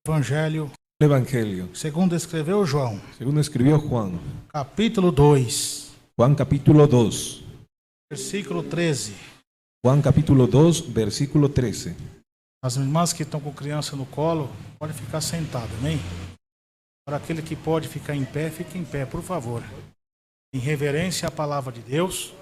Evangelho, Evangelio, segundo escreveu João, según escribió Juan. capítulo 2, Juan capítulo 2. versículo 13. Juan capítulo 2, versículo 13. As irmãs que estão com criança no colo, podem ficar sentadas, amém? Para aquele que pode ficar em pé, fique em pé, por favor. Em reverência à palavra de Deus.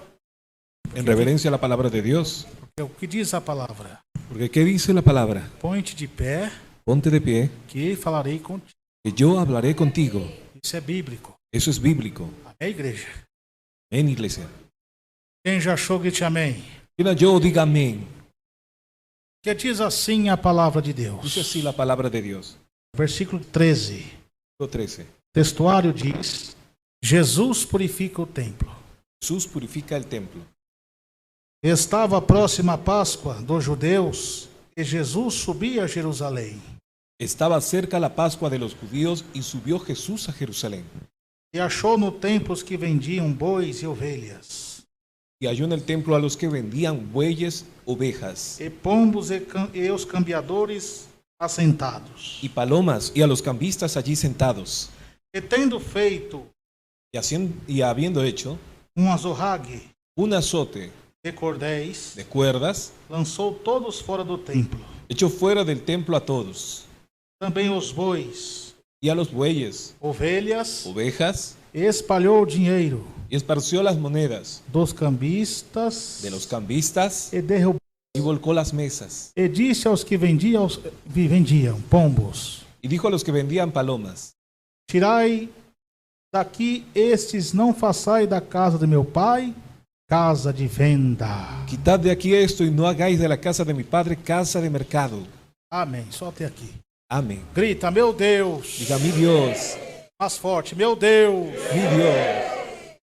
En reverencia a la palabra de Dios. Porque o que diz a palavra? Porque ¿qué dice la palabra? Põe-te de pé, Ponte de pie, que falarei contigo. que yo hablaré contigo. Isso é bíblico. Eso es bíblico. Amém, igreja? En iglesia. Quem já achou, grite amém. Quien yo diga amén. Que diz assim a palavra de Deus. Dice así la palabra de Dios. Versículo 13. Versículo 13. Textuário diz: Jesus purifica o templo. Jesús purifica el templo. Estava próxima a Páscoa dos judeus e Jesus subia a Jerusalém. Estaba cerca la Pascua de los judíos y subió Jesús a Jerusalén. E achou no templo os que vendiam bois e ovelhas, Y halló en el templo a los que vendían bueyes, ovejas e pombos e os cambiadores assentados. y palomas, y a los cambistas allí sentados. E tendo feito Y habiendo hecho azorrague un azote de cordéis, de cuerdas, lançou todos fora do templo. echó fuera del templo a todos, Também os bois, y a los bueyes, ovelhas, ovejas, e espalhou o dinheiro y esparció las monedas dos cambistas de los cambistas e derrubou. y volcó las mesas. E disse aos que vendiam pombos: Y dijo a los que vendían palomas: Tirai daqui estes, não façai da casa de meu pai casa de venda. quitad de aquí esto y no hagáis de la casa de mi padre casa de mercado. Amém. Só até aqui. Amén. Grita, meu Deus. Diga, mi Dios, Mais forte, meu Deus. mi Dios,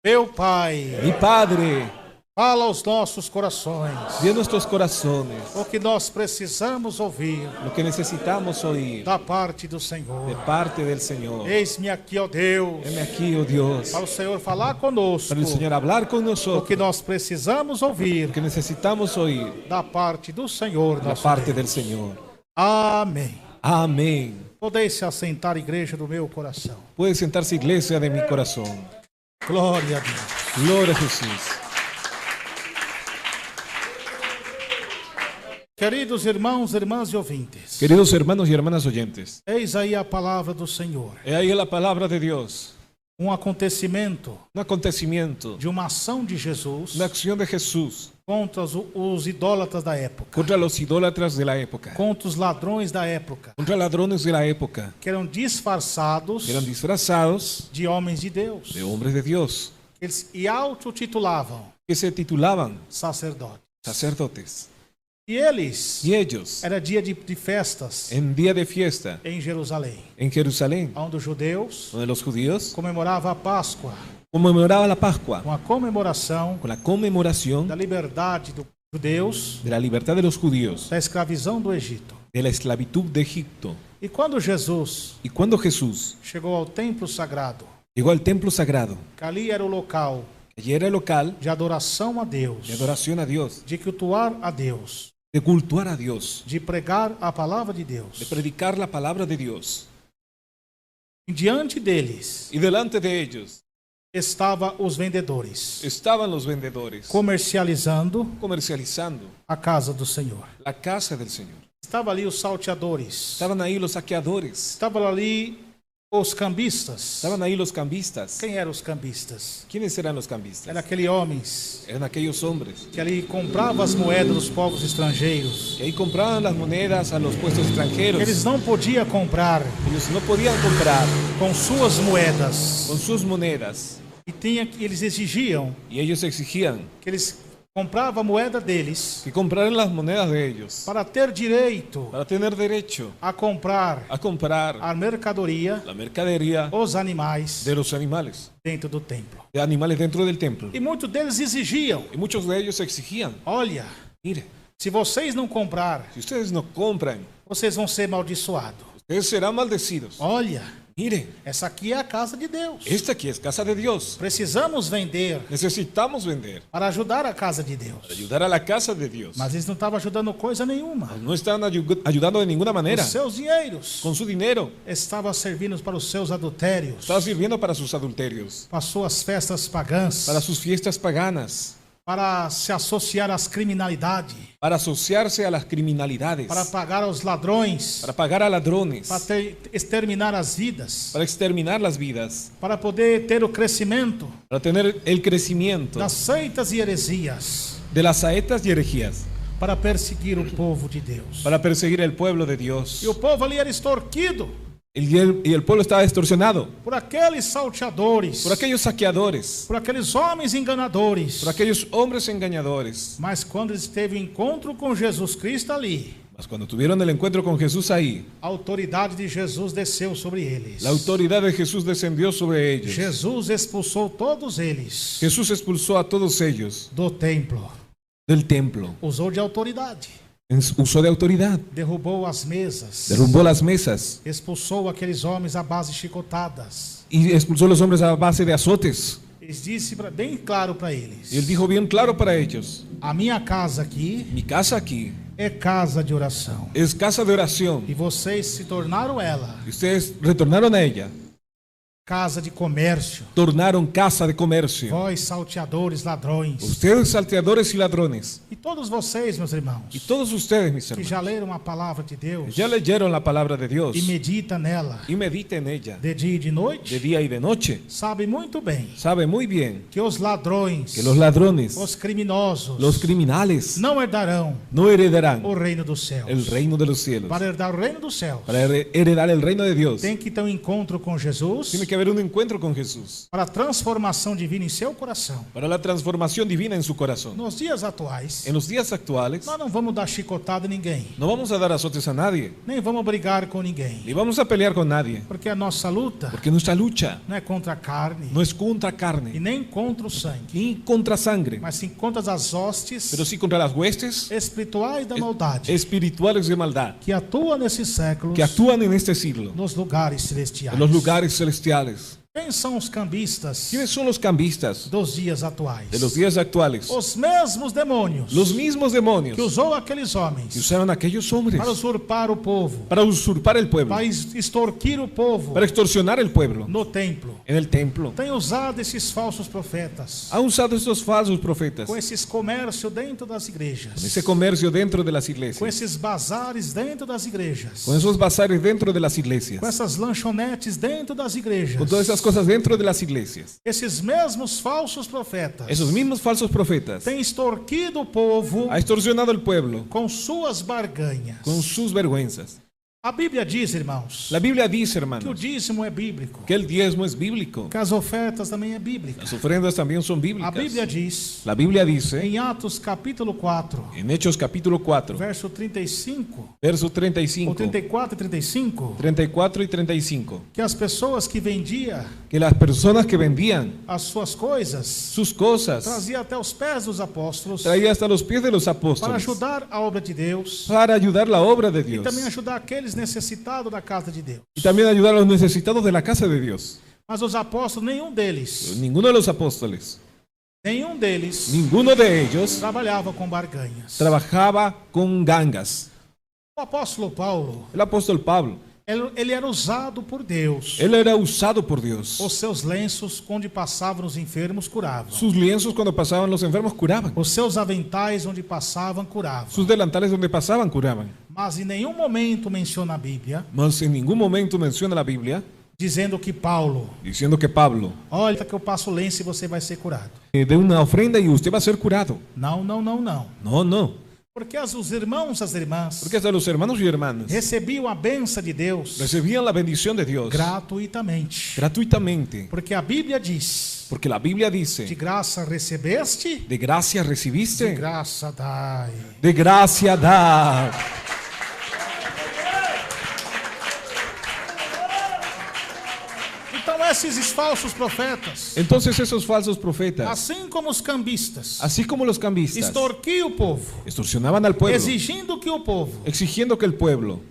Meu Pai. mi Padre, Fala aos nossos corações. de nuestros corazones, O que nós precisamos ouvir lo que necesitamos oír da parte do de Senhor. parte del Señor. Eis-me aqui, ó Deus. Heme aquí, oh Dios, Para o Senhor falar conosco. para el Señor hablar con O que nosotros, nós precisamos ouvir lo que necesitamos oír da parte do Senhor. de la Nosso parte Deus. del Señor. Amém. Amén. Podeis se assentar, igreja do meu coração. Puede sentarse, iglesia de mi corazón. Glória a Deus. Gloria a Jesús. Queridos irmãos, irmãs e ouvintes, Queridos hermanos y hermanas oyentes, eis aí a palavra do Senhor. he ahí la palabra de Dios. Um acontecimento Un acontecimiento, de uma ação de Jesus una acción de Jesús contra os idólatras da época, contra los idólatras de la época, contra os ladrões da época, contra ladrones de la época, que eram disfarçados que eran disfrazados de homens de Deus. de hombres de Dios, E autotitulavam que se titulaban sacerdotes. sacerdotes. E eles, Y ellos, era dia de festas en día de fiesta, em Jerusalém, en Jerusalén, onde os judeus donde los judíos comemoravam a Páscoa conmemoraban la Pascua, com a comemoração con la conmemoración da liberdade dos judeus de la libertad de los judíos, da escravidão do Egito. de la esclavitud de Egipto. E quando Jesus Y cuando Jesús chegou ao templo sagrado, llegó al templo sagrado, que ali era o local allí era el local de adoração a Deus, de adoración a Dios, de cultuar a Deus, de cultuar a Dios, de pregar a palavra de Deus. de predicar la palabra de Dios. E diante deles Y delante de ellos estavam os vendedores, estaban los vendedores comercializando comercializando a casa do Senhor. la casa del Señor. Estavam ali os salteadores, Estaban ahí los saqueadores, estavam ali os cambistas. estaban ahí los cambistas. Quem eram os cambistas? ¿Quiénes eran los cambistas? Eram aqueles homens Eran aquellos hombres que ali compravam as moedas dos povos estrangeiros. que ahí compraban las monedas a los puestos extranjeros. Eles não podiam comprar Ellos no podían comprar com suas moedas. con sus monedas Eles exigiam y ellos exigían que eles compravam a moeda deles que compraran las monedas de ellos para ter direito para tener derecho a comprar a comprar a mercadoria, la mercadería os animais de los animales, dentro do templo. de animales dentro del templo. E muitos deles exigiam: Y muchos de ellos exigían, olha, mire, se vocês não comprar, si ustedes no compran, vocês vão ser amaldiçoados. ustedes serán maldecidos. Olha, Mire, essa aqui é a casa de Deus. esta aquí es casa de Dios. Precisamos vender Necesitamos vender para ajudar a casa de Deus. para ayudar a la casa de Dios. Mas eles não estavam ajudando coisa nenhuma. No están ayudando de ninguna manera. Os seus dinheiros Con su dinero estavam servindo para os seus adultérios, estaba sirviendo para sus adulterios, para suas festas pagãs, para sus fiestas paganas, para se associar às criminalidades, para asociarse a las criminalidades, para pagar aos ladrões, para pagar a ladrones, para exterminar as vidas, para exterminar las vidas, para poder ter o crescimento para tener el crecimiento das seitas e heresias, de las saetas y herejías, para perseguir o povo de Deus. para perseguir el pueblo de Dios. E o povo ali era extorquido Y el pueblo estaba extorsionado por aqueles salteadores, por aquellos saqueadores, por aqueles homens enganadores. por aquellos hombres engañadores. Mas quando eles teve encontro com Jesus Cristo ali, Mas cuando tuvieron el encuentro con Jesús ahí, a autoridade de Jesus desceu sobre eles. la autoridad de Jesús descendió sobre ellos. Jesus expulsou todos eles Jesús expulsó a todos ellos do templo. del templo. Usou de autoridade. Usó de autoridad. Derrubou as mesas. Derrumbó las mesas Expulsou aqueles homens à base de chicotadas. y expulsó a los hombres a base de azotes. Ele disse bem claro para eles: Y él dijo bien claro para ellos: a minha casa aqui mi casa aquí é casa de oração. es casa de oración. E vocês se tornaram ela Y ustedes retornaron a ella, casa de comércio. tornaron casa de comercio. Vós, salteadores, ladrões. Ustedes salteadores y ladrones. E todos vocês, meus irmãos, Y todos ustedes, mis que hermanos, já leram a palavra de Deus ya leyeron la palabra de Dios e medita nela y medita en ella de dia e de de noite, día y de noche. sabe muito bem Sabe muy bien que os ladrões, que los ladrones, os criminosos, los criminales, não herdarão no heredarán o reino dos céus. el reino de los cielos. Para herdar o reino dos céus, Para heredar el reino de Dios, tem que ter um encontro com Jesus tiene que haber un encuentro con Jesús para a transformação divina em seu coração. para la transformación divina en su corazón. Nos dias atuais, En los días actuales, nós não vamos dar chicotada em ninguém, no vamos a dar azotes a nadie, nem vamos brigar com ninguém, ni vamos a pelear con nadie, porque a nossa luta porque nuestra lucha não é contra a carne no es contra e carne, nem contra o sangue, ni contra sangre, mas sim contra as hostes pero sí contra las huestes espirituais da maldade espirituales de maldad que atuam nesses séculos que actúan en este siglo, nos lugares celestiais. en los lugares celestiales. Quem são os cambistas ¿Quiénes son los cambistas dos dias atuais? de los días actuales? Os mesmos demônios Los mismos demonios que usou aqueles homens que usaron a aquellos hombres para usurpar o povo, para usurpar el pueblo, para extorquir o povo para extorsionar el pueblo no templo. en el templo. Tem usado esses falsos profetas Ha usado estos falsos profetas com esses comércio dentro das igrejas, con ese comercio dentro de las com iglesias, esses bazares dentro das igrejas, con esos bazares dentro de las iglesias, com essas lanchonetes dentro das igrejas. con todas esas cosas dentro de las iglesias. Esses mesmos falsos profetas Esos mismos falsos profetas têm extorquido o povo ha extorsionado al pueblo com suas barganhas. con sus vergüenzas. A Bíblia diz, irmãos, La Biblia dice, que o hermanos, dízimo é bíblico, que el diezmo es bíblico. que as ofertas também é bíblica. Las ofrendas también son A bíblicas. Bíblia diz, La Biblia dice, em Atos capítulo 4, en Hechos capítulo 4, verso 35, verso ou 35, 34 e 35, 34 y 35, que as pessoas que vendiam que las personas que vendían as suas coisas sus cosas trazia até os pés dos apóstolos traía hasta los pies de los para apóstoles ajudar a obra de Deus para ayudar la obra de e Dios também ajudar aqueles necessitados da casa de Deus. y también ayudar a los necesitados de la casa de Dios. Mas os apóstolos, nenhum deles Ninguno de los apóstoles, ninguno de ellos trabalhava com barganhas. trabajaba con gangas. O apóstolo Paulo, El apóstol Pablo, ele era usado por Deus. él era usado por Dios. Os seus lenços, onde passavam os enfermos, curavam. Sus lienzos cuando pasaban los enfermos curaban. Os seus aventais, onde passavam, curavam. Sus delantales donde pasaban curaban. Mas em nenhum momento menciona a Bíblia, Mas en ningún momento menciona la Biblia dizendo que Paulo, diciendo que Pablo olha que eu passo o lenço e você vai ser curado. dé una ofrenda y usted va a ser curado. Não, não, não, não. No, no. Porque os irmãos, as irmãs, Porque hasta los hermanos y hermanas recebiam a bênção de Deus recibían la bendición de Dios gratuitamente. gratuitamente. Porque a Bíblia diz, Porque la Biblia de dice, graça recebeste, de gracia de recibiste, graça dai. de gracia da. Então esses falsos profetas, Entonces esos falsos profetas, assim como os cambistas, así como los cambistas, extorquiam o povo, extorsionaban al pueblo, exigindo que o povo exigiendo que el pueblo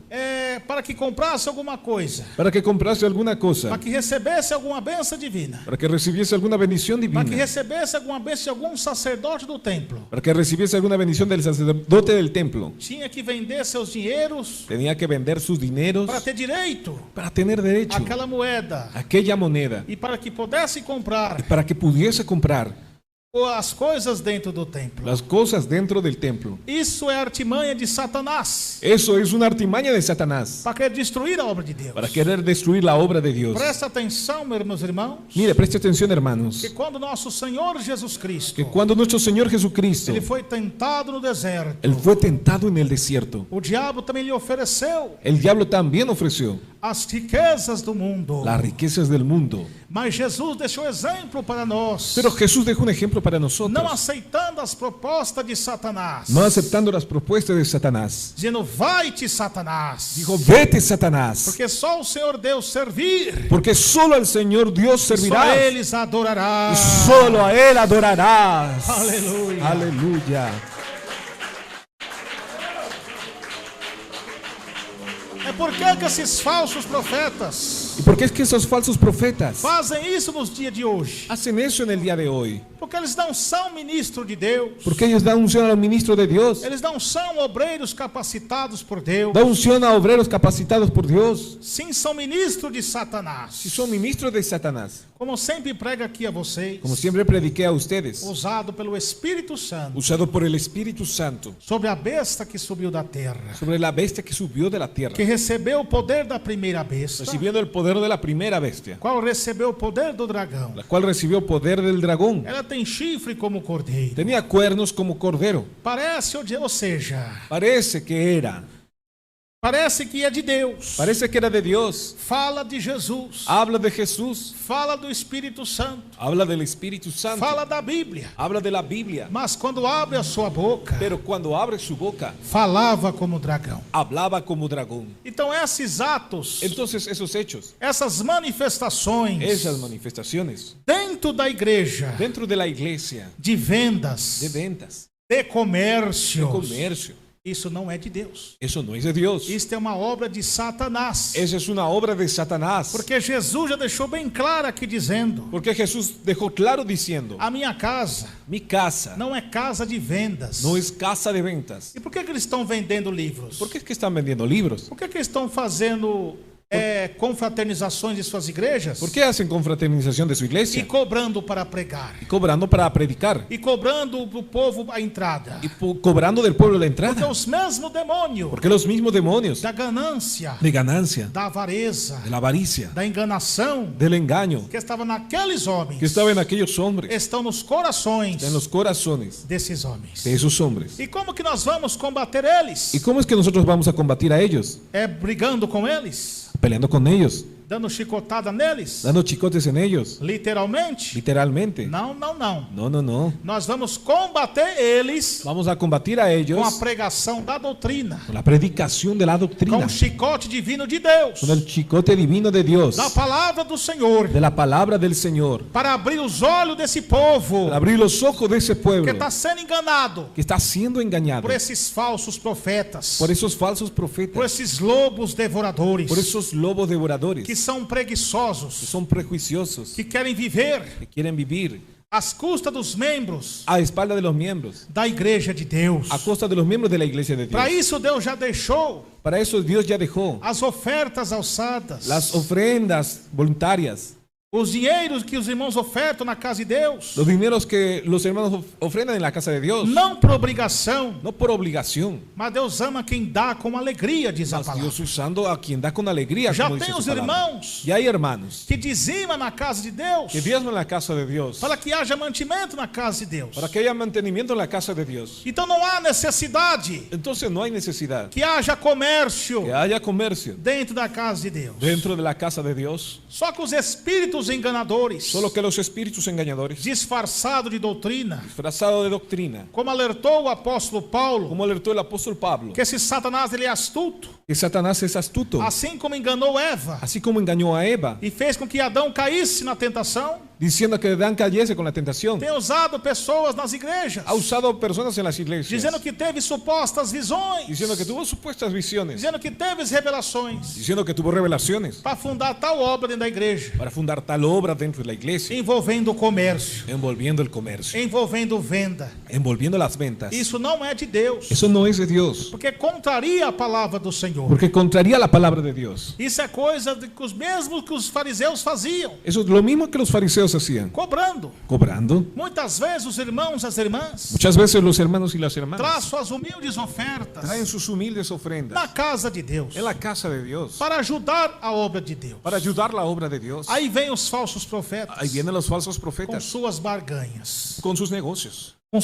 para que comprasse alguma coisa, para que comprase alguna para cosa, que recebesse alguma bênção divina, para que recibiese alguna bendición para que divina, recebesse alguma bênção de algum sacerdote do templo. para que recibiese alguna bendición del sacerdote del templo. Tinha que vender seus dinheiros Tenía que vender sus dineros para ter direito para tener derecho àquela moeda a aquella moneda e para que pudesse comprar y para que pudiese comprar as coisas dentro do templo. las cosas dentro del templo. Isso é artimanha de Satanás Eso es una artimaña de Satanás para querer destruir a obra de Deus. para querer destruir la obra de Dios. Presta atenção, meus irmãos, Mire, preste atención, hermanos, que quando nosso Senhor Jesus Cristo que cuando nuestro Señor Jesucristo, ele foi tentado no deserto, Él fue tentado en el desierto, o diabo também lhe ofereceu el diablo también ofreció as riquezas do mundo. las riquezas del mundo. Mas Jesus deixou exemplo para nós, Pero Jesús dejó un ejemplo para nosotros, não aceitando as propostas de Satanás, no aceptando las propuestas de Satanás. dizendo: vai-te, Satanás, Dijo, vete, Satanás, porque só o Senhor Deus servir, porque solo al Señor Dios só servirás eles adorará. y solo a Él adorarás. Aleluya. Aleluya. É por que esses falsos profetas ¿Y por qué es que esos falsos profetas fazem isso nos dias de hoje? hacen eso en el día de hoy? Porque eles não são ministros de Deus. Porque ellos dan unción a los ministros de Dios, Eles não são obreiros capacitados por Deus. dan unción a obreros capacitados por Dios, Sim, são ministros de si Satanás. son ministros de Satanás. Como sempre prega aqui a vocês, Como siempre prediqué a ustedes, usado pelo Espírito Santo, usado por el Espíritu Santo, sobre a besta que subiu da terra, sobre la bestia que subió de la tierra, que recebeu o poder da primeira besta, recibiendo el poder de la primera bestia, qual recebeu o poder do dragão. la cual recibió poder del dragón. Ela tem chifre como cordeiro. Tenía cuernos como cordero. Parece, ou seja, Parece que era, parece que é de Deus. parece que era de Dios. Fala de Jesus. Habla de Jesús, Fala do Espírito Santo. habla del Espíritu Santo, Fala da Bíblia. habla de la Biblia. Mas quando abre a sua boca, Pero cuando abre su boca, falava como dragão. hablaba como dragón. Então esses atos, Entonces esos hechos, essas manifestações esas manifestaciones dentro da igreja dentro de la iglesia, de vendas, de ventas, de de comércio, comercio, isso não é de Deus. eso no es de Dios. Isto é uma obra de Satanás. Esa es una obra de Satanás. Porque Jesus já deixou bem claro aqui dizendo: Porque Jesús dejó claro diciendo, a minha casa mi casa não é casa de vendas. no es casa de ventas. E por que eles estão vendendo livros? ¿Por qué es que están vendiendo libros? Por que eles estão fazendo confraternizações de suas igrejas? ¿Por qué hacen confraternización de su E iglesia? cobrando para pregar. Y cobrando para predicar. E cobrando para o povo a entrada. Y cobrando del pueblo la Porque entrada. os mesmos demônios Porque los mismos demonios da ganância, de ganancia, da avareza, de la avaricia, da enganação del engaño que estava naqueles homens, que estaba en aquellos hombres, estão nos corações en los corazones desses homens. de esos hombres. E como que nós vamos combater eles? ¿Y cómo es que nosotros vamos a combatir a ellos? É brigando com eles? Peleando con ellos, Dando chicotada neles? dando chicotes en ellos, Literalmente? literalmente. Não, não, não. No, no, no. Nós vamos combater eles Vamos a combatir a ellos com a pregação da doutrina, con la predicación de la com doctrina, o chicote divino de Deus, con el chicote divino de Dios, da palavra do Senhor, de la palabra del Señor, para abrir os olhos desse povo para abrir los ojos de ese que pueblo está sendo enganado que está siendo engañado por esses falsos profetas, por esos falsos por profetas, esses lobos devoradores, por esos lobos devoradores que são preguiçosos, que son prejuiciosos, que querem viver que quieren vivir às custas dos membros a espalda de los miembros, da igreja de Deus. a costa de los miembros de la iglesia de Dios. Para isso Deus já deixou Para eso Dios ya dejó as ofertas alçadas, las ofrendas voluntarias, os dinheiros que os irmãos ofertam na casa de Deus, los dineros que los hermanos ofrendan en la casa de Dios, não por obrigação, no por obligación, mas Deus ama quem dá com alegria, diz a mas palavra. Dios usando a quien da con alegría, Já como tem dice os su palabra. irmãos Y hay hermanos que dizimam na casa de Deus, que diezman en la casa de Dios, para que haja mantimento na casa de Deus. para que haya mantenimiento en la casa de Dios. Então não há necessidade Entonces no hay necesidad que haja comércio que haya comercio dentro da casa de Deus. dentro de la casa de Dios, Só que os espíritos enganadores, solo que los espíritus engañadores, disfarçados de doutrina, disfrazados de doctrina, como alertou o apóstolo Paulo, como alertó el apóstol Pablo, que esse Satanás ele é astuto, Que Satanás es astuto. Assim como enganou Eva Así como engañó a Eva, e fez com que Adão caísse na tentação, diciendo que Adán cayese con la tentación. tem usado pessoas nas igrejas, Ha usado personas en las iglesias, dizendo que teve supostas visões, diciendo que tuvo supuestas visiones, dizendo que teve revelações, diciendo que tuvo revelaciones para fundar tal obra dentro da igreja, para fundar tal obra dentro de la iglesia, envolvendo o comércio, envolviendo el comercio, envolvendo venda. envolviendo las ventas. Isso não é de Deus, Eso no es de Dios, porque contraria a palavra do Senhor. porque contraría la palabra de Dios. Isso é coisa de que os mesmos que os fariseus faziam, Eso es lo mismo que los fariseos hacían, cobrando. cobrando. Muitas vezes os irmãos e as irmãs Muchas veces los hermanos y las hermanas trazem suas humildes ofertas traen sus humildes ofrendas na casa de Deus en la casa de Dios para ajudar a obra de Deus. para ayudar la obra de Dios. Aí vem os falsos profetas Ahí vienen los falsos com profetas suas barganhas, con sus negocios, com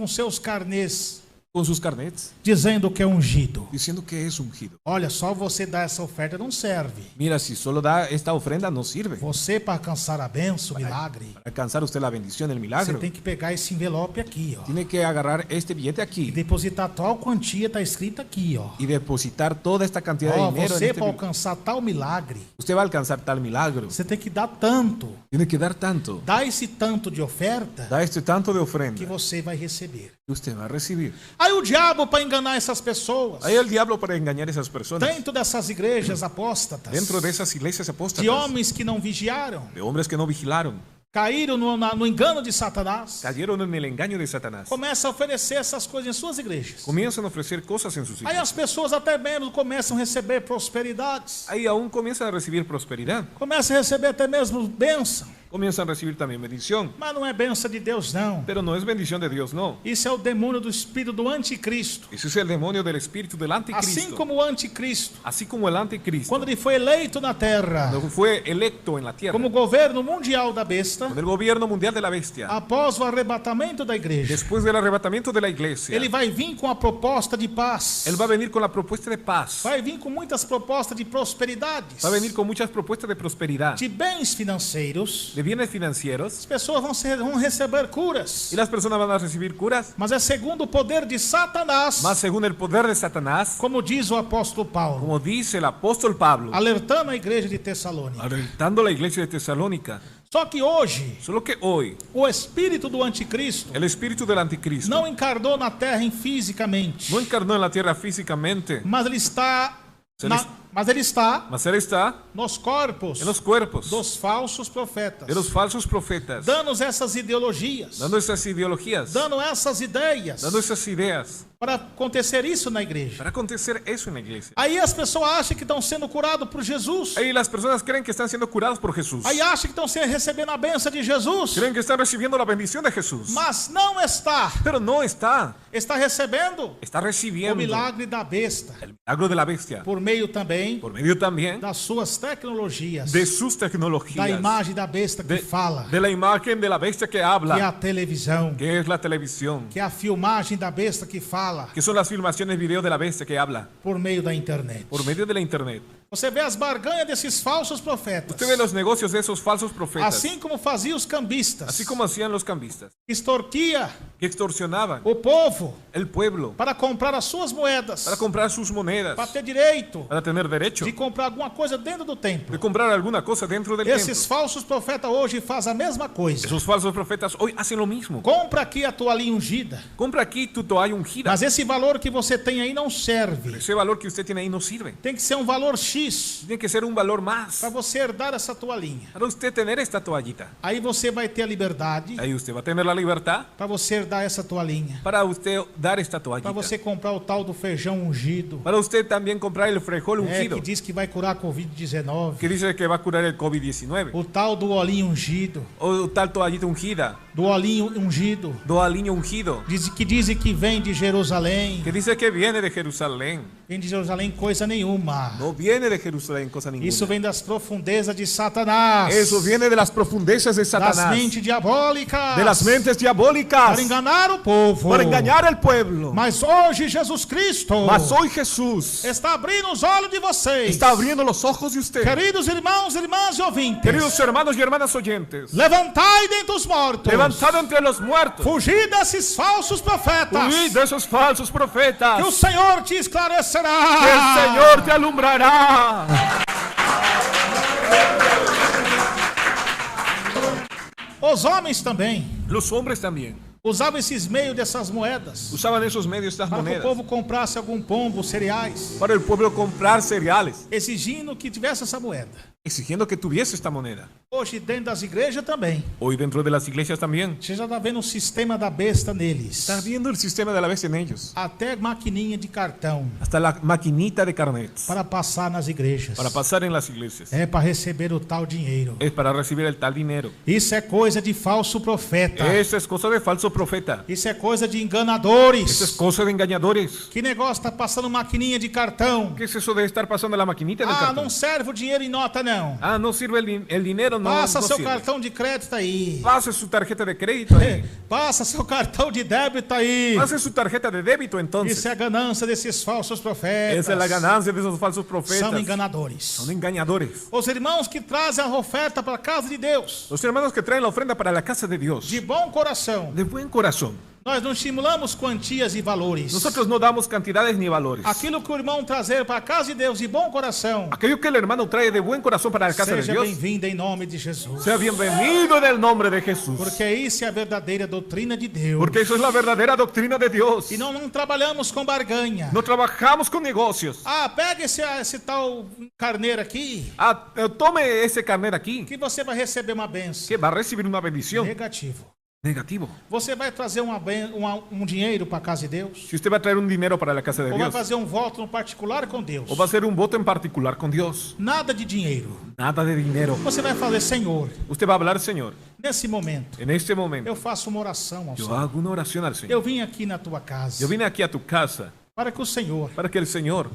seus carnês, con sus carnets, dizendo que é ungido. diciendo que es ungido. Olha, só você dar essa oferta não serve. Mira, si solo da esta ofrenda no sirve. Você, para alcançar a benção, o milagre, Para alcanzar usted la bendición, el você milagro, tem que pegar esse envelope aqui, ó, tiene que agarrar este billete e aquí depositar tal quantia, tá escrito aqui, ó. y depositar toda esta cantidad Ó, de dinero en você este para billete. alcançar tal milagre, Usted va a alcanzar tal milagro. você tem que dar tanto. Tiene que dar tanto. Dá esse tanto de oferta Da este tanto de que ofrenda você vai receber. que usted va a recibir. Aí o diabo, para enganar essas pessoas, Hay el diablo para engañar a esas personas dentro dessas igrejas apóstatas, dentro de esas iglesias de apóstatas, homens que não vigiaram, de hombres que no vigilaron, caíram no engano de Satanás, cayeron en el engaño de Satanás. começa a oferecer essas coisas em suas igrejas. Comienzan a ofrecer cosas en sus Aí iglesias. as pessoas até mesmo começam a receber prosperidades, Ahí aún comienzan a recibir prosperidad. começam a receber até mesmo bênção, Comienzan a recibir también bendición. mas não é bênção de Deus não. Pero no es bendición de Dios, no. Isso é o demônio do espírito do anticristo. Ese es el demonio del espíritu del anticristo. Assim como o anticristo, Así como el anticristo, quando ele foi eleito na terra cuando fue electo en la tierra, como governo mundial da besta, con el gobierno mundial de la bestia, após o arrebatamento da igreja, después del arrebatamiento de la iglesia, ele vai vir com a proposta de paz, él va a venir con la propuesta de paz, vai vir com muitas propostas de prosperidades, va a venir con muchas propuestas de prosperidad, de bens financeiros. de bienes financieros, As pessoas vão receber curas, y las personas van a recibir curas, mas é segundo o poder de Satanás, más según el poder de Satanás, como diz o apóstolo Paulo, como dice el apóstol Pablo, alertando a igreja de Tessalônica. alertando a la iglesia de Tesalónica. Só que hoje, Solo que hoy, o espírito do anticristo el espíritu del anticristo não encarnou na terra fisicamente, no encarnó en la tierra físicamente, mas ele está Se na- ele- mas ele está mas él está nos corpos en los cuerpos dos falsos profetas, de los falsos profetas, dando essas ideologias, dando esas ideologías, dando essas ideias, dando esas ideas, para acontecer isso na igreja. para acontecer eso en la iglesia. Aí as pessoas acham que estão sendo curados por Jesus. Ahí las personas creen que están siendo curados por Jesús, Aí acham que estão recebendo a bênção de Jesus. creen que están recibiendo la bendición de Jesús, Mas não está. pero no está, Está recebendo está o recibiendo milagre da besta. el milagro de la bestia, Por meio também por medio también das suas tecnologias. de sus Da tecnologías, imagem da besta que fala. de la imagen de la bestia que Que é habla, a televisão. que es la televisión, Que é a filmagem da besta que fala. que son las filmaciones video de la bestia que habla, Por meio da internet. por medio de la internet. Você vê as barganhas desses falsos profetas. Usted ve los negocios de esos falsos profetas, Assim como faziam os cambistas. así como hacían los cambistas, Extorquia que extorsionaban o povo el pueblo para comprar as suas moedas. para comprar sus monedas, Para ter direito para tener derecho de comprar alguma coisa dentro do templo. de comprar alguna cosa dentro del Esses templo. falsos profetas hoje fazem a mesma coisa. Esos falsos profetas hoy hacen lo mismo. Compra aqui a toalhinha ungida. Compra aquí tu toalla ungida. Mas esse valor que você tem aí não serve. Ese valor que usted tiene ahí no sirve. Tem que ser um valor X Tiene que ser un valor más para você herdar essa toalhinha. para usted tener esta toallita. Aí você vai ter a liberdade Ahí usted va a tener la libertad para você herdar essa toalhinha. para usted dar esta Para toallita. você comprar o tal do feijão ungido. Para usted también comprar el frijol ungido, Que diz que vai curar a Covid-19. que dice que va a curar el COVID-19. O tal do olhinho ungido. O tal toallita ungida, Do olhinho ungido. do alinho ungido, Dizem que vem de Jerusalém. que dice que viene de Jerusalén. Vem de Jerusalém coisa nenhuma. No viene de Jerusalén cosa ninguna. Isso vem das profundezas de Satanás. Eso viene de las profundezas de Das Satanás, mentes diabólicas. de las mentes diabólicas, Para enganar o povo. para engañar al pueblo. Mas hoje Jesus Cristo Mas hoy Jesús está abrindo os olhos de vocês. está abriendo los ojos de usted. Queridos irmãos, irmãs e ouvintes. Queridos hermanos y hermanas oyentes, Levantai dentre os mortos. levantad entre los muertos, Fugir desses falsos profetas. huid de esos falsos profetas. Que o Senhor te esclareça esclarecerá. El Señor te alumbrará. Os homens também Los hombres también usavam esses meios dessas moedas usaban esos medios, estas para que o monedas, povo comprasse algum pombo, cereais, para el pueblo comprar cereales, exigindo que tivesse essa moeda. exigiendo que tuviese esta moneda. Hoje, dentro das igrejas também, Hoy dentro de las iglesias también. você já está vendo o sistema da besta neles. Estás viendo el sistema de la bestia en ellos. Até maquininha de cartão Hasta la maquinita de carnets para passar nas igrejas. para pasar en las iglesias. É para receber o tal dinheiro. Es para recibir el tal dinero. Isso é coisa de falso profeta. Esa es cosa de falso profeta. Isso é coisa de enganadores. Esa es cosa de engañadores. Que negócio tá passando maquininha de cartão? ¿Qué es eso de estar pasando la maquinita del Ah, cartón? não serve o dinheiro em nota, não. Ah, no sirve el dinero, no, Passa no seu sirve. cartão de crédito aí. Pase su tarjeta de crédito ahí. Passa seu cartão de débito aí. Pase su tarjeta de débito entonces. Isso é a ganância desses falsos profetas. Esa es la ganancia de esos falsos profetas. São enganadores. Son engañadores. Os irmãos que trazem a oferta para a casa de Deus, Los hermanos que traen la ofrenda para la casa de Dios, de bom coração. de buen corazón. Nós não estimulamos quantias e valores. Nosotros no damos cantidades ni valores. Aquilo que o irmão trazer para a casa de Deus de bom coração, Aquello que el hermano trae de buen corazón para la casa de seja Dios, bem-vindo em nome de Jesus. sea bienvenido en el nombre de Jesús. Porque isso é a verdadeira doutrina de Deus. Porque eso es la verdadera doctrina de Dios. E não trabalhamos com barganha. No trabajamos con negocios. Ah, pega esse tal carneiro aqui, Ah, tome ese carnet aquí, que você vai receber uma benção. que va a recibir una bendición. Negativo. Negativo. Você vai trazer um dinheiro para a casa de Deus? Si usted va a traer un dinero para la casa de Ou vai Dios, fazer um voto no particular com Deus? o va a hacer un voto en particular con Dios, Nada de dinheiro. nada de dinero. Você vai fazer, Senhor, Usted va a hablar, Señor, nesse momento, en este momento, eu faço uma oração ao yo Senhor. hago una oración al Señor. Eu vim aqui na tua casa Yo vine aquí a tu casa para que o Senhor para que el Señor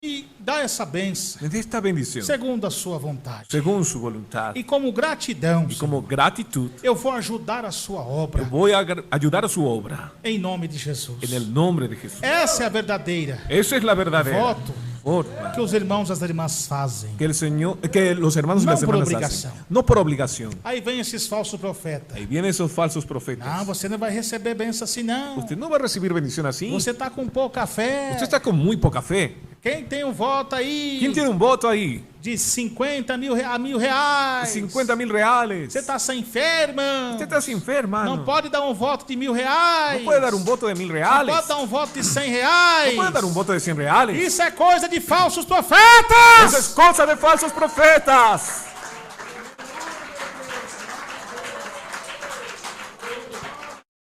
me dá essa benção me dé esta bendición segundo a sua vontade. según su voluntad. E como gratidão, Y como gratitud, eu vou ajudar a sua obra yo voy a ayudar a su obra em nome de Jesus. en el nombre de Jesús. Essa é a verdadeira Esa es la verdadera voto forma que os irmãos e as irmãs fazem. que que los hermanos y No las por hermanas obligación. hacen. No por obligación. Aí vem esses falsos profetas. Ahí vienen esos falsos profetas. Não, você não vai receber benção assim, não. Usted no va a recibir bendición así. Você está com pouca fé. Usted está con muy poca fe. Quem tem um voto aí ¿Quién tiene un voto ahí? de 50 mil a R$1.000? 50.000 reales. Você está sem fé, irmão? Usted está sin fe, hermano. Não pode dar um voto de R$1.000. No puede dar un voto de 1.000 Não reales. pode dar um voto de R$100. No puede dar un voto de 100 reales. Isso é coisa de falsos Eso es profetas. cosa de falsos profetas.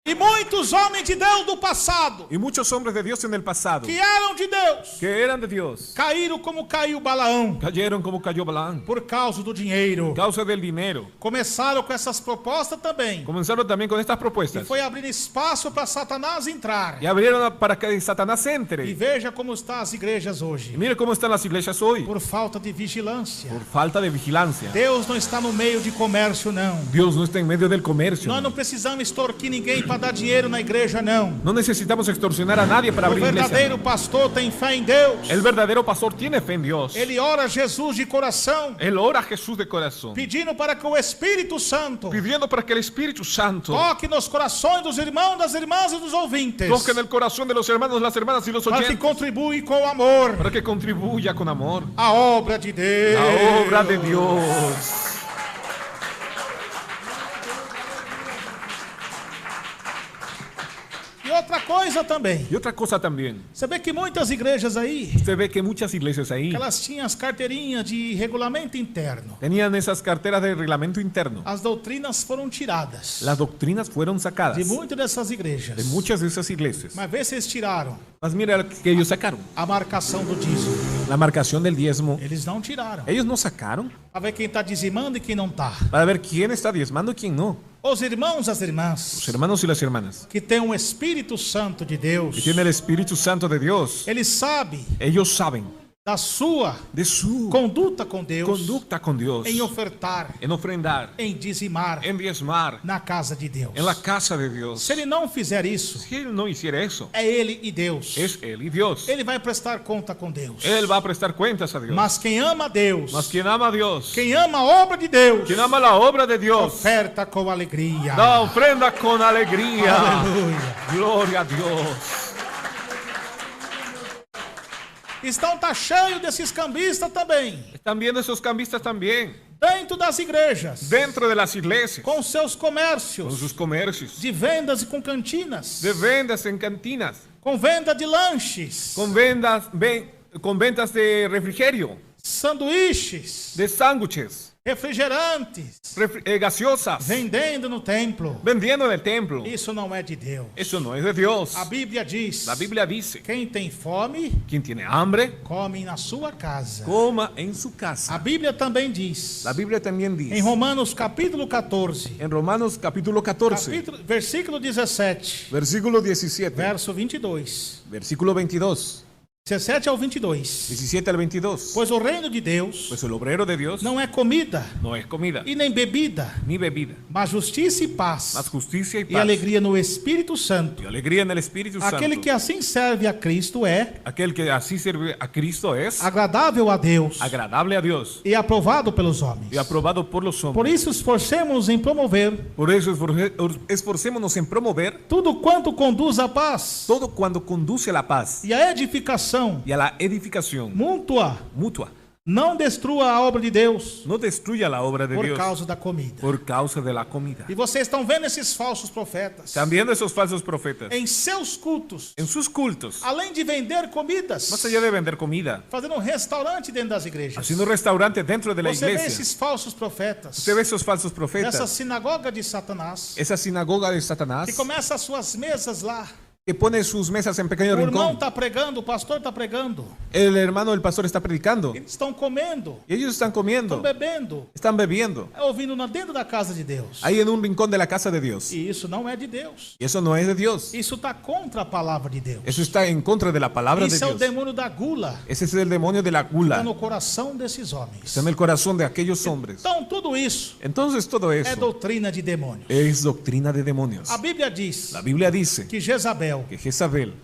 E muitos homens de Deus do passado, Y muchos hombres de Dios en el pasado, que eram de Deus, que eran de Dios, caíram como caiu Balaão, cayeron como cayó Balaam. por causa do dinheiro. Causa del dinero. Começaram com essas propostas também. Comenzaron también con estas E propuestas. foi abrindo espaço para Satanás entrar. Y abrieron para que Satanás E entre. veja como estão as igrejas Y hoje. mire cómo están las iglesias hoy. Por falta de vigilância. Por falta de vigilancia. Deus não está no meio de comércio, não. Dios no está en medio del comercio. Nós não precisamos extorquir ninguém para dar dinheiro na igreja, não. No necesitamos extorsionar a nadie para O abrir iglesia. verdadeiro pastor tem fé em Deus. El verdadero pastor tiene fe en Dios. Ele ora a Jesus de coração, Él ora a Jesús de corazón, pedindo para que o Espírito Santo pidiendo para que el Espíritu Santo toque nos corações dos irmãos, das irmãs e dos ouvintes, toque en el corazón de los hermanos, las hermanas y los para que oyentes, contribui com amor para que contribuya con amor a obra de Deus. la obra de Dios. E outra coisa também, Y otra cosa también, você vê que muitas igrejas aí, usted ve que muchas iglesias ahí elas tinham as carteirinhas de regulamento interno. tenían esas carteras de reglamento interno. As doutrinas foram tiradas Las doctrinas fueron sacadas de muitas dessas igrejas. de muchas de esas iglesias. Mas vê se eles tiraram Mas mira que ellos sacaron. a marcação do dízimo. La marcación del diezmo. Eles não tiraram. Ellos no sacaron Para ver quem está dizimando e quem não está. para ver quién está diezmando y quién no. Os irmãos, as Los irmãs, hermanos y las hermanas que têm o Espírito Santo de Deus, que tienen el Espíritu Santo de Dios, eles sabem ellos saben da sua de su conduta com Deus conducta con Dios em ofertar, en ofrendar, em dizimar en diezmar, na casa de Deus. en la casa de Dios. Se ele não fizer isso, Si él no hiciera eso, é ele e Deus. es él y Dios. Ele vai prestar conta com Deus. Él va a prestar cuentas a Dios. Mas quem ama a Deus, Mas quien ama a Dios, quem ama a obra de Deus, quien ama la obra de Dios, oferta com alegria. da ofrenda con alegría. Aleluia. Gloria a Dios. Está cheio desses cambistas também. Están viendo esos cambistas también. Dentro das igrejas. Dentro de las iglesias. Com seus Con comércios. sus comercios. De vendas e com cantinas. De vendas en cantinas. Com venda de lanches. Con ventas de refrigerio. Sanduíches. De sándwiches. Refrigerantes. Gaseosas. Vendendo no templo. Vendiendo en el templo. Isso não é de Deus. Eso no es de Dios. A Bíblia diz. La Biblia dice: Quem tem fome, quien tiene hambre, come na sua casa. coma en su A casa. Bíblia também diz. La Biblia también dice Em Romanos capítulo 14. en Romanos capítulo 14, Versículo 17. versículo 17, Verso 22. versículo 22, 17 ao 22. 17 al 22. Pois o reino de Deus Pues el obrero de Dios não é comida no es comida e nem bebida, ni bebida, mas justiça e paz mas justicia y e paz alegria no Espírito Santo. y alegría en el Espíritu Aquele Santo. que assim serve a Cristo é Aquel que así sirve a Cristo es agradável a Deus agradable a Dios e aprovado pelos homens. y aprobado por los Por hombres. isso esforcemos em promover Por eso esforcémonos en promover tudo quanto conduz à paz todo cuando conduce a la paz e à edificação y a la edificación mútua. mutua. Não destrua a obra de Deus No destruya la obra de por Dios causa da comida. por causa de la comida. E vocês estão vendo esses falsos profetas Están viendo esos falsos profetas em seus cultos, en sus cultos, além de vender comidas, más allá de vender comida, fazendo um restaurante dentro das igrejas. haciendo restaurantes dentro de la Você vê iglesia. esses falsos profetas Usted ve esos falsos nessa profetas, sinagoga de Satanás esa sinagoga de que Satanás começa as suas mesas lá. que pone sus mesas en pequeño O irmão rincón. está pregando, o pastor está pregando. El hermano del pastor está predicando Eles estão comendo, y ellos están estão comiendo, bebendo, están bebiendo ouvindo dentro da casa de Deus. ahí en un rincón de la casa de Dios. E isso não é de Deus. Y eso no es de Dios. Isso está contra a palavra de Deus. Eso está en contra de la palabra de Isso é o Dios. demônio da gula. Ese es el demonio de la Está gula. no coração desses homens. Está en el corazón de aquellos hombres. Então, tudo isso Entonces todo é eso doutrina de demônios. es doctrina de demonios. A Bíblia diz La Biblia dice que Jezabel, que Jezabel,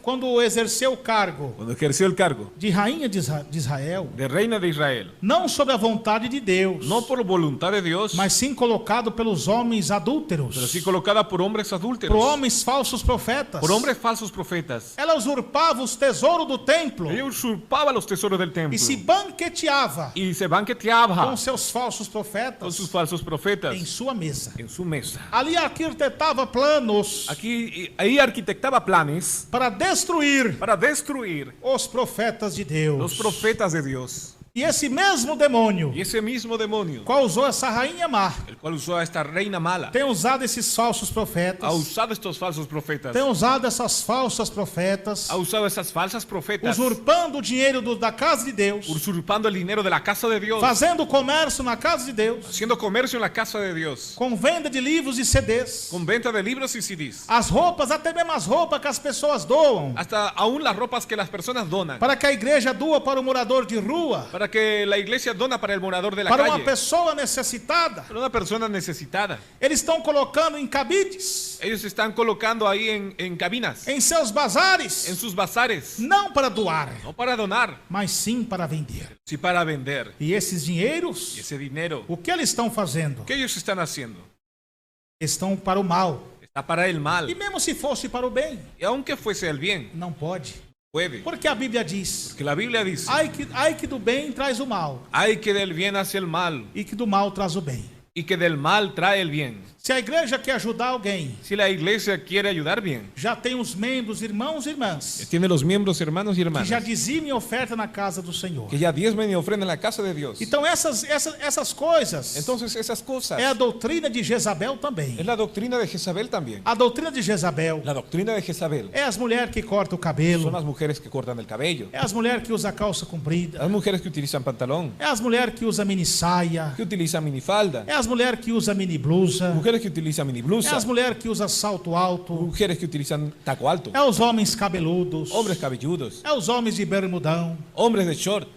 quando exerceu o cargo cuando ejerció el cargo de rainha de Israel, de reina de Israel, não sobre a vontade de Deus, no por voluntad de Dios, mas sim colocado pelos homens adúlteros, pero sí colocada por hombres por adúlteros, homens falsos profetas. por hombres falsos profetas. Ela usurpava os tesouros do templo Ella usurpaba los tesoros del templo e se banqueteava y se com banqueteaba seus falsos con profetas sus falsos profetas em sua mesa. en su mesa. Ali arquitetava planos Ahí arquitectaba planes para destruir para destruir os profetas de los Deus. profetas de Dios. E esse mesmo demônio, Y ese mismo demonio, qual usou essa rainha má, el cual usó a esta reina mala, tem usado esses falsos ha profetas, usado estos falsos profetas, tem usado essas falsas profetas, ha usado esas falsas profetas, usurpando o dinheiro da casa de Deus, usurpando el dinero de la casa de Dios, fazendo comércio na casa de Deus, haciendo comercio en la casa de Dios, com venda de livros e CDs, con venta de libros y CDs, as roupas, até mesmo as roupas que as pessoas doam, hasta aún las ropas que las personas donan, para que a igreja doa para o morador de rua, para que la iglesia dona para el morador de la para uma calle, pessoa necessitada. para una persona necesitada. Eles estão colocando em cabides, Ellos se están colocando ahí en cabinas, em seus en bazares, sus bazares, não para doar, no para donar, mas sim para vender. sí para vender. E esses dinheiros, Y ese dinero, o que eles estão fazendo? ¿qué ellos están haciendo? Estão para o mal. Está para el E mal. mesmo se fosse para o bem, Y aunque fuese el bien, não pode. puede. Porque a Bíblia diz: Porque la Biblia dice, ai que do bem traz o mal, hay que del bien hace el mal e que do mal traz o bem. y que del mal trae el bien. Se a igreja quer ajudar alguém, Si la iglesia quiere ayudar bien, já tem os membros, irmãos e irmãs, tiene los miembros, hermanos y que hermanas, já dizimem oferta na casa do Senhor. que ya diezmen y ofrendan en la casa de Dios. Então essas coisas Entonces esas cosas é a doutrina de Jezabel também. es la doctrina de Jezabel también. A doutrina de Jezabel La doctrina de Jezabel é as mulheres que cortam o son cabelo, las mujeres que cortan el cabello, é as mulheres que usam calça comprida, las mujeres que utilizan pantalón, é as mulheres que usam mini saia, que utilizan minifalda, é as mulheres que usam mini blusa, mujeres que utilizan mini é blusa, as mulheres que usam salto alto, mujeres que utilizan taco alto, é os homens cabeludos, hombres cabelludos, é os homens de bermudão, hombres de short,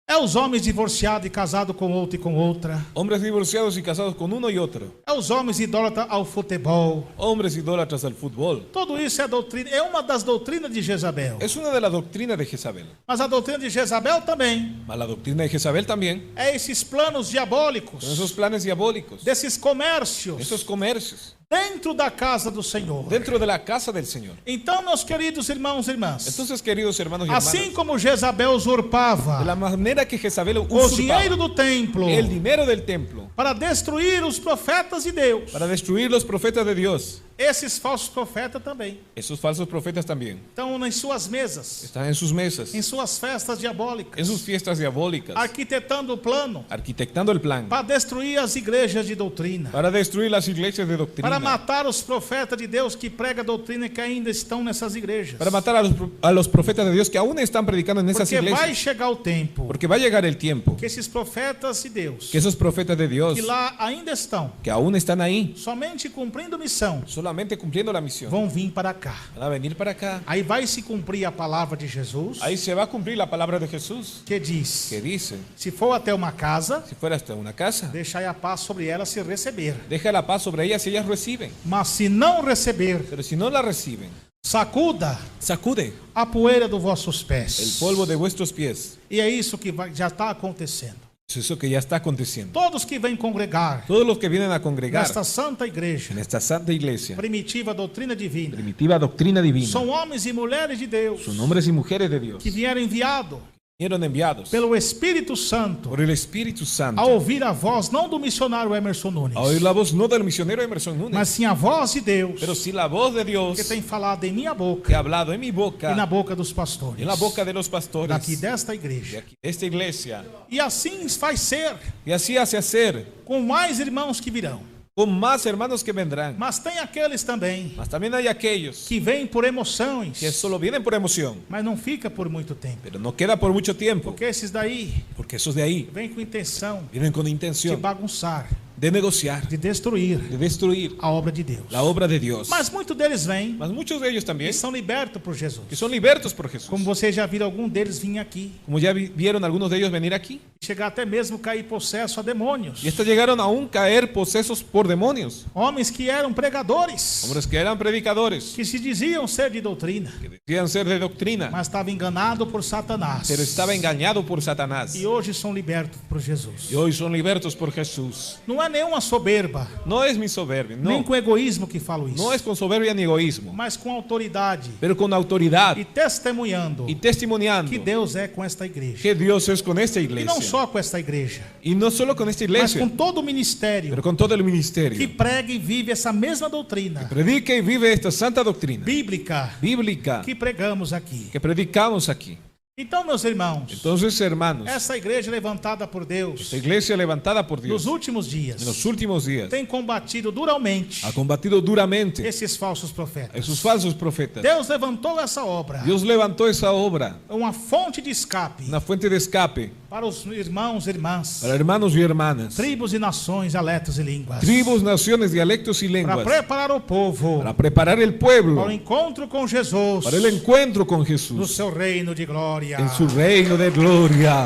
é os homens divorciados e casados com outro e com outra, hombres divorciados y casados con uno y otro, é os homens idólatras ao futebol. hombres idólatras al fútbol. Tudo isso é doutrina, é uma das doutrinas de Jezabel. Es una de las doctrinas de Jezabel. Mas a doutrina de Jezabel também Mas la doctrina de Jezabel también é esses planos son diabólicos, esos planes diabólicos, desses comércios esos comercios dentro da casa do Senhor. dentro de la casa del Señor. Então, meus queridos irmãos e irmãs, Entonces, queridos hermanos y assim hermanas, como Jezabel de usurpava la manera que Jezabel o usurpaba dinheiro do templo el dinero del templo para destruir os profetas de Deus, para destruir los profetas de Dios, esses falsos profetas também esos falsos profetas también estão nas suas mesas, están en sus mesas, em suas festas diabólicas, en sus fiestas diabólicas, arquitetando o plano arquitectando el plan para destruir as igrejas de doutrina, para destruir las iglesias de doctrina, para matar os profetas de Deus que pregam a doutrina que ainda estão nessas igrejas. para matar a los profetas de Dios que aún están predicando en esas Porque vai iglesias. chegar o tempo Porque va a llegar el tiempo que esses profetas de Deus, que esos profetas de Dios que lá ainda estão, que aún están ahí, somente cumprindo missão, solamente cumpliendo la misión, vão vir para cá. van a venir para acá. Aí vai se cumprir a palavra de Jesus, Ahí se va a cumplir la palabra de Jesús que diz: que dice, se for até uma casa, si fuera hasta una casa, deixai a paz sobre ela se receber. deja la paz sobre ellas si ellas reciben. Mas se não receber, Pero si no la reciben, sacuda sacude a poeira dos vossos el pés. polvo de vuestros pies. E é isso que já está acontecendo. Es eso que ya está aconteciendo. Todos que vêm congregar Todos los que vienen a congregar nesta santa igreja, en esta santa iglesia, primitiva doutrina divina, primitiva doctrina divina, são homens e mulheres de Deus son hombres y mujeres de Dios, que vieram enviados vinieron enviados pelo Espírito Santo por el Espíritu Santo a ouvir a voz não do missionário Emerson Nunes, a oír la voz no del misionero Emerson Nunes, mas sim a voz de Deus pero sí la voz de Dios que tem falado em minha que boca ha hablado en mi boca e na boca dos y pastores en la boca de los pastores daqui desta de igreja. aquí, de esta iglesia. E assim vai ser Y así hace hacer com mais irmãos que virão. con más hermanos que vendrán. Mas tem aqueles também Mas también hay aquellos que vêm por emoções, que solo vienen por emoción, mas não fica por muito tempo. pero no queda por mucho tiempo, Porque esses daí porque esos de ahí vêm com intenção vienen con de intención bagunçar, de negociar, de destruir de destruir a obra de Deus. la obra de Dios. Mas muitos deles vêm Mas muchos de ellos también, e são libertos por Jesus. que son libertos por Jesús. Como vocês já viram, algum deles vir aqui Como ya vieron algunos de ellos venir aquí. chegar até mesmo cair possesso a demônios. Y estos llegaron aún caer posesos por demonios. Homens que eram pregadores, Hombres que eran predicadores, que se diziam ser de doutrina, que decían ser de doctrina, mas estavam enganados por Satanás. pero estaba engañado por Satanás. E hoje são libertos por Jesus. Y hoy son libertos por Jesús. Não é nenhuma soberba, No es mi soberbia, nem no. com egoísmo que falo isso, No es con soberbia ni egoísmo, mas com autoridade pero con autoridad e testemunhando y testimoniando que Deus é com esta igreja. que Dios es con esta E iglesia. não só com esta igreja, Y no solo con esta mas iglesia, com todo o ministério pero con todo el que ministerio. prega e vive essa mesma doutrina Predica y vive esta santa doctrina bíblica bíblica que pregamos aqui. que predicamos aquí. Então, meus irmãos, Entonces, hermanos, essa igreja levantada por Deus esta iglesia levantada por Dios nos últimos dias en los últimos días tem combatido duramente ha combatido duramente esses falsos a profetas. esos falsos profetas. Deus levantou essa obra, Dios levantó esa obra, uma fonte de escape una fuente de escape para os irmãos e irmãs, para hermanos y hermanas, tribos e nações, dialetos e línguas, tribus, naciones, dialectos y para lenguas, preparar o povo para preparar el para o pueblo encontro com Jesus para el encuentro con no Jesús seu reino de glória. en su reino de gloria.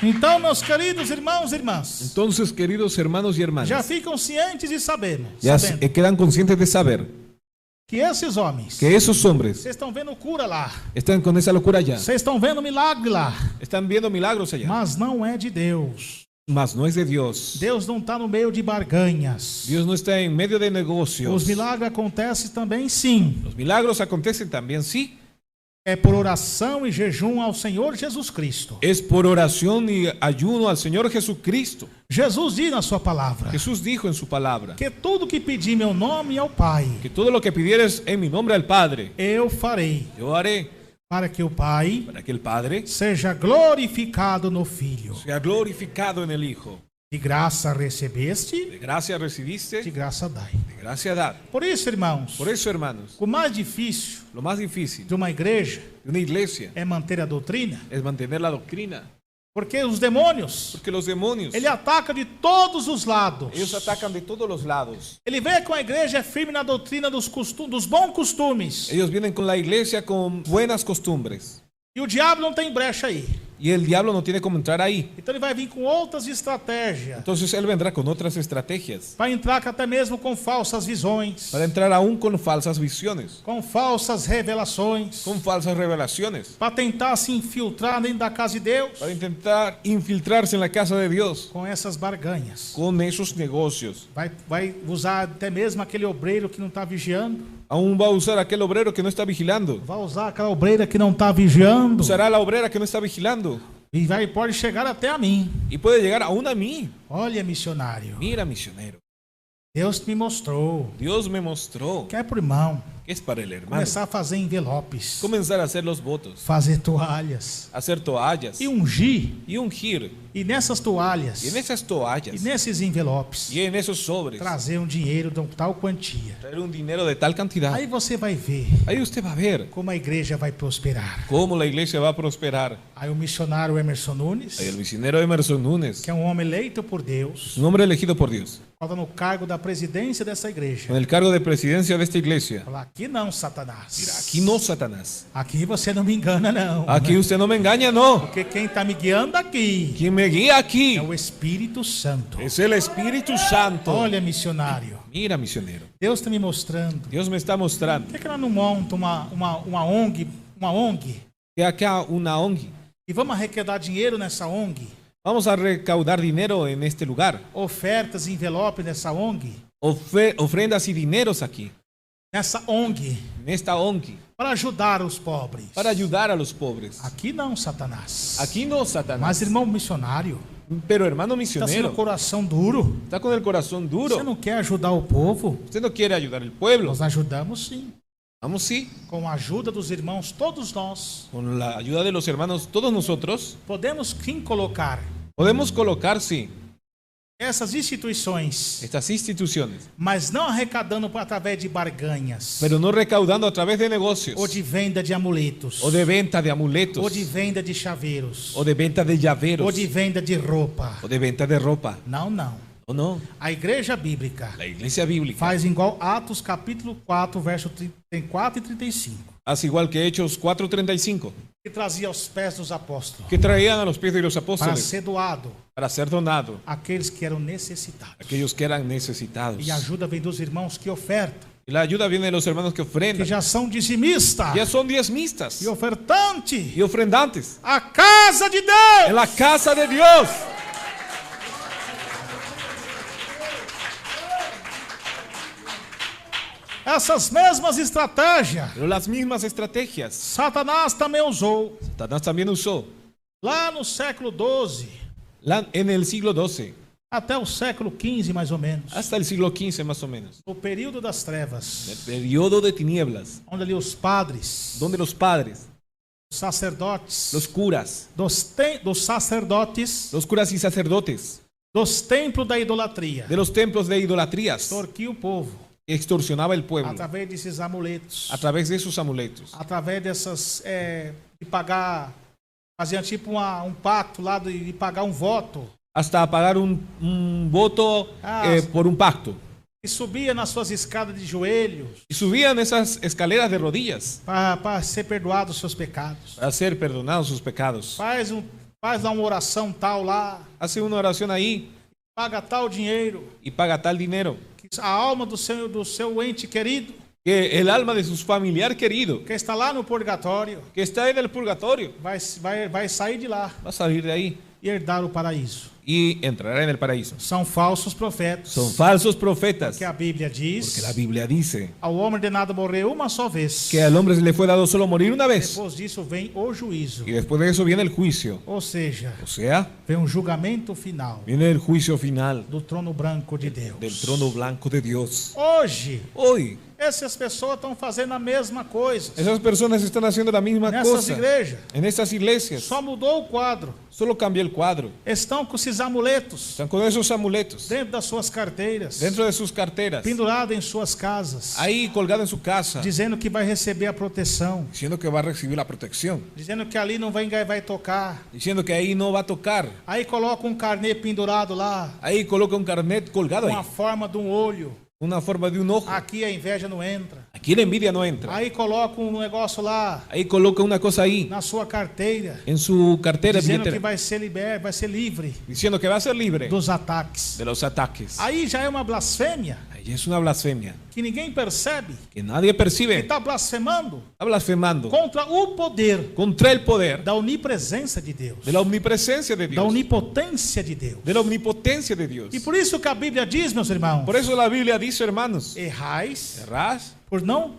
Então, meus queridos irmãos e irmãs, Entonces, queridos hermanos y hermanas, já ficam cientes e sabendo quedan conscientes de saber que esses homens, que esos hombres vocês estão vendo cura lá, están con esa locura allá, vocês estão vendo milagre lá, están viendo milagros allá, mas não é de Deus. mas no es de Dios. Deus não está no meio de barganhas. Dios no está en medio de negocios. Os milagres acontecem também, sim. Los milagros acontecen también, sí. É por oração e jejum ao Senhor Jesus Cristo. Es por oración y ayuno al Señor Jesucristo. Jesus diz na sua palavra Jesús dijo en su palabra que tudo que pedir em meu nome ao Pai, que todo lo que pidieres en mi nombre al Padre, eu farei, yo haré, para que o Pai para que el Padre seja glorificado no Filho. sea glorificado en el Hijo. De graça recebeste, De gracia recibiste, de graça dai. de gracia dad. Por isso, irmãos, Por eso, hermanos, o mais difícil lo más difícil de uma igreja de una iglesia é manter a doutrina, es mantener la doctrina. porque os demônios, Porque los demonios, ele ataca de todos os lados. ellos atacan de todos los lados. Ele vê com a igreja firme na doutrina dos bons costumes. Ellos vienen con la iglesia con buenas costumbres. E o diabo não tem brecha aí. Y el diablo no tiene como entrar ahí. Então ele vai vir com outras estratégias. Entonces él vendrá con otras estrategias. Vai entrar até mesmo com falsas visões, Para entrar aún con falsas visiones, com falsas revelações, con falsas revelaciones. para tentar se infiltrar dentro da casa de Deus Para intentar infiltrarse en la casa de Dios com essas barganhas. con esos negocios. Vai usar até mesmo aquele obreiro que não está vigiando. Aún va a usar aquel obrero que no está vigilando. Vai usar aquela obreira que não está vigiando. Usará la obrera que no está vigilando. E pode chegar até a mim. Y puede llegar aún a mí. Olha, missionário, Mira, misionero. Deus me mostrou Dios me mostró que é pro irmão que es para el hermano. começar a fazer envelopes, Comenzar a hacer los votos, fazer toalhas hacer toallas e ungir. y ungir. E nessas toalhas Y en esas e toallas nesses envelopes y en esos sobres trazer um dinheiro de tal quantia. traer un dinero de tal cantidad. Aí você vai ver Ahí usted va a ver como a igreja vai prosperar. cómo la iglesia va a prosperar. Aí o missionário Emerson Nunes, Ahí el misionero Emerson Núñez, que é um homem eleito por Deus, un hombre elegido por Dios, falta no cargo da presidência dessa igreja. con el cargo de presidencia de esta iglesia. Falar, aqui não, Satanás. Mira, aquí no, Satanás. Aqui você não me engana, não. Aquí usted no me engaña, no. Porque quem está me guiando aqui Quien me guía aquí é o Espírito Santo. es el Espíritu Santo. Olha, missionário, Mira, misionero. Deus está me mostrando. Dios me está mostrando Por que ela não monta uma ONG que acá una ONG. e vamos arrecadar dinheiro nessa ONG? Vamos a recaudar dinero en este lugar. Ofertas e envelopes nessa ONG? Ofrendas y dineros aquí, Nessa ONG, en esta ONG, para ajudar os pobres. para ayudar a los pobres. Aqui não, Satanás. Aquí no, Satanás. Mas, irmão missionário, Pero hermano está sendo misionero, coração duro. está con el corazón Você duro. não quer ajudar o povo? Usted no quiere ayudar al pueblo. Nós ajudamos sim. Vamos, sí. Com a ajuda dos irmãos, todos nós Con la ayuda de los hermanos, todos nosotros, podemos sim colocar podemos colocar, sí, essas instituições, estas instituciones, mas não arrecadando através de barganhas, pero no recaudando a través de negocios, ou de venda de amuletos, o de venta de amuletos, ou de venda de chaveiros, o de venta de llaveros, ou de venda de roupa. o de venta de ropa. Não, não. ¿O no? A igreja bíblica La iglesia bíblica faz igual Atos capítulo 4, verso 34 e 35, hace igual que Hechos 4:35, que trazia aos pés dos apóstolos que traían a los pies de los para apóstoles ser doado para ser donado àqueles que eram necessitados. a aquellos que eran necesitados. E a ajuda vem dos irmãos que ofertam, Y la ayuda viene de los hermanos que que ofrendan. já são dizimistas Ya son diezmistas e ofertantes. y ofrendantes A casa de Deus. en la casa de Dios. Essas mesmas estratégias, Pero las mismas estrategias Satanás também usou Satanás también usó lá no século XII en el siglo XII até o século XV, mais ou menos, hasta el siglo XV más o menos, no período das trevas, el periodo de tinieblas, onde ali os padres, donde los padres, os sacerdotes, los curas dos sacerdotes y sacerdotes dos templos da idolatria, de los templos de idolatrías extorquia o povo extorsionaba el pueblo através desses amuletos, a través de esos amuletos, através dessas de pagar, faziam tipo um pacto lá de pagar um voto. hasta pagar un voto por un pacto. E subia nas suas escadas de joelhos Y subían esas escaleras de rodillas para ser perdoado os seus pecados. para ser perdonados sus pecados. Faz lá uma oração tal lá, Hace una oración ahí paga tal dinheiro, y paga tal dinero que a alma do seu ente querido, que el alma de su familiar querido, que está lá no purgatório, que está en el purgatorio, vai sair de lá va a salir de ahí e herdar o paraíso. y entrará en el paraíso. São falsos profetas. Son falsos profetas, Que a Bíblia diz, porque la Biblia dice ao homem ordenado morrer uma só vez. que al hombre se le fue dado solo morir una vez Depois disso vem o juízo. y después de eso viene el juicio. Ou seja, O sea, vem um julgamento final viene el juicio final do trono branco de Deus. del trono blanco de Dios. Hoje, Hoy, essas pessoas estão fazendo a mesma coisa. esas personas están haciendo la misma Nessas cosa igrejas. en estas iglesias. Só mudou o quadro. Solo cambia el cuadro. Estão com esses amuletos Están con esos amuletos dentro das suas carteiras, dentro de sus carteras, pendurado em suas casas, ahí colgado en su casa, dizendo que vai receber a proteção, diciendo que va a recibir la protección, dizendo que ali não vai tocar. diciendo que ahí no va a tocar. Aí coloca um carnê pendurado lá, Ahí coloca un carnet colgado com a ahí, forma de um olho. una forma de un ojo. Aqui a inveja não entra. Aquí Quien envidia no entra. Aí coloca um negócio lá Ahí coloca una cosa ahí na sua carteira, en su cartera, dizendo que billetera, vai ser liberto, vai ser livre diciendo que va a ser libre dos ataques. de los ataques. Aí já é uma blasfêmia Ahí es una blasfemia que ninguém percebe que nadie que percibe. está blasfemando Está blasfemando contra o poder contra el poder da onipresença de Deus, de la omnipresencia de da Dios, onipotência de Deus. de la omnipotencia de Dios. E por isso que a Bíblia diz, meus irmãos, Por eso la Biblia dice, hermanos, errais errás por não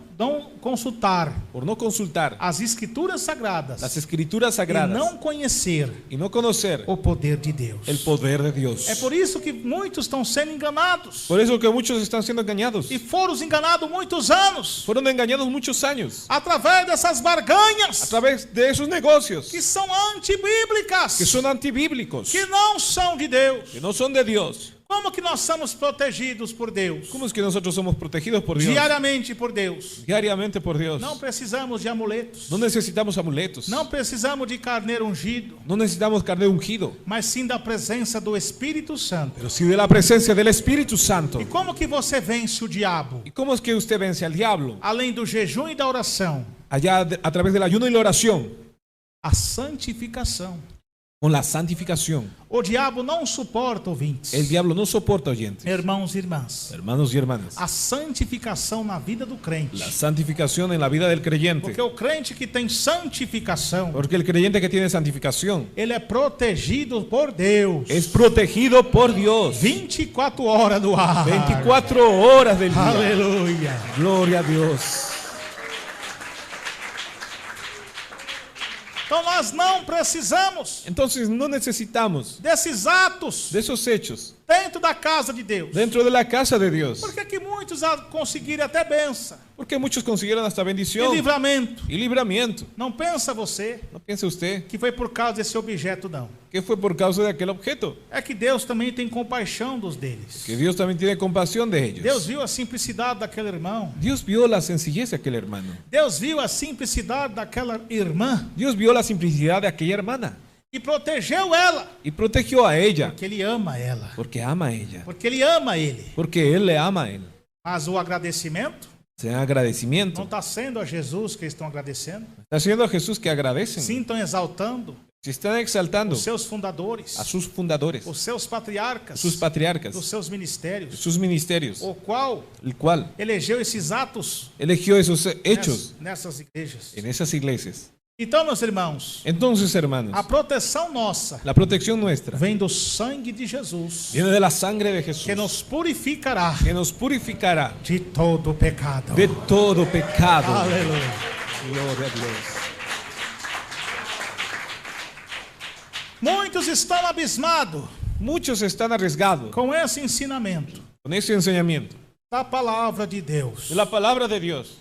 consultar por no consultar as escrituras sagradas las escrituras e sagradas não conhecer y no conocer o poder de Deus. el poder de Dios. É por isso que muitos estão sendo enganados Por eso que muchos están siendo engañados. e foram enganados muitos anos Fueron engañados muchos años através dessas barganhas a través de esos negocios que são antibíblicas, que son antibíblicos, que não são de Deus. que no son de Dios. Como que nós somos protegidos por Deus? ¿Cómo es que nosotros somos protegidos por Dios? Diariamente por Deus. Diariamente por Dios. Não precisamos de amuletos. No necesitamos amuletos. Não precisamos de carneiro ungido, No necesitamos carne ungido, mas sim da presença do Espírito Santo. pero sí de la presencia del Espíritu Santo. E como que você vence o diabo? ¿Y cómo es que usted vence al diablo? Além do jejum e da oração, Allá a través del ayuno y la oración, a santificação. con la santificación. O diabo não suporta ouvintes. El diablo no soporta oyentes. Irmãos e irmãs, Hermanos y hermanas, a santificação na vida do crente. la santificación en la vida del creyente. Porque o crente que tem santificação, Porque el creyente que tiene santificación ele é protegido por Deus. es protegido por Dios 24 horas no ar. 24 horas del día. Aleluia. Gloria a Dios. Então nós não precisamos Entonces no necesitamos desses atos de esos hechos dentro da casa de Deus. dentro de la casa de Dios. Por que que muitos conseguiram até bênção Porque muchos consiguieron hasta e bendición livramento? y libramiento. Não pensa você No piense usted que foi por causa desse objeto, não. que fue por causa de aquel objeto. É que Deus também tem compaixão dos deles. Que Dios también tiene compasión de ellos. Deus viu a simplicidade daquele irmão. Dios vio la sencillez de aquel hermano. Deus viu a simplicidade daquela irmã Dios vio la simplicidad de aquella hermana e protegeu ela, y protegió a ella porque ele ama ela, porque ama a ella. porque ele ama ele. Porque Él le ama a él. Mas o agradecimento Sea não agradecimiento. está sendo a Jesus que estão agradecendo, Está haciendo a Jesús que agradecen. sim estão exaltando Se están exaltando os seus fundadores, a sus fundadores, os seus patriarcas, sus patriarcas, dos seus ministérios, sus ministerios, o qual el cual elegeu esses atos eligió esos hechos nessas igrejas. en esas iglesias. Então, meus irmãos, Entonces, hermanos, a proteção nossa la protección nuestra vem do sangue de Jesus, viene de la sangre de Jesús, que nos purificará que nos purificará de todo pecado. de todo pecado. Aleluia. Gloria a Dios. Muitos estão abismados Muchos están arriesgados com esse ensinamento con ese enseñamiento da palavra de Deus. de la palabra de Dios.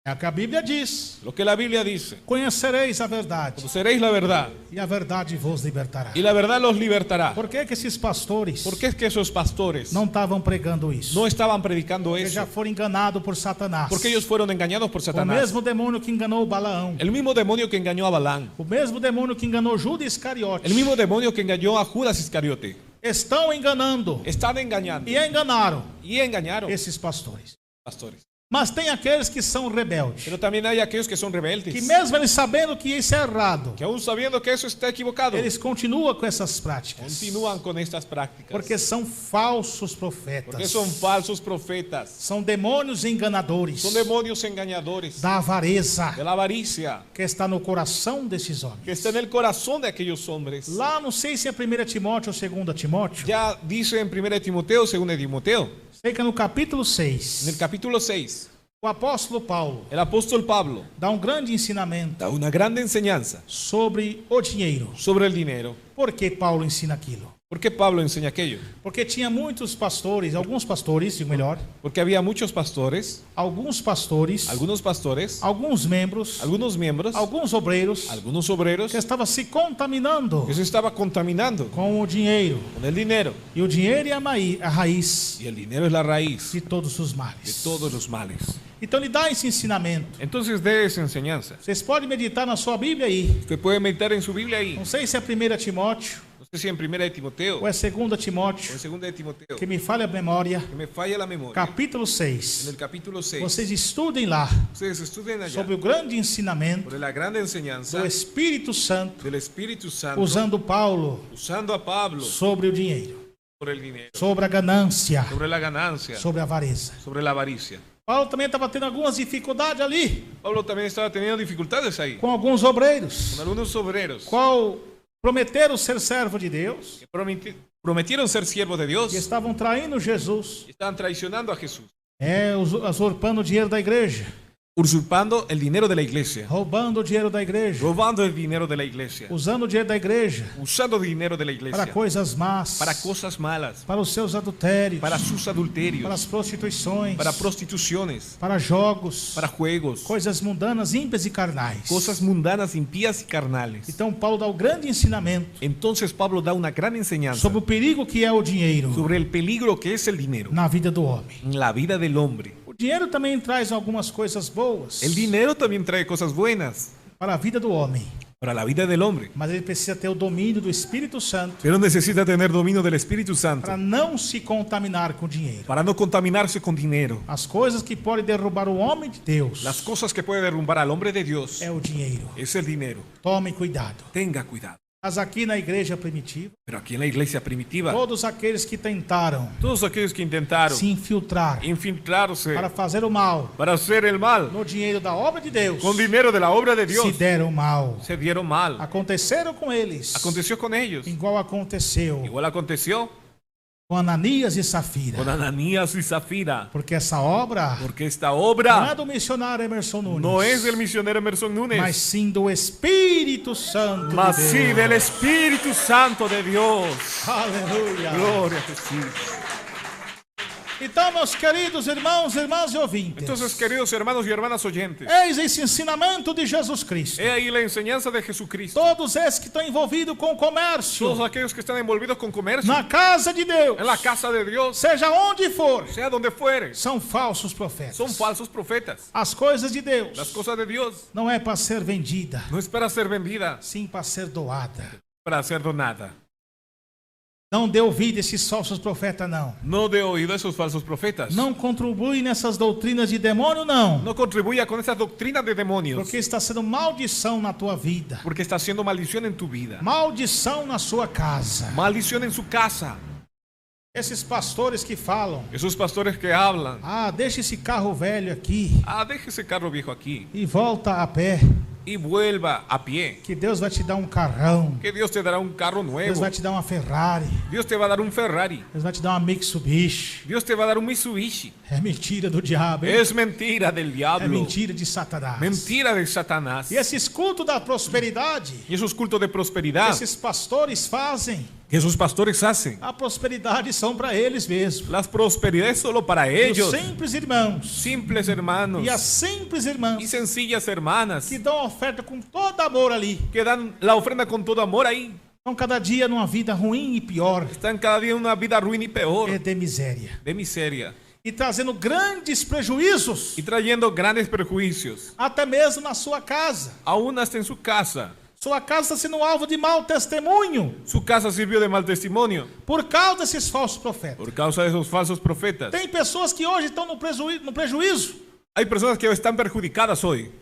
É o que a Bíblia diz: Lo que la Biblia dice: conhecereis a verdade, conoceréis la verdad e a verdade vos libertará. y la verdad los libertará. Por que que esses pastores ¿Por qué es que esos pastores não estavam pregando isso? no estaban predicando Porque já eso? foram enganados por Satanás. Porque ellos fueron engañados por O Satanás. mesmo demônio que enganou Balaão. El mismo demonio que engañó a Balaam. O mesmo demônio que enganou Judas Iscariote. El mismo demonio que engañó a Judas Iscariote. Estão enganando Están engañando e enganaram y engañaron esses pastores. pastores. Mas tem aqueles que são rebeldes, Pero también hay aquellos que son que rebeldes, mesmo eles sabendo que isso é errado, que aún sabiendo que eso está equivocado, eles continuam com essas práticas, continúan con estas prácticas. porque são falsos Porque profetas, son falsos profetas. são demônios enganadores Son demonios engañadores da avareza de la avaricia que está no coração desses homens. que está en el corazón de aquellos hombres. Lá, não sei se é 1 Timóteo ou 2 Timóteo, Ya dice en 1 Timoteo, 2 Timoteo, sei que é no capítulo en 6, el capítulo 6, o apóstolo Paulo el apóstol Pablo dá grande ensinamento da una grande enseñanza sobre o dinheiro. sobre el dinero. Por que Paulo ensina aquilo? ¿Por qué Pablo enseña aquello? Porque tinha muitos pastores, alguns pastores, digo melhor, Porque había muchos pastores, alguns pastores, algunos pastores, alguns membros, algunos miembros, alguns obreiros algunos obreros que estavam se contaminando que se estaba contaminando com o dinheiro. con el dinero. E o dinheiro é a raiz Y el dinero es la raíz de todos os de males. todos los males. Então ele dá esse ensinamento. Entonces de esa enseñanza, Vocês podem meditar na sua Bíblia aí. usted puede meditar en su Biblia ahí. Não sei se é 1 Timóteo, No No sé si en 1 de Timoteo ou é 2 o Timóteo, en 2 de Timoteo, que me falha a memória, que me falla la memoria, capítulo en 6. el capítulo 6, Vocês estudem lá ustedes estudien allá sobre o grande ensinamento sobre la grande enseñanza do Espírito Santo, del Espíritu Santo, usando Paulo usando a Pablo sobre o dinheiro, por el dinero, sobre a ganância, sobre la ganancia, sobre a avareza. sobre la avaricia. Paulo também estava tendo algumas dificuldades ali Pablo también estaba teniendo dificultades ahí com alguns obreiros, con algunos obreros qual prometeram ser servo de Deus que prometieron ser siervos de Dios e estavam traindo Jesus, y estaban traicionando a Jesús, usurpando o dinheiro da igreja, usurpando el dinero de la iglesia, roubando o dinheiro da igreja, robando el dinero de la iglesia, usando o dinheiro da igreja usando el dinero de la para iglesia coisas más, para cosas malas, para os seus adultérios, para sus para adulterios, as prostituições, para prostituciones, para jogos, para juegos, coisas mundanas, ímpias e carnais. cosas mundanas, impías y carnales. Então Paulo dá o grande ensinamento Entonces Pablo da una gran enseñanza sobre o perigo que é o dinheiro sobre el peligro que es el dinero na vida do homem. en la vida del hombre. O dinheiro também traz algumas coisas boas El dinero también trae cosas buenas para a vida do homem, para la vida del hombre, mas ele precisa ter o domínio do Espírito Santo pero necesita tener dominio del Espíritu Santo para não se contaminar com o dinheiro. para no contaminarse con dinero. As coisas que podem derrubar o homem de Deus Las cosas que puede derrumbar al hombre de Dios é o dinheiro. es el dinero. Tomem cuidado. Tenga cuidado. Mas aqui na igreja primitiva, Pero aquí en la iglesia primitiva, todos aqueles que tentaram todos aquellos que intentaron se infiltrar infiltrarse para fazer o mal para hacer el mal no dinheiro da obra de Deus, con dinero de la obra de Dios, se deram mal. se dieron mal. Aconteceram com eles, Aconteció con ellos. igual aconteceu Igual aconteció com Ananias e Safira. con Ananías y Zafira. Porque essa obra Porque esta não é obra do missionário Emerson Nunes, no es del misionero Emerson mas Núñez, sim do Espírito Santo mas de sí Deus. del Espíritu Santo de Dios. Aleluia. Gloria a Jesús. Então, meus queridos irmãos, irmãs e ouvintes, Entonces, queridos hermanos y hermanas oyentes, eis esse ensinamento de Jesus Cristo. he ahí la enseñanza de Jesucristo. Todos esses que estão envolvidos com o comércio, Todos aquellos que están envolvidos con comercio, na casa de Deus, en la casa de Dios, seja onde for, sea donde fuere, são falsos profetas. son falsos profetas. As coisas de Deus Las cosas de Dios não é para ser vendida, no es para ser vendida, sim para ser doada. para ser donada. Não dê ouvido a esses falsos profetas, não. No de oído a esos falsos profetas. Não contribui nessas doutrinas de demônio, não. No contribuya con esas doctrinas de demonios, Porque está sendo maldição na tua vida. porque está haciendo maldición en tu vida, Maldição na sua casa. maldición en su casa. Esses pastores que falam, Esos pastores que hablan, deixa esse carro velho aqui deje ese carro viejo aquí e volta a pé, y vuelva a pie, que Deus vai te dar um carrão. que Dios te dará un carro Deus nuevo, vai te dar uma Ferrari. Dios te va a dar un Ferrari, Deus vai te dar uma Mitsubishi. Dios te va a dar un Mitsubishi. É mentira do diabo, hein? Es mentira del É diablo, mentira de Satanás. mentira de Satanás. E esses cultos da prosperidade, Y esos cultos de prosperidad esses pastores fazem, que esos pastores hacen, a prosperidade são para eles mesmos. las prosperidades solo para Os ellos, simples irmãos simples hermanos e as simples y irmãs sencillas hermanas que dão oferta com todo amor ali, que dan la ofrenda con todo amor ahí, estão cada dia numa vida ruim e pior, están cada día en una vida ruin y peor, é de miséria, de miseria, e trazendo grandes prejuízos, y trayendo grandes perjuicios, até mesmo na sua casa. aún hasta en su casa. Sua casa está sendo alvo de mau testemunho Su casa sirvió de mal testimonio por causa desses falsos profetas. por causa de esos falsos profetas. Tem pessoas que hoje estão no prejuízo, Hay personas que están perjudicadas hoy,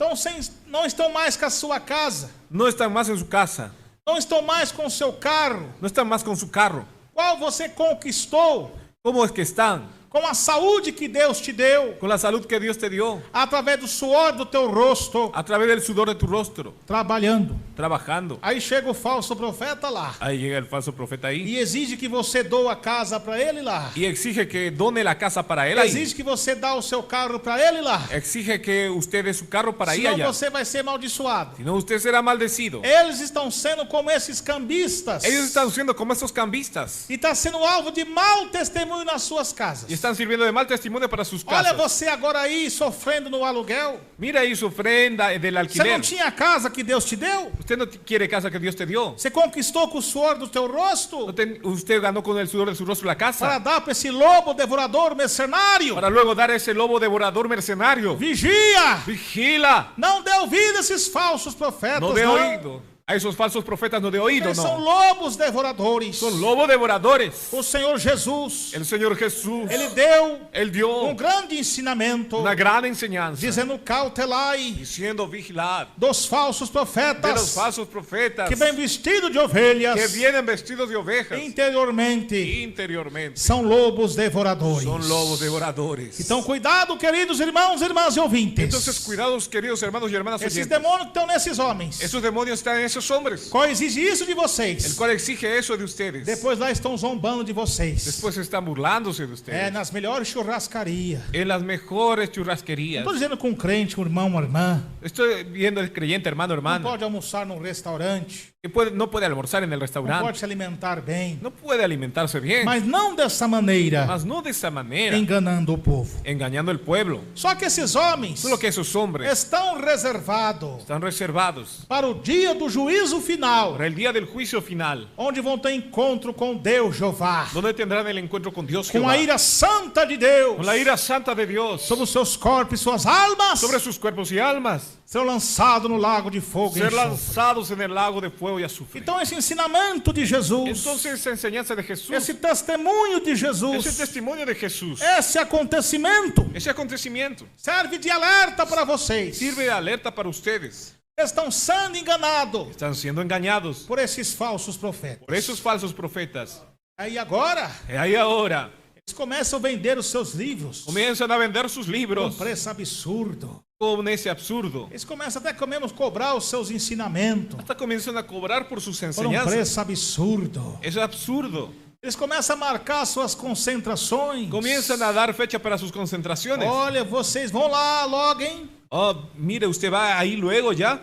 não estão mais com a sua casa, no están más en su casa, não estão mais com o seu carro, no están más con su carro. qual você conquistou ¿Cómo es que están? com a saúde que Deus te deu, Con la salud que Dios te dio, através do suor do teu rosto, a través del sudor de tu rostro, trabalhando. trabajando. Aí chega o falso profeta lá Ahí llega el falso profeta ahí e exige que você doa a casa para ele lá, y exige que done la casa para él ahí. exige que você dá o seu carro para ele lá, Exige que usted dê su carro para ir senão allá. você vai ser amaldiçoado. Si no, usted será maldecido. Eles estão sendo como esses cambistas Ellos están siendo como esos cambistas e está sendo alvo de mau testemunho nas suas casas. y están sirviendo de mal testimonio para sus Olha casas. você agora aí sofrendo no aluguel. Mira ahí su ofrenda del Você não alquiler. tinha a casa que Deus te deu? Usted no quiere casa que Dios te dio. Você conquistou com o suor do teu rosto Usted ganó con el sudor de su rostro la para casa dar para esse lobo devorador mercenário? para luego dar a ese lobo devorador mercenario. Vigia! Vigila. Não dê ouvido a esses falsos profetas, No dé não. oído A esos falsos profetas no de oído, Eles são no. lobos devoradores. Son lobos devoradores. O Senhor Jesus, El Señor Jesús, Ele deu Él dio grande ensinamento, una gran enseñanza, dizendo cautelai diciendo vigilad dos falsos de los profetas falsos profetas que vem vestido de ovelhas, que vienen vestidos de ovejas interiormente interiormente. são lobos devoradores. Son lobos devoradores. Então, cuidado, queridos irmãos, irmãs e ouvintes. Entonces, cuidados, queridos hermanos y hermanas Esses oyentes. demônios que estão nesses homens, Esos demonios están en esos hombres, qual exige isso de el vocês? cual exige eso de ustedes. Depois lá estão zombando de vocês. Después están burlándose de ustedes. Nas melhores churrascarias. En las mejores Não churrasquerías. estou dizendo com um crente, um irmão, uma irmã. Estoy viendo el creyente, hermano, Não hermana, pode almoçar num restaurante. que no puede almorzar en el Não restaurante, pode se alimentar bem. no puede alimentarse bien, Mas não dessa maneira, mas no de esa manera, enganando o povo. engañando al pueblo. Só que esses homens Solo que esos hombres estão reservados están reservados para o dia do juízo final, para el día del juicio final, onde vão ter encontro com Deus Jeová, donde tendrán el encuentro con Dios com Jehová, a ira santa de Deus con la ira santa de Dios sobre os seus corpos e suas almas, sobre sus cuerpos y almas, serão lançados no lago de fogo e ser enxofre. lanzados en el lago de fuego y azufre. Então esse ensinamento de Jesus, Entonces esa enseñanza de Jesús, esse testemunho de Jesus, ese testimonio de Jesús, esse acontecimento ese acontecimiento serve de alerta para vocês. sirve de alerta para ustedes. Estão sendo enganados Están siendo engañados por esses falsos profetas. por esos falsos profetas. Aí agora, Y ahí ahora eles começam a vender os seus livros comienzan a vender sus com libros preço absurdo. con ese absurdo. Eles começam até a cobrar os seus ensinamentos Hasta comienzan a cobrar por sus por enseñanzas. preço absurdo. Es absurdo. Eles começam a marcar suas concentrações. Comienzan a dar fecha para sus concentraciones. Olha, vocês vão lá logo, hein? Oh, mire, usted va ahí luego ya.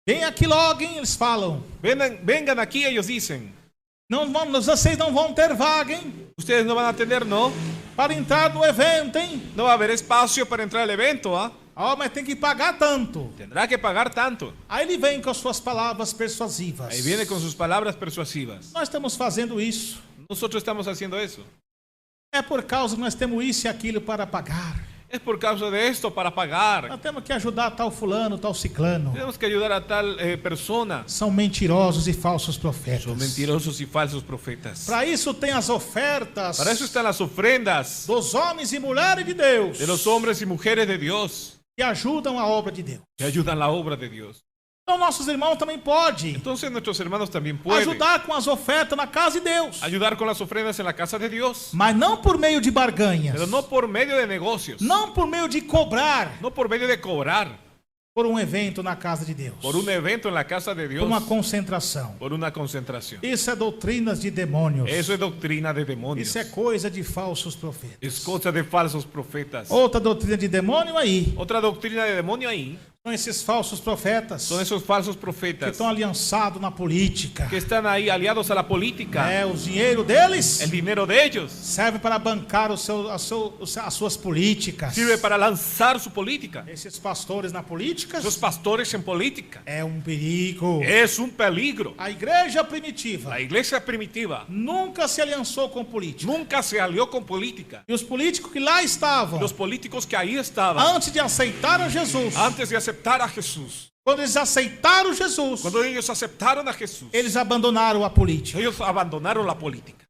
Vem aqui logo, hein? Eles falam. Vengan aquí, ellos dicen. Vocês não vão ter vaga, hein? Ustedes no van a tener, ¿no? Para entrar no evento, hein? No va a haber espacio para entrar al evento, ¿ah? Mas tem que pagar tanto. Tendrá que pagar tanto. Aí ele vem com as suas palavras persuasivas. Ahí viene con sus palabras persuasivas. Nós estamos fazendo isso. Nosotros estamos haciendo eso. É por causa que nós temos isso e aquilo para pagar. Es por causa de esto para pagar. Nós temos que ajudar tal fulano, tal ciclano. Tenemos que ayudar a tal persona. São mentirosos e falsos profetas. Son mentirosos y falsos profetas. Para isso tem as ofertas Para eso están las ofrendas dos homens e mulheres de Deus de los hombres y mujeres de Dios que ajudam a obra de Deus. que ayudan la obra de Dios. Então nossos irmãos também podem Entonces nuestros hermanos también pueden ajudar com as ofertas na casa de Deus, ayudar con las ofrendas en la casa de Dios, mas não por meio de barganhas, pero no por medio de negocios, não por meio de cobrar no por medio de cobrar por um evento na casa de Deus, por un evento en la casa de Dios, por uma concentração. por una concentración. Isso é doutrinas de demônios. Eso es doctrina de demonios. Isso é coisa de falsos profetas. Es cosa de falsos profetas. Outra doutrina de demônio aí Otra doctrina de demonio ahí são esses falsos profetas son esos falsos que profetas estão aliançados na política. que están ahí aliados a la política. O dinheiro deles El dinero de ellos serve para bancar as suas políticas. sirve para lanzar su política. Esses pastores na política Esos pastores en política é um perigo. es un peligro. A igreja primitiva La iglesia primitiva nunca se aliançou com política. nunca se alió con política. E os políticos que lá estavam, Los políticos que ahí estaban antes de aceitar a Jesus, antes de aceptar a Jesús, quando eles aceitaram Jesus, cuando ellos aceptaron a Jesús, eles abandonaram a política. ellos abandonaron la política.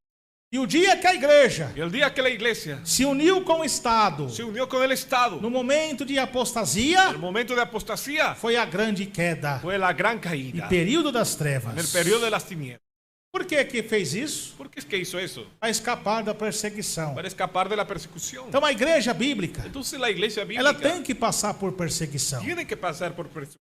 E o dia que a igreja Y el día que la iglesia se uniu com o Estado se unió con el Estado, no momento de el apostasia, momento de apostasía foi a grande queda fue la gran e caída período das en el trevas. periodo de las tinieblas. Por que fez isso? ¿Por qué es que hizo eso? Para escapar da perseguição. Para escapar de la persecución. Então a igreja bíblica, Entonces la iglesia ela bíblica tem que passar por perseguição. tiene que pasar por persecución.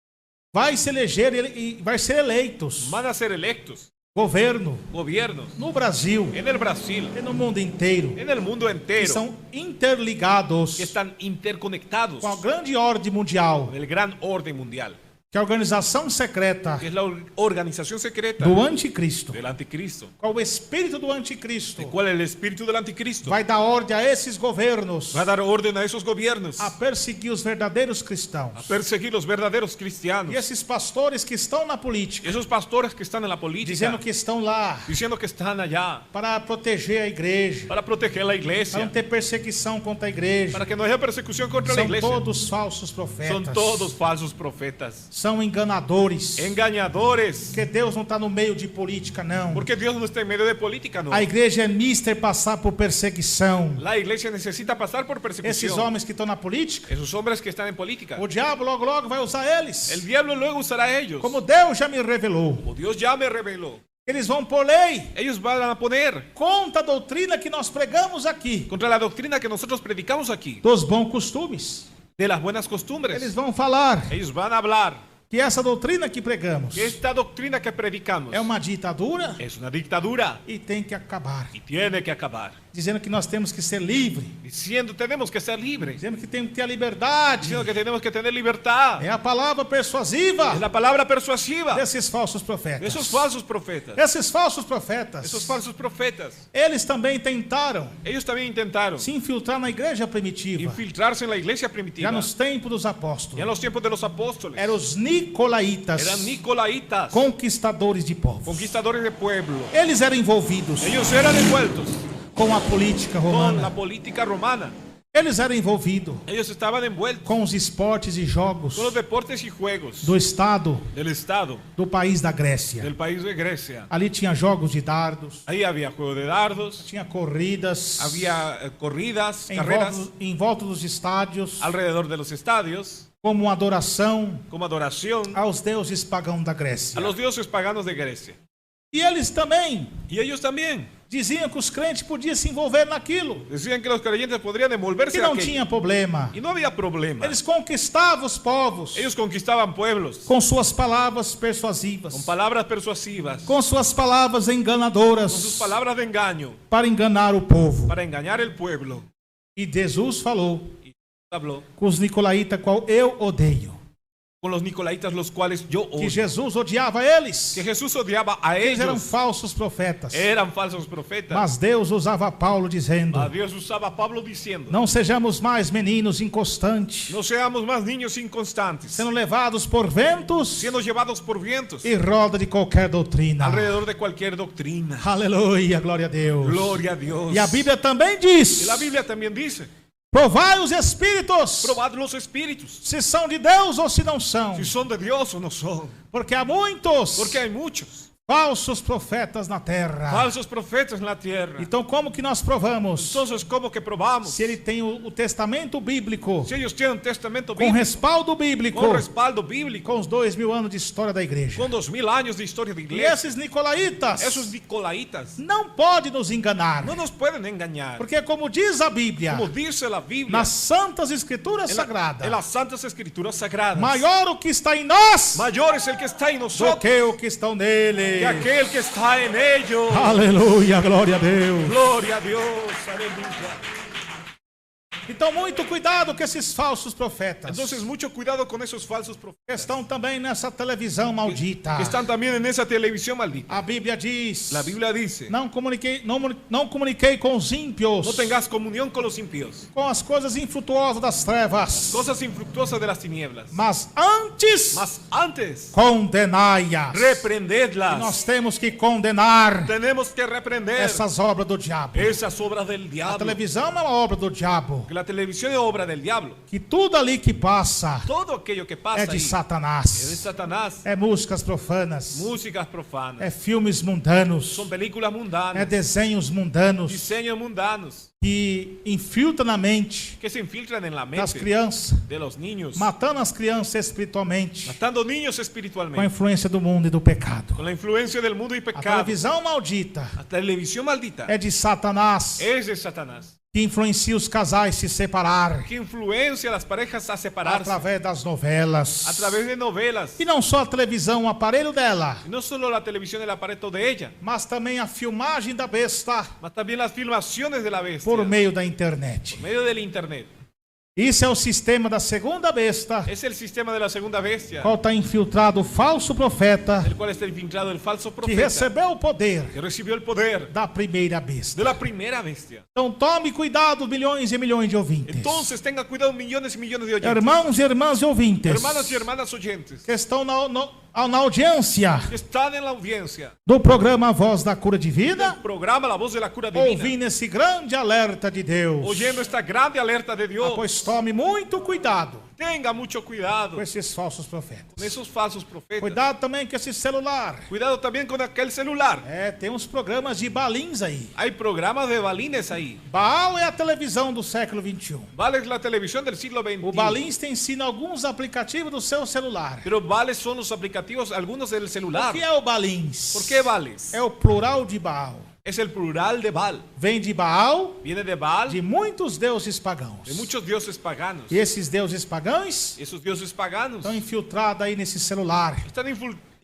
Vai se eleger e vai ser eleitos. Van a ser electos Governo gobiernos no Brasil en el Brasil, e no mundo inteiro en el mundo que entero, são interligados que están interconectados com a grande ordem mundial, con el gran orden mundial, que é a organização secreta que es la organización secreta do anticristo, del anticristo, qual o espírito do anticristo el cual el espíritu del anticristo vai dar ordem a esses governos va a dar orden a esos gobiernos a perseguir os verdadeiros a cristãos. perseguir los verdaderos cristianos. E esses pastores que estão na política, Esos pastores que están en la política dizendo que estão lá diciendo que están allá para proteger a igreja, para proteger la para iglesia, não ter perseguição contra a igreja, para que no haya persecución contra la são iglesia, todos falsos profetas. son todos falsos profetas. são enganadores. engañadores. Porque Deus não está no meio de política, não. Porque Dios no está en medio de política, no. A igreja é mister passar por perseguição. La iglesia necesita pasar por Esses persecución. homens que estão na política, Esos hombres que están en política. o diabo logo logo vai usar eles. El diablo luego usará a ellos. Como Deus já me revelou. Como Dios ya me reveló. Eles vão pôr lei Ellos van a poner contra a doutrina que nós pregamos aqui, contra la doctrina que nosotros predicamos aquí, dos bons costumes. de las buenas costumbres. Eles vão falar Ellos van a hablar que essa doutrina que pregamos que esta doctrina que predicamos é uma ditadura es una dictadura e tem que acabar. y tiene que acabar. Dizendo que nós temos que ser livres, Diciendo tenemos que ser libres. dizendo que temos que ter a liberdade. Diciendo que tenemos que tener libertad. É a palavra persuasiva Es la palabra persuasiva desses falsos de profetas. esos falsos profetas. Esses falsos profetas, Esos falsos profetas. eles também tentaram Ellos también intentaron se infiltrar na igreja primitiva, infiltrarse en la iglesia primitiva. já nos tempos dos Ya en apóstolos. los tiempos de los apóstoles. Eram os nicolaítas, Eran nicolaitas, conquistadores de povos. conquistadores de pueblo. Eles eram envolvidos Ellos eran envueltos com a política con la romana. política romana. Eles eram envolvidos Ellos estaban envueltos com os esportes e jogos con los deportes y juegos do estado del Estado, do país da Grécia. del país de Grecia. Ali tinha jogos de dardos, Ahí había juego de dardos, tinha corridas había corridas, em carreras em volta dos estádios, alrededor de los estadios, como uma adoração como adoración aos deuses pagãos da Grécia. a los dioses paganos de Grecia. E eles também Y ellos también diziam que os crentes podiam se envolver naquilo, decían que los creyentes podrían envolverse que en não aquello. tinha problema. Y no había problema. Eles conquistavam os povos Ellos conquistaban pueblos com suas palavras persuasivas, con palabras persuasivas, com suas palavras con sus enganadoras palabras de engaño para enganar o povo. para engañar el pueblo. E Jesus falou Habló com os nicolaítas, qual eu odeio, con los nicolaitas, los cuales yo que odio. Jesus odiava eles. Que Jesús odiaba a Eles eram ellos. falsos profetas. Eran falsos profetas. Mas Deus usava Paulo dizendo: A Dios usaba a Pablo diciendo: não sejamos mais meninos inconstantes, no seamos más niños inconstantes, sendo levados por ventos siendo llevados por vientos e roda de qualquer doutrina. alrededor de cualquier doctrina. Aleluia, glória a Deus. Gloria a Dios. E a Bíblia também diz: Y la Biblia también dice: provai os espíritos, probad los espíritus, se são de Deus ou se não são, si son de Dios o no son. porque há muitos Porque hay muchos falsos profetas na terra. falsos profetas en la tierra. Então, como que nós provamos? Entonces, ¿cómo que probamos? Se ele tem o testamento bíblico, Si ellos tienen un testamento com bíblico, respaldo bíblico, con respaldo bíblico, com os 2000 anos de história da igreja. con 2000 años de historia de E iglesia, esses nicolaítas esos nicolaitas não podem nos enganar, no nos pueden engañar. porque como diz a Bíblia, Como dice la Biblia, nas santas escrituras en sagradas, las santas escrituras sagradas, maior o que está em nós mayor es el que está en do nosotros que o que estão nele. que aquel que está en ellos. Aleluia, glória a Deus. Gloria a Dios, aleluya. Então, muito cuidado com esses falsos profetas Entonces, mucho cuidado con esos falsos que profetas estão também nessa televisão maldita. que están también en esa televisión maldita. A Bíblia diz: La Biblia dice: não comuniquei com os ímpios, no tengas comunión con los impíos, com as coisas infrutuosas das trevas, cosas infructuosas de las tinieblas, mas antes mas antes condenai-as. E reprendedlas. nós temos que condenar Tenemos que reprender essas obras do diabo. esas obras del A diablo. televisão é uma obra do diabo, Que la televisión es obra del diablo. que tudo ali que passa Todo aquello que pasa é de ahí es de Satanás. Satanás. É músicas profanas, Músicas profanas. é filmes mundanos, Son películas é mundanas. desenhos mundanos Diseños mundanos que infiltram na mente que se infiltran en la das mente crianças, de los niños, matando as crianças espiritualmente matando niños com a espiritualmente, influência do mundo e do pecado. con la influencia del mundo y A pecado. televisão maldita La televisión maldita é de Satanás, es de Satanás, que influencia os casais se separar que influencia a las parejas a separarse através das novelas. a través de novelas. E não só a televisão, o aparelho dela, Y no solo la televisión es el aparato de ella, mas também a filmagem da besta mas también las filmaciones de la bestia por meio da internet. por medio del internet. Isso é o sistema da segunda besta, Es el sistema de la segunda bestia, qual está infiltrado o falso profeta el cual está infiltrado el falso que profeta recebeu o poder que recibió el poder da primeira besta. de la primera bestia. Então tome cuidado, milhões e milhões de ouvintes. Entonces tenga cuidado, millones y millones de oyentes, Irmãos e irmãs e ouvintes hermanos y hermanas oyentes, que estão na audiência que están en la audiencia do programa Voz da Cura del Divina, programa La Voz de la Cura Divina, ouvindo esse grande alerta de Deus. oyendo esta grande alerta de Dios. Pois tome muito cuidado Tenga mucho cuidado com esses falsos profetas. con esos falsos profetas. Cuidado também com esse celular. Cuidado también con aquel celular. Tem uns programas de balins aí. Hay programas de balines ahí. Baal é a televisão do século 21. Vale es la televisión del siglo XXI. O balins te ensina alguns aplicativos do seu celular. Pero vales son los aplicativos, algunos del O celular. que é o balins? ¿Por qué vales? É o plural de Baal. Es el plural de Baal. Vem de Baal, Viene de Baal, de muitos deuses pagãos. de muchos dioses paganos. E esses deuses pagãos Esos dioses paganos estão infiltrados aí nesse celular. están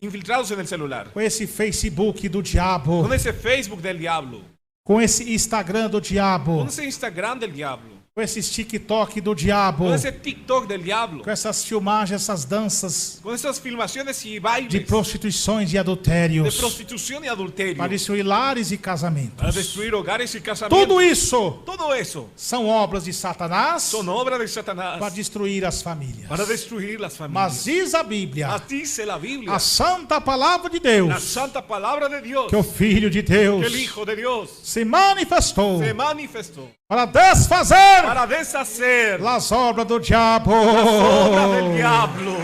infiltrados en el celular. Com esse Facebook do diabo. Con ese Facebook del diablo. Com esse Instagram do diabo. Con ese Instagram del diablo. Com esses TikTok do diabo. Con ese TikTok del diablo. Com essas filmagens, essas danças Con esas filmaciones y de bailes prostituições e de adultérios. prostitución y adulterio. Para destruir lares e casamentos. Para destruir hogares y casamientos. Tudo isso Todo eso são obras de Satanás son obras de Satanás para destruir as famílias. para destruir las Mas familias. diz a Bíblia, Mas dice la Biblia, a santa palavra de la Deus, santa palabra de Dios, que o Filho de Deus que el Hijo de Dios se manifestou se manifestó para desfazer para deshacer as obras do diabo. obras del diablo.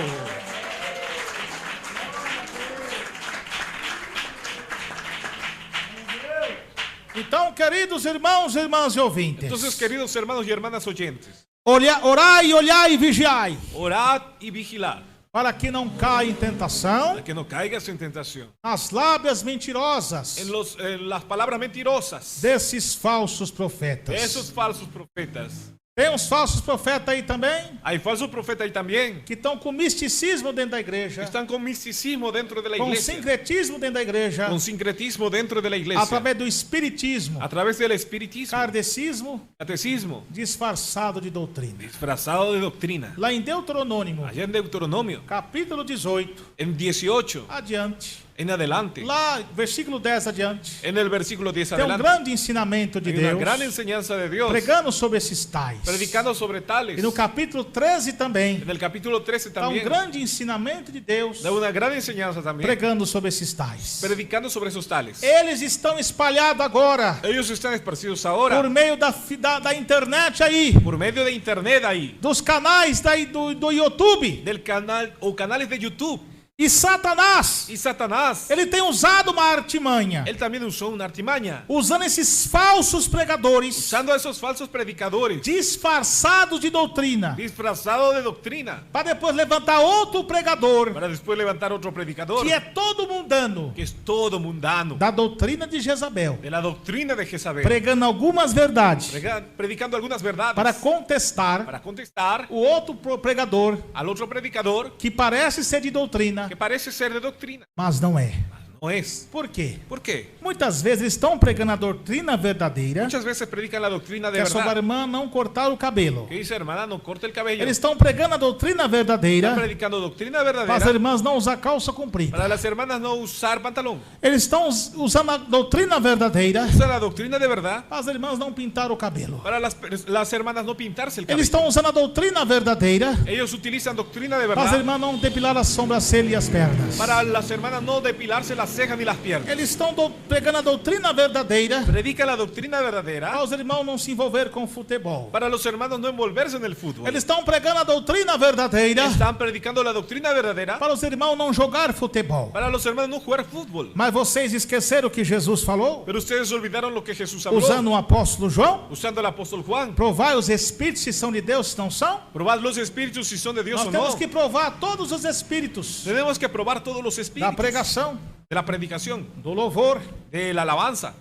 Então, queridos irmãos, irmãs e ouvintes, Entonces, queridos hermanos y hermanas oyentes, orai, olhai e vigiai, orad y vigilad para que não caia em tentação, para que no caigas en tentación. nas lábias mentirosas En las palabras mentirosas desses falsos de profetas. esos falsos profetas. Tem uns falsos profetas aí também Hay falsos profetas ahí también que estão com misticismo dentro da igreja, que están con misticismo dentro de la com iglesia, sincretismo dentro da igreja, con sincretismo dentro de la iglesia, através do espiritismo, a través del espiritismo, kardecismo, catecismo, disfarçado de doutrina. disfrazado de doctrina. Lá em Deuteronômio, Allá en Deuteronomio, capítulo 18, en 18 adiante, en adelante, lá, versículo 10 adiante, en el versículo 10 tem um adelante, grande ensinamento de hay una Deus, gran enseñanza de Dios, pregando sobre esses tais. predicando sobre tales. E no capítulo 13 também, En el capítulo 13 está um también, grande ensinamento de Deus, da una gran enseñanza también, pregando sobre esses tais. predicando sobre esos tales. Eles estão espalhados agora, Ellos están esparcidos ahora por meio da internet aí, por medio de internet ahí, dos canais do YouTube. del canal o canales de YouTube. E Satanás, Y Satanás, ele tem usado uma artimanha, él también usó una artimaña, usando esses falsos pregadores, usando a esos falsos predicadores, disfarçados de doutrina, disfrazados de doctrina, para depois levantar outro pregador, para después levantar otro predicador, que é todo mundano, que es todo mundano, da doutrina de Jezabel, de la doctrina de Jezabel, pregando algumas verdades, predicando algunas verdades, para contestar para contestar o outro pregador, al otro predicador que parece ser de doutrina, que parece ser de doctrina. mas não é. No es. Por quê? ¿Por qué? Muitas vezes eles estão pregando a doutrina verdadeira, Muchas veces predican la doctrina de que é sobre a verdad. irmã não cortar o cabelo. Que dice, hermana, no corte el cabello. Eles estão pregando a doutrina Están verdadeira predicando doctrina para as verdadera irmãs não usar calça comprida. para las hermanas no usar pantalón. Eles estão usando a doutrina verdadeira Usan la doctrina de verdad para as irmãs não pintar o cabelo. para las hermanas no pintarse el Eles cabello. estão usando a doutrina verdadeira Ellos utilizan doctrina de para as verdad irmãs não depilar as sobrancelhas e as pernas. para las hermanas no depilarse las cejas ni las piernas. Eles estão pregando a doutrina verdadeira Predican la doctrina para verdadera os irmãos não se envolver com futebol. para los hermanos no envolverse en el fútbol. Eles estão pregando a doutrina verdadeira Están predicando la doctrina verdadera para os irmãos não jogar futebol. para los hermanos no jugar fútbol. Mas vocês esqueceram o que Jesus falou? Pero ustedes olvidaron lo que Jesús habló Usando o apóstolo João? usando el apóstol Juan. Provai os espíritos se são de Deus, se não são? Probad los espíritus si son de Dios Nós o temos no. que provar todos os espíritos Tenemos que probar todos los da espíritus pregação, de la predicación, do louvor, de la alabanza,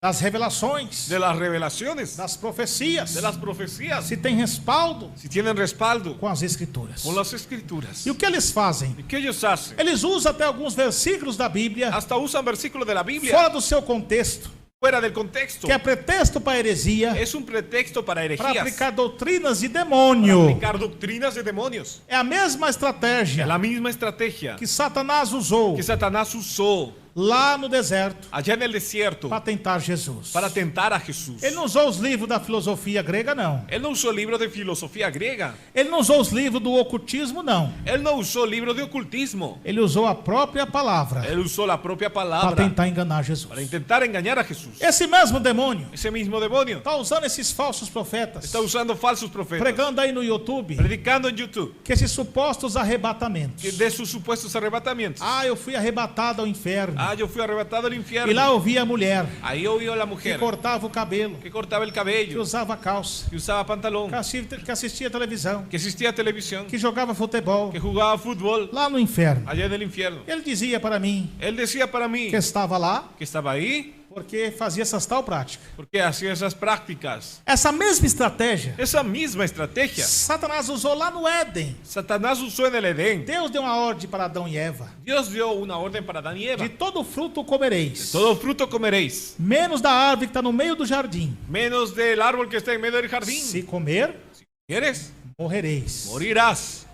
das revelações, de las revelaciones, das profecias, de las profecías, se tem respaldo si tienen respaldo com as escrituras. con las escrituras. E o que eles fazem? ¿Y qué ellos hacen? Eles usam até alguns versículos da Bíblia Hasta usan versículos de la Biblia fora do seu contexto, fuera del contexto. que é pretexto para heresia, Es un pretexto para para herejías, aplicar doutrinas de para demônio. aplicar doctrinas de demonios. É a mesma Es estratégia la misma estrategia que Satanás usou que Satanás usó lá no deserto allá en el desierto, para tentar Jesus. para tentar a Jesús. Ele não usou os livros da filosofia grega, não. Él no usó libros de filosofía griega. Ele não usou os livros do ocultismo, não. Él no usó libros de ocultismo. Ele usou a própria palavra Él usó la propia para palabra tentar enganar Jesus. para intentar engañar a Jesús. Esse mesmo demônio Ese mismo demonio está usando esses falsos profetas, está usando falsos profetas, pregando aí no YouTube, predicando en YouTube que esses supostos arrebatamentos. de sus supuestos arrebatamientos. Ah, eu fui arrebatado ao inferno. Ah, yo fui arrebatado al infierno. E lá eu vi a mulher Ahí oí a la que mujer cortava o cabelo, que cortaba el que cabello, usava calça, que usaba pantalón, que assistia televisão, que asistía a televisión, que jogava futebol que jugaba fútbol lá no inferno. allá en el infierno. Ele dizia para mim Él decía para mí que estava lá que estaba ahí porque fazia essas tal prática. porque hacía esas prácticas. Essa mesma estratégia Esa misma estrategia Satanás usou lá no Éden. Satanás usó en el Edén. Deus deu uma ordem para Adão e Eva: Dios dio una orden para Adán y Eva. de todo fruto comereis, Todo fruto comeréis, menos da árvore que está no meio do jardim. menos del árbol que está en medio del jardín. Se comer, ¿Quieres? morrereis. Morirás.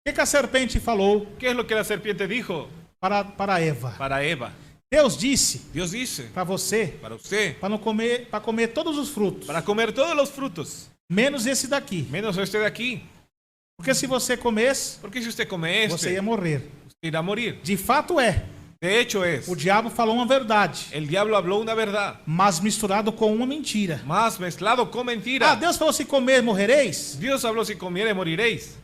O que a serpente falou ¿Qué es lo que la serpiente dijo para Eva? para Eva? Deus disse Dios dice para você para usted, para comer todos os frutos, para comer todos los frutos, menos esse daqui. menos este de aquí. Porque se você comesse, Porque si usted come você ia este, morrer. usted irá a morir. De fato é. De hecho es, O diabo falou uma verdade, el diablo habló una verdad, mas misturado com uma mentira. más mezclado con Ah, mentira. Deus falou: se comer, morrereis. Dios habló, si comieres moriréis.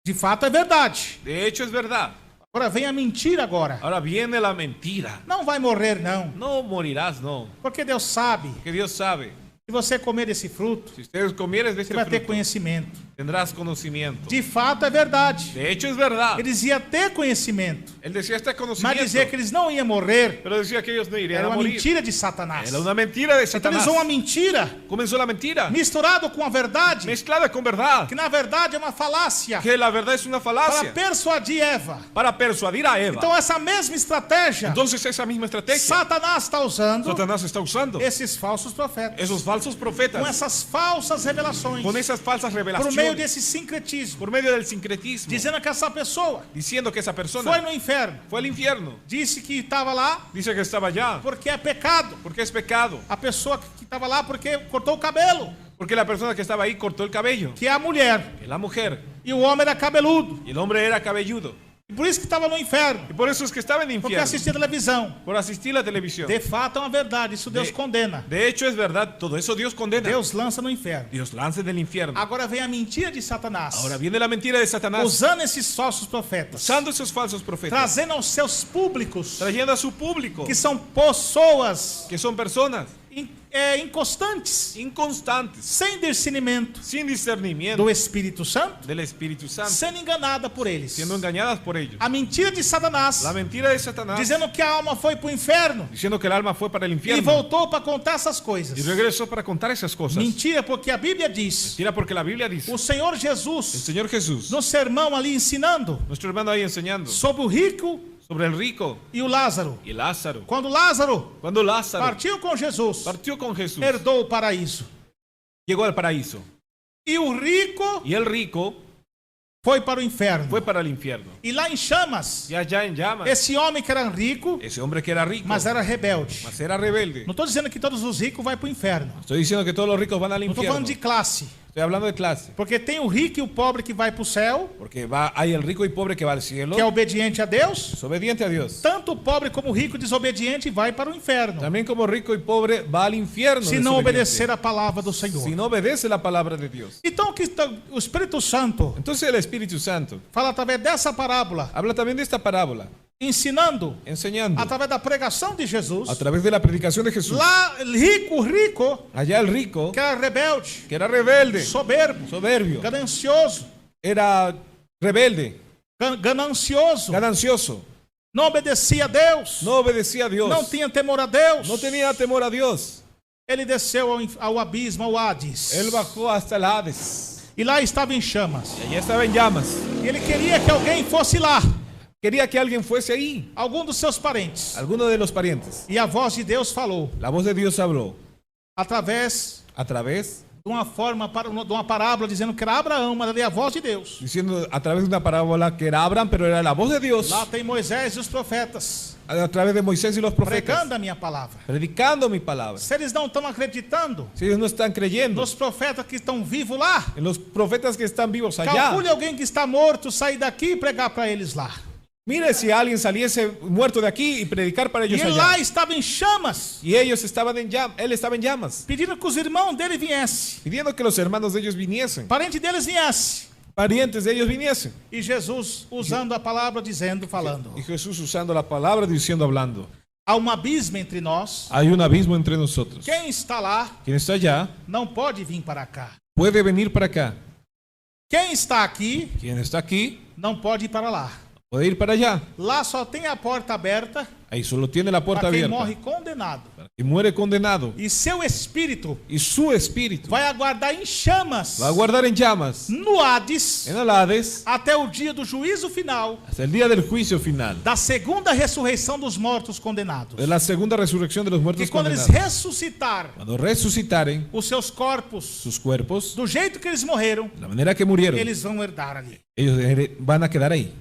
De fato é verdade. De hecho es verdad. Agora vem a mentira agora. Ahora viene la mentira. Não vai morrer, não. No morirás, no. Porque Deus sabe Que Dios sabe. que você comer desse fruto, Si ustedes comieres de você este vai ter fruto, conhecimento. tendrás conocimiento. De fato é verdade. De hecho es verdad. Eles iam ter conhecimento, Él decía este mas conocimiento, dizer que eles não iam morrer pero decía que ellos no irían era a uma morir. mentira de Satanás. Era una mentira de Então Satanás. eles usam uma mentira Comenzó la mentira, misturado com a verdade, mezclada con verdad, que na verdade é uma falácia que la verdad es una para falacia, persuadir Eva. para persuadir a Eva. Então essa mesma estratégia Entonces esa misma estrategia Satanás está usando Satanás está usando esses falsos profetas, esos falsos com profetas, essas falsas revelações, con esas falsas por meio revelaciones, desse sincretismo, por medio del sincretismo, dizendo que essa pessoa diciendo que esa foi persona no inferno, fue al infierno. disse que estava lá Dice que estaba allá porque é pecado. porque es pecado, A pessoa que estava lá porque cortou o cabelo, porque la persona que estaba ahí cortó el cabello, que é a mulher, que la mujer, e o homem era cabeludo. y el hombre era cabelludo. E por isso que estava no inferno, Y por eso es que estaba en el porque infierno, assistia televisão. por asistir a la televisión. De fato é uma verdade, isso Deus De- condena. De hecho es verdad, todo eso Dios condena. Deus lança no inferno. Dios lanza del infierno. Agora vem a mentira de Satanás, Ahora viene la mentira de Satanás, usando esses falsos profetas, usando esos falsos profetas, trazendo aos seus públicos, trayendo a su público, que são pessoas que son personas inconstantes, inconstantes, sem discernimento sin discernimiento do Espírito Santo, del Espíritu Santo, sendo enganada por eles. siendo engañadas por ellos. A mentira de Satanás, La mentira de Satanás, dizendo que a alma foi para o inferno diciendo que el alma fue para el e infierno voltou para contar essas coisas. y regresó para contar esas cosas. Mentira, porque a Bíblia diz, Mentira porque la Biblia dice, o Senhor el Jesus, Señor Jesús, no sermão ali ensinando nuestro hermano ahí enseñando sobre o rico sobre el rico e o Lázaro. y Lázaro. Quando Lázaro Cuando Lázaro partiu com Jesus, partió con Jesús, herdou o paraíso. llegó al paraíso E o rico y el rico foi para o inferno. fue para el infierno. E lá em chamas, Y allá en llamas, esse homem que era rico, ese hombre que era rico, mas era rebelde. mas era rebelde. Não estou dizendo que todos os ricos vão para o inferno. Estoy diciendo que todos los ricos van al Não estou infierno. falando de classe. Estoy hablando de clase. Porque tem o rico e o pobre que vai para o céu, Porque hay el rico y pobre que va al cielo, que é obediente a Deus. es obediente a Dios. Tanto o pobre como o rico desobediente vai para o inferno, También como rico y pobre va al infierno. se não desobediente. obedecer a palavra do Senhor. Si no obedece la palabra de Dios. Então o Espírito Santo Entonces el Espíritu Santo fala através dessa parábola, habla también de esta parábola, ensinando enseñando através da pregação de Jesus. a través de la predicación de Jesús. Lá, o rico, Allá el rico, que era rebelde, que era rebelde, soberbo, soberbio, ganancioso, era rebelde, ganancioso, ganancioso, não obedecia a Deus, no obedecía a Dios, não tinha temor a Deus. no tenía temor a Dios. Ele desceu ao abismo, ao Hades, Él bajó hasta el Hades e lá estava em chamas. y allá estaba en llamas. E ele queria que alguém fosse lá, Quería que alguien fuese ahí, algum dos seus parentes. alguno de los parientes. E a voz de Deus falou La voz de Dios habló através a través de uma parábola dizendo que era Abraão, mas ali é a voz de Deus. diciendo a través de una parábola que era Abraham, pero era la voz de Dios. Lá tem Moisés e os profetas A través de Moisés y los profetas, pregando a minha palavra. predicando mi palabra. Se eles não estão acreditando Si ellos no están creyendo nos profetas que estão vivos lá, en los profetas que están vivos allá, calcule alguém que está morto sair daqui e pregar para eles lá. mire si alguien saliese muerto de aquí y predicar para E ellos ele lá allá. estava em chamas, Y ellos estaban en llamas, él estaba en llamas, pedindo que os irmãos dele viessem, pidiendo que los hermanos de ellos viniesen, parente deles viesse. parientes de ellos viniesen. E Jesus usando a palavra, dizendo, falando: Y Jesús usando la palabra, diciendo, hablando. há um abismo entre nós. Hay un abismo entre nosotros. Quem está lá Quien está allá não pode vir para cá. puede venir para acá. Quem está aqui Quien está aquí não pode ir para lá. puede ir para allá. Lá só tem a porta aberta Ahí solo tiene la puerta para quem abierta. morre condenado. Y muere condenado. E seu espírito Y su espíritu vai aguardar em chamas va a guardar en llamas no Hades en el Hades até o dia do juízo final, hasta el día del juicio final. da segunda ressurreição dos mortos condenados. De la segunda resurrección de los Que muertos quando eles condenados. ressuscitar Cuando resucitaren os seus corpos sus cuerpos, do jeito que eles morreram, de la manera que murieron, eles vão herdar ali. ellos van a quedar ahí.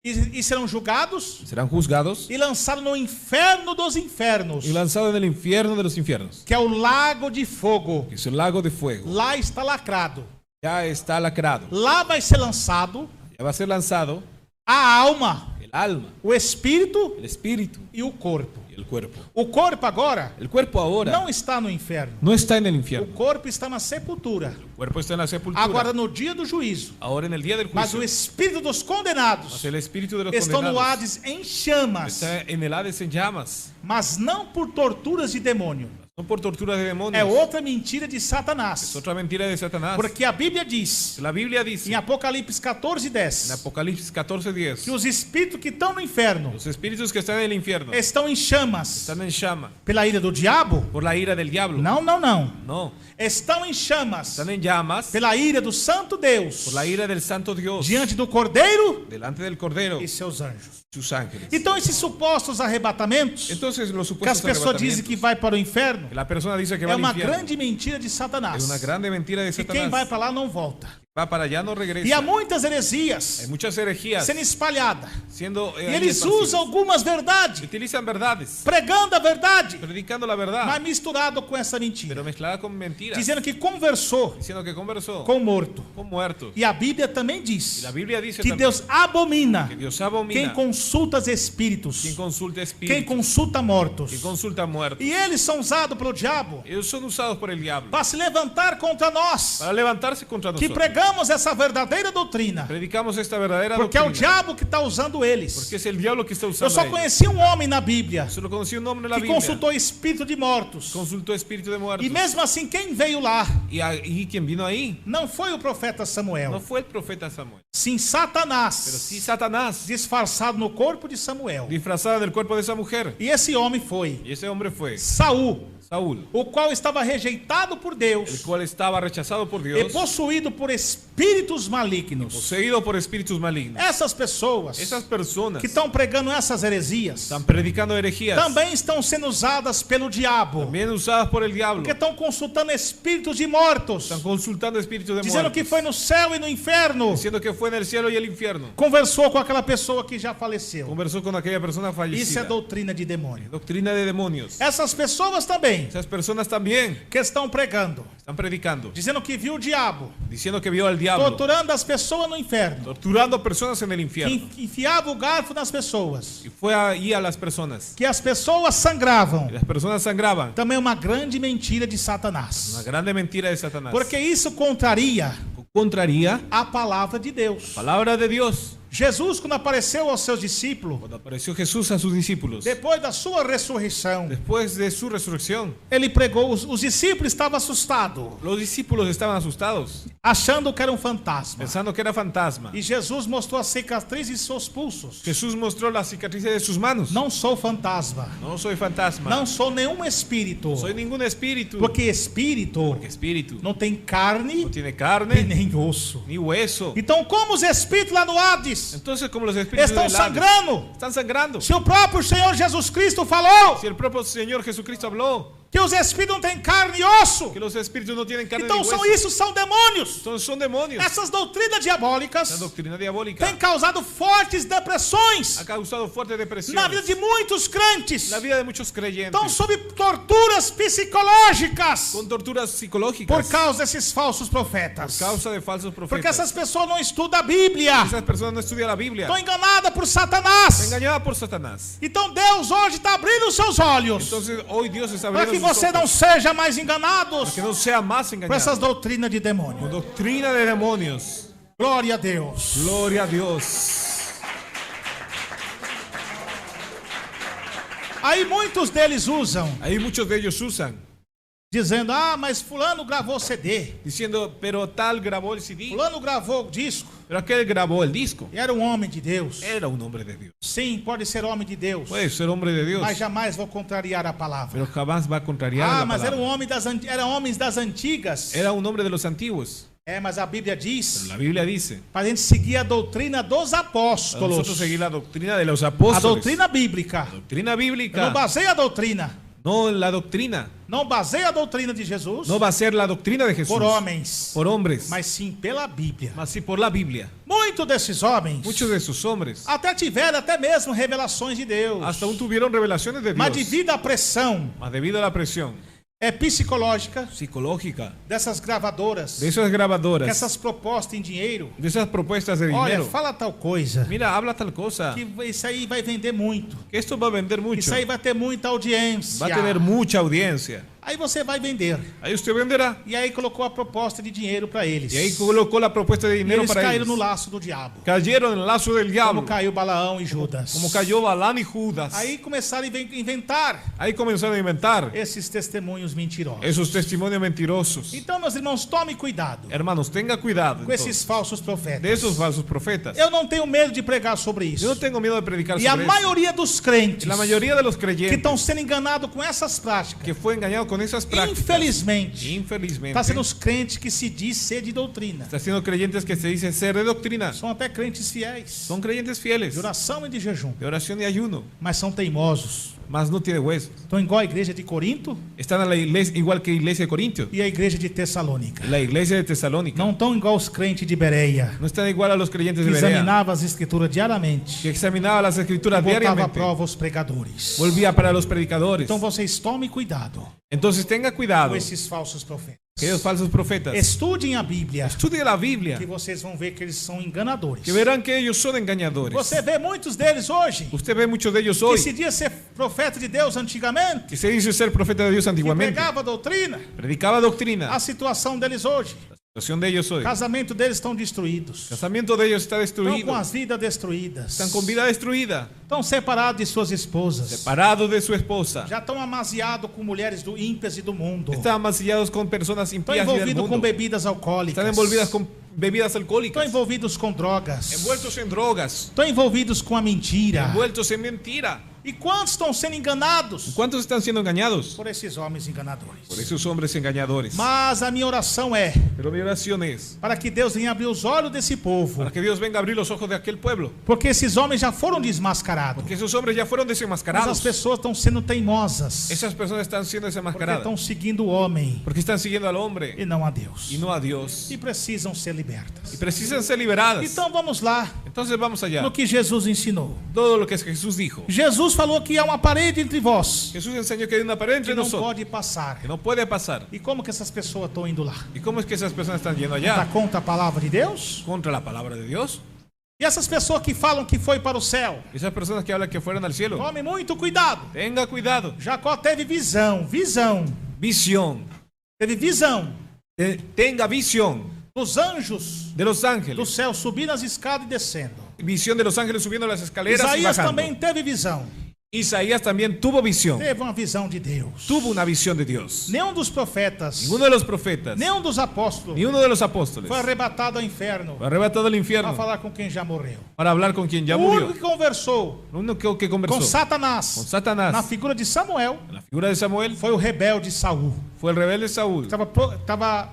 E serão julgados Serán juzgados e lançados no inferno dos infernos, y lanzados en el infierno de los infiernos, que é o lago de fogo. que es el lago de fuego. Lá está lacrado. Ya está lacrado. Lá vai ser lançado Ya va a ser lanzado a alma, el alma, o espírito el espíritu e o corpo. y el cuerpo. O corpo agora El cuerpo ahora não está no inferno. no está en el O infierno. corpo está na sepultura. El cuerpo está en la sepultura. Agora no dia do juízo. Ahora en el día del Mas juicio. o espírito dos condenados Mas el espíritu de los estão no condenados Hades em chamas, está en el Hades en llamas. mas não por torturas de demônio. No por tortura de demonios. É outra mentira de Es Satanás. otra mentira de Satanás. Porque a Bíblia diz, La Biblia dice em Apocalipse en 14:10, Apocalipsis que 14:10, os espíritos que estão no inferno los espíritus que están en el infierno estão em chamas están en llama pela ira do diabo? por la ira del diablo. Não, não, não. No, Estão em chamas están en llamas pela ira do Santo Deus por la ira del Santo Dios diante do Cordeiro delante del Cordero e y seus anjos. sus ángeles. Então esses supostos arrebatamentos Entonces los que as supuestos pessoas dizem arrebatamientos, que vai para o inferno que la persona dice que é va al uma infierno, grande mentira de es Satanás. una grande mentira de E quem vai Satanás. para lá não volta. Va para allá, no regresa. E há muitas heresias Hay muchas herejías sendo espalhadas. siendo E ahí eles esparcidas. usam algumas verdades, Utilizan verdades, pregando a verdade, predicando la verdad, mas misturado com essa pero mentira, mezclada con mentiras, dizendo que conversou diciendo que conversó com o morto. con muertos. E a Bíblia também Y diz la Biblia dice que también Deus abomina que Dios quem abomina consulta os espíritos, quien consulta quem espíritus, consulta mortos. quien consulta muertos. E eles são usados pelo diabo Ellos son usados por el diablo para se levantar contra nós, para levantarse contra que nosotros. pregamos essa verdadeira doutrina, Predicamos esta verdadera porque é o doctrina, diabo que está usando eles. porque es el diablo que está Eu usando só a ellos. conheci um homem na Bíblia Solo conocí un hombre en la que Biblia, consultou espírito de mortos. consultó espíritu de muertos. E mesmo assim, quem veio lá Y quien vino ahí não foi o profeta no Samuel, fue el profeta Samuel, sim pero Satanás, sí Satanás, disfarçado no corpo de Samuel. disfrazada del cuerpo de esa mujer. E esse homem foi Y ese hombre fue Saul, Saúl, o qual estava rejeitado por el Deus cual estaba rechazado por e Dios, possuído por espíritos malignos. poseído por espíritus malignos. Essas pessoas Esas personas que estão pregando essas heresias están predicando herejías, também estão sendo usadas pelo diabo, también usadas por el diablo. porque estão consultando espíritos de mortos, Están consultando espíritus de dizendo que muertos, foi no céu e no inferno. diciendo que fue en el cielo y el infierno. Conversou com aquela pessoa que já faleceu. Conversó con aquella persona Isso é fallecida. doutrina de demônio. Doctrina de demonios. Essas pessoas também Esas personas también que estão pregando, están predicando, dizendo que viu o diabo diciendo que vio al diablo, torturando as pessoas no inferno, torturando personas en el infierno. que enfiava o garfo nas pessoas, Y fue ahí a las personas. que as pessoas sangravam. Y las personas sangraban. Também é uma grande mentira de Una Satanás, grande mentira de Satanás. porque isso contraria Contraría a palavra de Deus. palabra de Dios. Jesus, quando apareceu aos seus discípulos, Cuando apareció Jesús a sus discípulos, depois da sua ressurreição, después de su resurrección, ele pregou, os discípulos estavam assustados, los discípulos estaban asustados, achando que era um fantasma. pensando que era fantasma. E Jesus mostrou a cicatriz de seus pulsos. Jesús mostró las cicatrices de sus manos. Não sou fantasma, No soy fantasma. não sou nenhum espírito, Soy ningún espíritu. porque espírito Porque espíritu não tem carne no tiene e carne nem osso. ni hueso. Então, como os espíritos lá no Hades Entonces, como los espíritus estão del Hades sangrando, están sangrando. se o próprio Senhor Jesus Cristo falou Si el propio Señor Jesucristo habló que os espíritos não têm carne e osso. que los espíritus no tienen carne Então ni hueso. são demônios. Son demonios. Essas doutrinas La diabólicas doctrina diabólica têm causado fortes depressões ha causado fuerte depresión na vida de muitos crentes. la vida de muchos creyentes, Estão sob torturas psicológicas con torturas psicológicas por causa desses falsos profetas. causa de falsos Porque profetas. essas pessoas não estudam a Bíblia. Esas personas no estudian la Biblia, Estão enganadas por Satanás. engañadas por Satanás. Então Deus hoje está abrindo os seus olhos Entonces hoy Dios está para abriendo que sus você não ojos, seja mais enganado para que no sea más por engañado essas doutrinas de demônio. con doctrina de demonios. Glória a Deus. Gloria a Dios. Aí muitos deles usam, Ahí muchos de ellos usan dizendo: ah, mas fulano gravou CD, diciendo, pero tal grabó el CD, fulano gravou o disco, pero aquel grabó el disco. era um homem de Deus. Era un hombre de Dios. Sim, pode ser homem de Deus, Puede ser hombre de Dios, mas jamais vou contrariar a palavra. pero jamás va a contrariar Ah, la mas era palabra. homem eram homens das antigas. Era un hombre de los antiguos. Mas a Bíblia Pero diz la Biblia dice, para a gente seguir a doutrina dos para apóstolos, nosotros seguir la doctrina de los a apóstoles. doutrina bíblica. Doctrina Eu bíblica, não baseio a doutrina, no la doctrina. não baseio a doutrina de Jesus No va a ser la doctrina de Jesús por homens, por hombres, mas sim pela Bíblia. mas sí por la Biblia. Muitos desses homens Muchos de esos hombres até tiveram até mesmo revelações de Deus, hasta aún tuvieron revelaciones de mas Dios, devido à pressão mas debido a la presión psicológica psicológica dessas gravadoras, de esas que grabadoras, essas propostas em dinheiro, de esas propuestas de olha, dinero. fala tal coisa, Mira, habla tal cosa, que isso aí vai vender muito, que esto va a vender mucho, isso aí vai ter muita audiência, va a tener mucha audiencia. aí você vai vender. Ahí usted venderá. E aí colocou a proposta de dinheiro para eles. Y ahí colocó la propuesta de E dinero eles para caíram ellos. no laço do diabo. Cayeron en el lazo del Como diablo, caiu Balaão e Judas. como cayó Balán y Judas. Aí começaram a inventar Ahí comenzaron a inventar esses testemunhos mentirosos. esos testimonios mentirosos. Então, meus irmãos, tome cuidado Hermanos, tenga cuidado com esses entonces, falsos de profetas. esos falsos profetas. Eu não tenho medo de pregar sobre Yo isso. no tengo miedo de predicar E a sobre eso. maioria dos crentes La mayoría de los que creyentes estão sendo enganados com essas práticas, que fue engañado con esas prácticas, infelizmente, infelizmente, está sendo os crentes que se diz ser de doutrina. está siendo creyentes que se dicen ser de doctrina. São até crentes fiéis, Son creyentes fieles, de oração e de jejum, de oración y ayuno, mas são teimosos. mas no tiene huesos. Estão igual a igreja de Corinto Están a la iglesia, igual que la iglesia de Corintio, e a igreja de Tessalônica. la iglesia de Tesalónica. Não estão igual os crentes de Bereia, No están igual a los creyentes que de Berea, examinavam as escrituras diariamente que examinaba las escrituras e botava à diariamente, prova os pregadores. volvía para los predicadores. Então vocês tomem cuidado Entonces tenga cuidado com esses falsos profetas. aquellos falsos profetas. Estudem a Bíblia, Estudie la Biblia, que vocês vão ver que eles são enganadores. que verán que ellos son engañadores. Você vê muitos deles hoje, Usted ve muchos de ellos que hoy se diz ser profeta de Deus antigamente, que se dice ser profeta de Dios que antiguamente, pregava doutrina. predicaba doctrina. A situação deles hoje, La situación de ellos hoy, o casamento deles estão destruídos, el casamiento de ellos está estão destruido, com as vidas destruídas, están con vida destruida, estão separados de suas esposas, separados de su esposa, já estão amaziados com mulheres ímpias e do mundo, están amasillados con personas estão impías y del envolvidos com mundo, bebidas alcoólicas, están envolvidas con bebidas estão alcohólicas, envolvidos com drogas, envueltos en drogas, estão envolvidos com a mentira. envueltos en mentira. E quantos estão sendo enganados ¿Cuántos están siendo engañados por esses homens enganadores? por esos hombres engañadores? Mas a minha oração é Pero mi oración es para que Deus venha abrir os olhos desse povo, para que Dios venga a abrir los ojos de aquel pueblo, porque esses homens já foram desmascarados. porque esos hombres ya fueron Mas desenmascarados. as pessoas estão sendo teimosas, Esas personas están siendo porque desenmascaradas estão seguindo o homem porque están siguiendo al hombre e não a Deus. y no a Dios, E precisam ser libertas. y precisan ser liberadas. Então vamos lá Entonces vamos allá. no que Jesus ensinou. Todo lo que Jesús dijo. Jesus falou que há uma parede entre vós Jesús enseñó que hay una pared que entre não nosotros pode passar. que no puede pasar. E como que essas pessoas estão indo lá? ¿Y cómo es que esas personas están yendo Dá allá? conta a palavra de Deus? Contra la palabra de Dios. E essas pessoas que falam que foi para o céu? Esas personas que hablan que fueron al cielo. Tome muito cuidado. Tenga cuidado. Jacó teve visão, Visión. teve visão Tenga visión dos anjos de los do ángeles. céu subindo as escadas e descendo. Visión de los ángeles subiendo las escaleras y Isaías bajando. também teve visão, Isaías también tuvo visión. teve uma visão de Deus. Tuvo una visión de Dios. Nenhum dos profetas, Ninguno de los profetas, nenhum dos apóstolos ni uno de los apóstoles foi arrebatado ao inferno fue arrebatado al para infierno falar com quem já morreu. para hablar con quien ya O único murió. que conversou Lo único que com conversó Satanás, con Satanás, na figura de Samuel, en la figura de Samuel, foi o rebelde Saul. fue el rebelde Saúl. Estava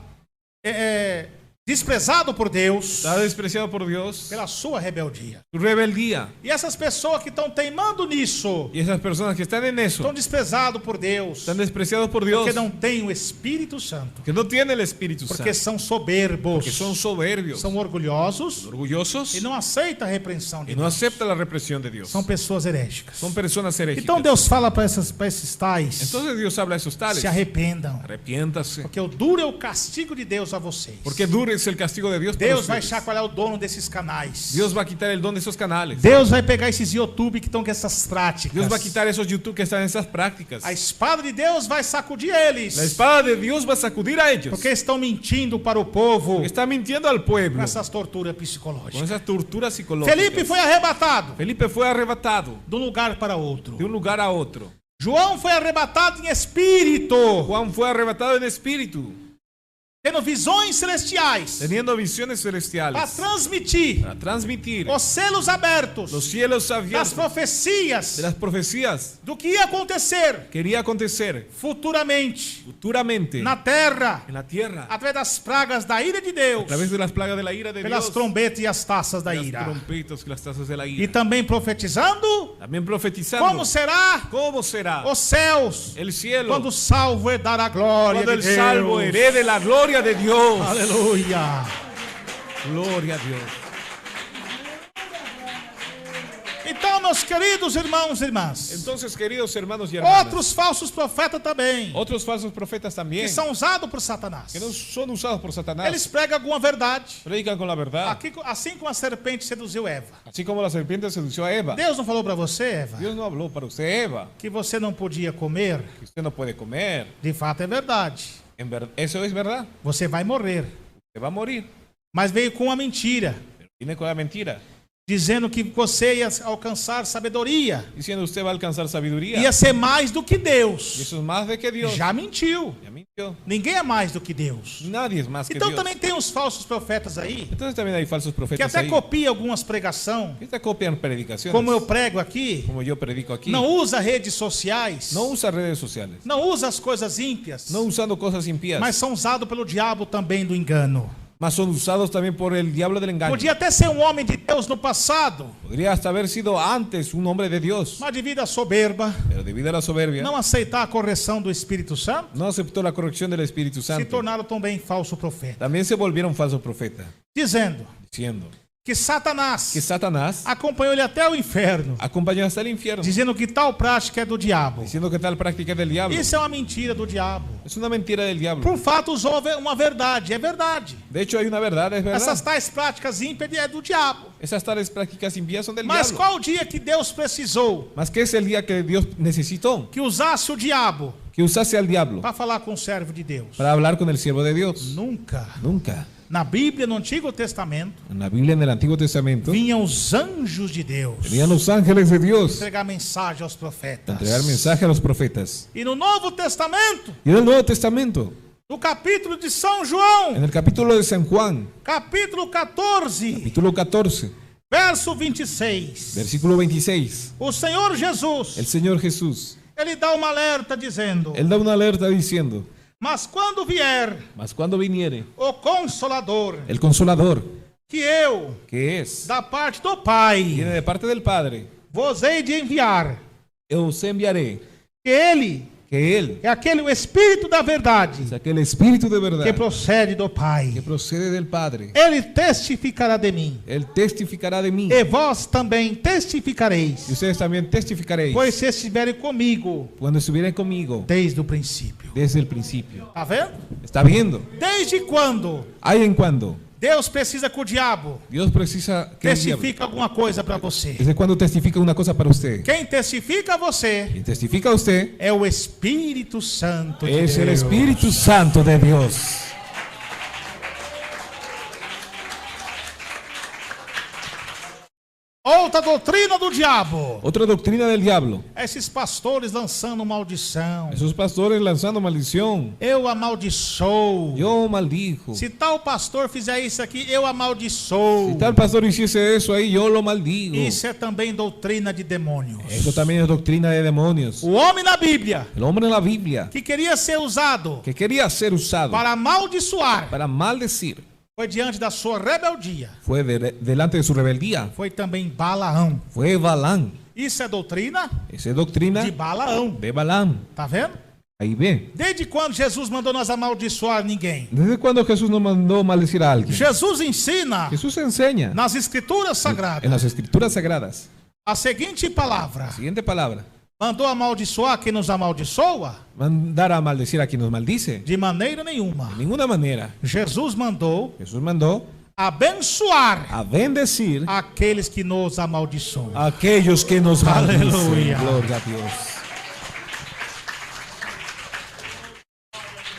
desprezado por Deus está despreciado por Dios, pela sua rebeldia. su rebeldía. E essas pessoas que estão teimando nisso, Y esas personas que están en eso, estão desprezados por Deus, están despreciados por Dios, porque não têm o Espírito Santo, que no tienen el Espíritu porque Santo, são soberbos, que son soberbios, são orgulhosos orgullosos e não aceitam a repreensão de y no Deus. aceptan la represión de Dios. São pessoas herégicas. Son personas herégicas. Então Deus fala para esses tais, Entonces Dios habla a esos tales. se arrependam, Arrepiéntase, porque o duro é o castigo de Deus a vocês. porque duro es el castigo de Dios para Deus vai ustedes. chacoalhar o dono desses canais. Dios va a quitar el don de esos canales. Deus vai pegar esses YouTube que estão com essas práticas. Dios va a quitar esos YouTube que están en esas prácticas. A espada de Deus vai sacudir eles, La espada de Dios va a sacudir a ellos. porque estão mentindo para o povo Porque está mintiendo al pueblo com essas torturas con psicológicas. esas torturas psicológicas. Felipe foi arrebatado Felipe fue arrebatado de um lugar para outro. de un lugar a otro. João foi arrebatado em espírito, Juan fue arrebatado en espíritu, tendo visões celestiais teniendo visiones para celestiales transmitir para transmitir os selos abertos los cielos das abiertos profecias de las profecías do que ia acontecer que quería acontecer futuramente futuramente na terra, en la tierra através das pragas da ira de a Deus, través de las plagas de la ira de pelas Dios, trombetas e as taças da las ira. trompetas y las tazas de la E ira. também profetizando También profetizando como será cómo será os céus el cielo quando o salvo herdar a glória cuando de el Deus. salvo herede la gloria de Dios. Aleluia. Gloria a Dios. Então, meus queridos irmãos e irmãs, Entonces, queridos hermanos y hermanas, outros falsos profetas também, otros falsos profetas también que são usados por Satanás. que no son usados por Satanás, Eles pregam alguma verdade, predican con la verdad, assim como a serpente seduziu Eva. así como la serpiente sedució a Eva. Deus não falou para você, Eva, Dios no habló para usted, Eva, que você não podia comer? que usted no puede comer. De fato é verdade. Eso es verdad. Você vai morrer. Usted va a morir. Mas veio com uma mentira, Pero viene con la mentira, dizendo que você ia alcançar sabedoria, diciendo usted va a alcanzar sabiduría. ia ser mais do que Y Deus. eso es más de que Dios. Já mentiu. Ya mintió. Ninguém é mais do que Deus. Nadie es más que Então Dios. também tem uns falsos profetas aí, Entonces también hay falsos que profetas até ahí copia algumas pregações, que copian predicaciones. como eu prego aqui, Como yo predico aquí. não usa redes sociais, No usa redes sociales. não usa as coisas ímpias, No usando cosas impías. mas são usados pelo diabo também do engano. Mas son usados también por el diablo del engaño. Podia até ser um homem de Deus no passado, Podría hasta haber sido antes un hombre de Dios, mas devido à soberba, pero debido a la soberbia não aceitar a correção do Espírito Santo, no aceptó la corrección del Espíritu se Santo. tornaram também falso profeta, También se volvieron falsos profetas, dizendo diciendo que Satanás que Satanás acompanhou ele até o inferno, acompañó hasta el infierno, dizendo que tal prática é do diabo. diciendo que tal práctica es del diablo. Isso é uma mentira do diabo. Es una mentira del diablo. Por fato, usou uma verdade, é verdade. De hecho, hay una verdad, es verdad. Essas tais práticas ímpias é do diabo. Esas tales prácticas impías son del Mas diablo. qual o dia que Deus precisou Mas que es el día que Dios necesitó que usasse o diabo que usase al diablo para falar com o servo de Deus? para hablar con el siervo de Dios? Nunca. Nunca. Na Bíblia, no Antigo Testamento, En la Biblia, en el Antiguo Testamento, vinham os anjos de Deus venían los ángeles de Dios entregar mensagem aos profetas. entregar mensaje a los profetas. E no Novo Testamento, Y en el Nuevo Testamento, no capítulo de São João, en el capítulo de San Juan, capítulo 14, capítulo 14, verso 26, versículo 26, o Senhor Jesus, el Señor Jesús, ele dá uma alerta dizendo: Él da una alerta diciendo, mas quando vier mas cuando viniere o Consolador, el Consolador, que eu, que es, da parte do Pai, viene de parte del Padre, vos hei de enviar, eu os enviaré, que ele que Él é aquele o Espírito da verdade es aquel Espíritu de verdad que procede do que Pai. procede del Padre. Ele testificará de mim, Él testificará de mí e vós também y testificareis, ustedes también testificaréis pois se estiverem comigo cuando estuvieran conmigo desde o princípio. desde el principio. Tá vendo? ¿Está viendo? Desde quando Hay en cuando Deus precisa que o diabo Dios precisa que el diablo, testifique alguma coisa para você. desde cuando testifica una cosa para usted. Quem testifica a você Y testifica a usted é o Espírito Santo de es el Deus. Espíritu Santo de Dios. Outra doutrina do diabo. Otra doctrina del diablo. Esses pastores lançando maldição. Esos pastores lanzando maldición. Eu amaldiçoo. Yo maldijo. Se tal pastor fizer isso aqui, eu amaldiçoo. Si tal pastor hiciese eso ahí, yo lo maldigo. Isso é também doutrina de demônios. Eso también es doctrina de demonios. O homem na Bíblia El hombre en la Biblia que queria ser usado que quería ser usado para amaldiçoar, para maldecir, Foi diante da sua rebeldia. fue delante de su rebeldía, Foi também Balaão. fue Balaam. Isso é doutrina Esa es doctrina de Balaão. de Balaam. Tá vendo? Ahí ve. Desde quando Jesus mandou nós amaldiçoar ninguém? ¿Desde cuándo Jesús nos mandó maldecir a alguien? Jesus ensina Jesús enseña nas escrituras en sagradas las escrituras sagradas. a seguinte palavra: Siguiente palabra. mandou amaldiçoar quem nos amaldiçoa? Mandar a maldecir a quien nos maldice. De maneira nenhuma. De ninguna manera. Jesus mandou Jesús mandó abençoar a bendecir aqueles que nos amaldiçoam. a aquellos que nos maldicen. Aleluya. Gloria a Dios.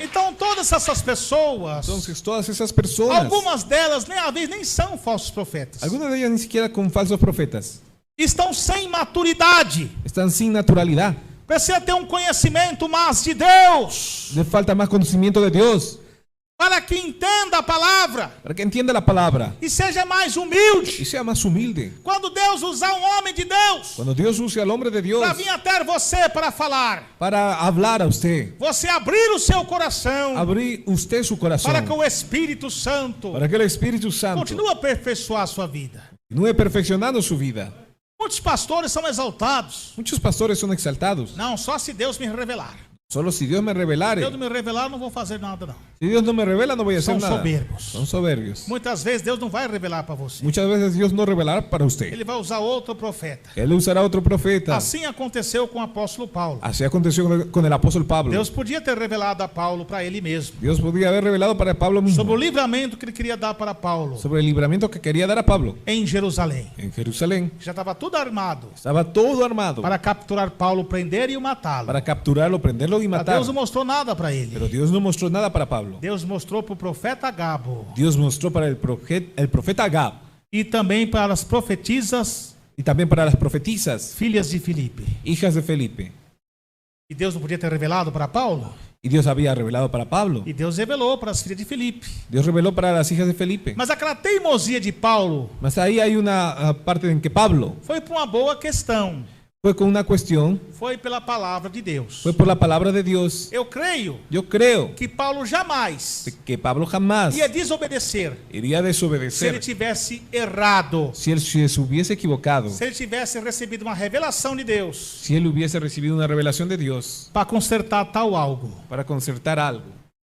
Então todas essas pessoas, Entonces, todas esas personas, algumas delas nem às vezes nem são falsos profetas. algunas de ellas ni siquiera con falsos profetas, Estão sem maturidade. están sin naturalidad. Precisa ter um conhecimento mais de Deus, Le falta más conocimiento de Dios para que entenda a palavra para que entienda la palabra e seja mais humilde. y sea más humilde. Quando Deus usar um homem de Deus Cuando Dios use al hombre de Dios para vir até você para falar, para hablar a usted, você abrir o seu coração abrir usted su corazón para que o Espírito Santo para que el Espíritu Santo continue a aperfeiçoar a sua vida. continúe perfeccionando su vida. Muitos pastores são exaltados. Muchos pastores son exaltados. Não, só se Deus me revelar. Solo si Dios me Se revelare. Deus não me revelar, eu não vou fazer nada, não. Si Dios no me revela, no voy a hacer Son nada. soberbos. Son soberbios. Muitas vezes Deus não vai revelar para você. Muchas veces Dios no revelará para usted. Ele vai usar outro profeta. Él usará otro profeta. Assim aconteceu com o apóstolo Paulo. Así aconteció con el apóstol Pablo. Deus podia ter revelado a Paulo para ele mesmo, Dios podría haber revelado para Pablo mismo sobre o livramento que ele queria dar para Paulo sobre el libramiento que quería dar a Pablo em Jerusalém. en Jerusalén. Já estava tudo armado Estaba todo armado para capturar Paulo, prender e o matá-lo. para capturarlo, prenderlo y Mas matarlo. Deus não mostrou nada para ele. Pero Dios no mostró nada para Pablo. Deus mostrou para o profeta Agabo Dios mostró para el profeta Agab e também para as profetisas y también para las profetisas, filhas de Filipe. hijas de Felipe. E Deus não podia ter revelado para Paulo? Y Dios había revelado para Pablo. E Deus revelou para as filhas de Filipe. Dios reveló para las hijas de Felipe. Mas aquela teimosia de Paulo Mas ahí hay una parte en que Pablo foi por uma boa questão. fue con una cuestión, Foi pela palavra de Deus. fue por la palabra de Dios. Eu creio Yo creo que Paulo jamais que Pablo jamás ia desobedecer iría a se ele desobedecer tivesse errado, si él se hubiese equivocado, se ele tivesse recebido uma revelação de Deus si él hubiese recibido una revelación de Dios para consertar tal algo. para concertar algo.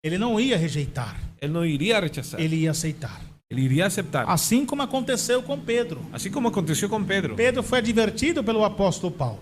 Ele não ia rejeitar, Él no iría a rechazar, ele ia aceitar. él iría a aceptar. Assim como aconteceu com Pedro. Así como aconteció con Pedro. Pedro foi advertido pelo apóstolo Paulo.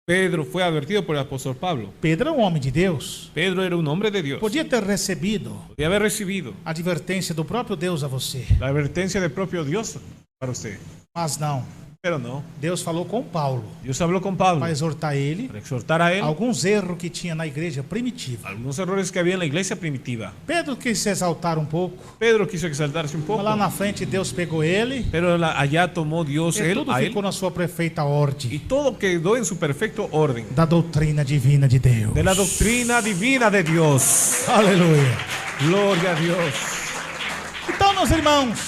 Pedro fue advertido por el apóstol Pablo. Pedro é um homem de Deus. Pedro era un hombre de Dios. Podia ter recebido Podía haber recibido a advertência do próprio Deus a você, la advertencia del propio Dios para usted. mas não. Pero no. Deus falou com Paulo Dios habló con Pablo para exortar ele para exhortar a él alguns erros que tinha na igreja primitiva. algunos errores que había en la iglesia primitiva. Pedro quis se exaltar um pouco, Pedro quiso exaltarse un poco, mas lá na frente Deus pegou ele pero allá tomó Dios e él, tudo a él ficou na sua perfeita y ordem todo quedó en su perfecto orden da doutrina divina de Deus. de la doctrina divina de Dios. Aleluia. Gloria a Dios. Então, meus irmãos,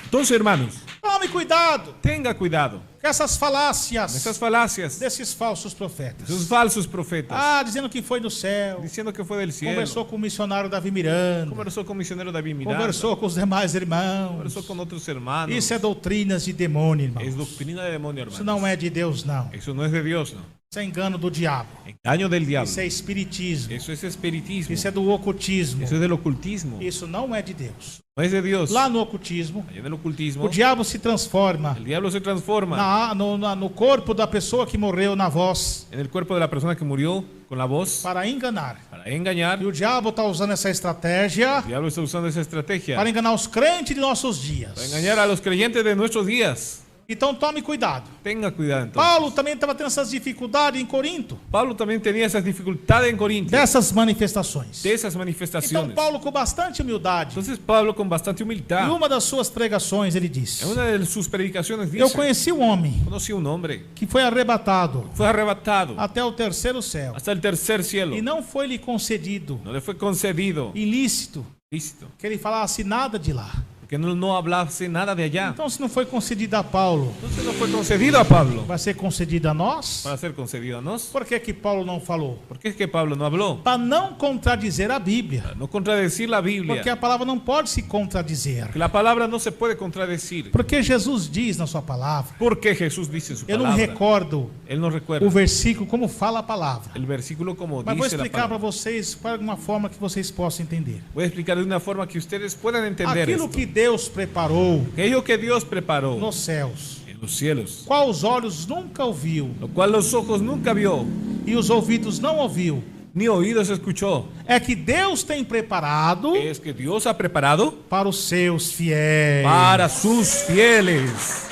Entonces, hermanos, tome cuidado tenga cuidado com essas falácias de esas falacias, desses falsos profetas. de esos falsos profetas, Ah, dizendo que foi do céu, diciendo que fue del cielo. conversou com o missionário Davi Miranda, Conversó con misionero David Miranda, conversou com os demais irmãos. conversó con otros hermanos. Isso é doutrinas de demônio, Es irmãos. doctrina de demonio, Isso hermanos. não é de Deus, não. Eso no es de Dios, no. Isso é engano do diabo. Engaño del diablo. Isso é espiritismo. Eso es espiritismo. Isso é do ocultismo. Eso es del ocultismo. Isso não é de Deus. No es de Dios. Lá no ocultismo, Allá en el ocultismo, o diabo se transforma el diablo se transforma no corpo da pessoa que morreu na voz en el cuerpo de la persona que murió con la voz para enganar. para engañar. E o diabo está usando essa estratégia El diablo está usando esa estrategia para enganar os crentes de nossos para dias. engañar a los creyentes de nuestros días. Então tome cuidado. Tenga cuidado entonces. Paulo também estava tendo essas dificuldades em Corinto, Pablo también tenía esas dificultades en Corinto, dessas manifestações. de esas Então manifestaciones. Paulo, com bastante humildade, Entonces Pablo, con bastante em humildad, uma das suas pregações, ele disse: en una de sus predicaciones Eu dice: conheci um homem conocí un hombre, que foi arrebatado fue arrebatado até o terceiro céu hasta el tercer cielo, e não foi lhe concedido no le fue concedido ilícito lícito que ele falasse nada de lá. Que no hablase nada de allá. Então, se não foi concedida a Paulo, Entonces no fue concedido a Pablo vai ser concedida a nós? para ser concedido a nós. Por que que Paulo não falou? ¿Por qué es que Pablo no habló? Para não contradizer a Bíblia. Para no contradecir la Biblia. Porque a palavra não pode se contradizer. Porque la palabra no se puede contradecir. Porque Jesus diz na sua palavra. Porque Jesús dice en su Eu não palabra. recordo Él no recuerda o versículo como fala a palavra. el versículo como Mas vou dice la explicar para palabra. vocês para uma forma que vocês possam entender. Voy a explicar de una forma que ustedes puedan entender Aquilo esto. que Deus preparou Aquello que Dios preparó nos céus, en los cielos, qual os olhos nunca ouviu lo cual los ojos nunca vio, e os ouvidos não ouviu, ni oídos escuchó, é que Deus tem preparado es que Dios ha preparado para os seus fiéis. para sus fieles.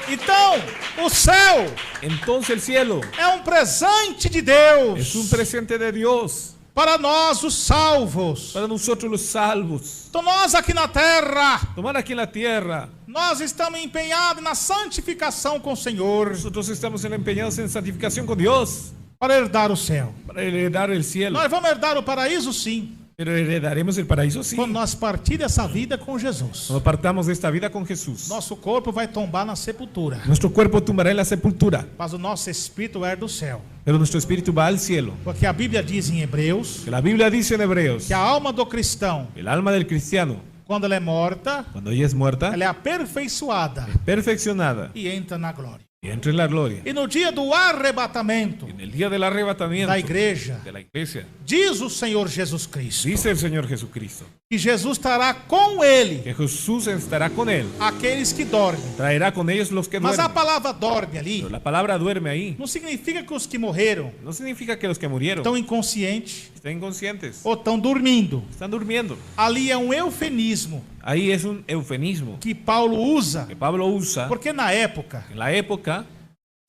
Então, o céu Entonces el cielo é um presente de es Deus un presente de Dios para nós, os salvos. para nosotros los salvos. Então, nós aqui na terra, Tomar aquí en la tierra, nós estamos empenhados na santificação com o Senhor nosotros estamos empeñados en santificación con Dios para herdar o céu. para heredar el cielo. Nós vamos herdar o paraíso, sim, Pero heredaremos el paraíso sí. quando nós partir dessa vida com Jesus. Cuando partamos de esta vida con Jesús. Nosso corpo vai tombar na sepultura, Nuestro cuerpo tumbará en la sepultura, mas o nosso espírito herda o céu. pero nuestro espíritu va al cielo. Porque a Bíblia diz em Hebreus Que la Biblia dice en Hebreos, que a alma do cristão, el alma del cristiano, quando ela é morta, cuando ella es muerta, ela é aperfeiçoada perfeccionada e entra na glória. y entra en la gloria. E no dia do arrebatamento En el día del arrebatamiento da igreja, de la iglesia, diz o Senhor Jesus Cristo dice el Señor Jesucristo, que Jesus estará com ele que Jesús estará con él, aqueles que dormem. traerá con ellos los que Mas a duermen. palavra dorme ali Pero la palabra duerme ahí. não significa que os que morreram No significa que los que murieron estão inconscientes están inconscientes, ou estão dormindo. están durmiendo. Ali é um eufemismo Ahí es un eufemismo que Paulo usa, que Pablo usa porque na época, en la época,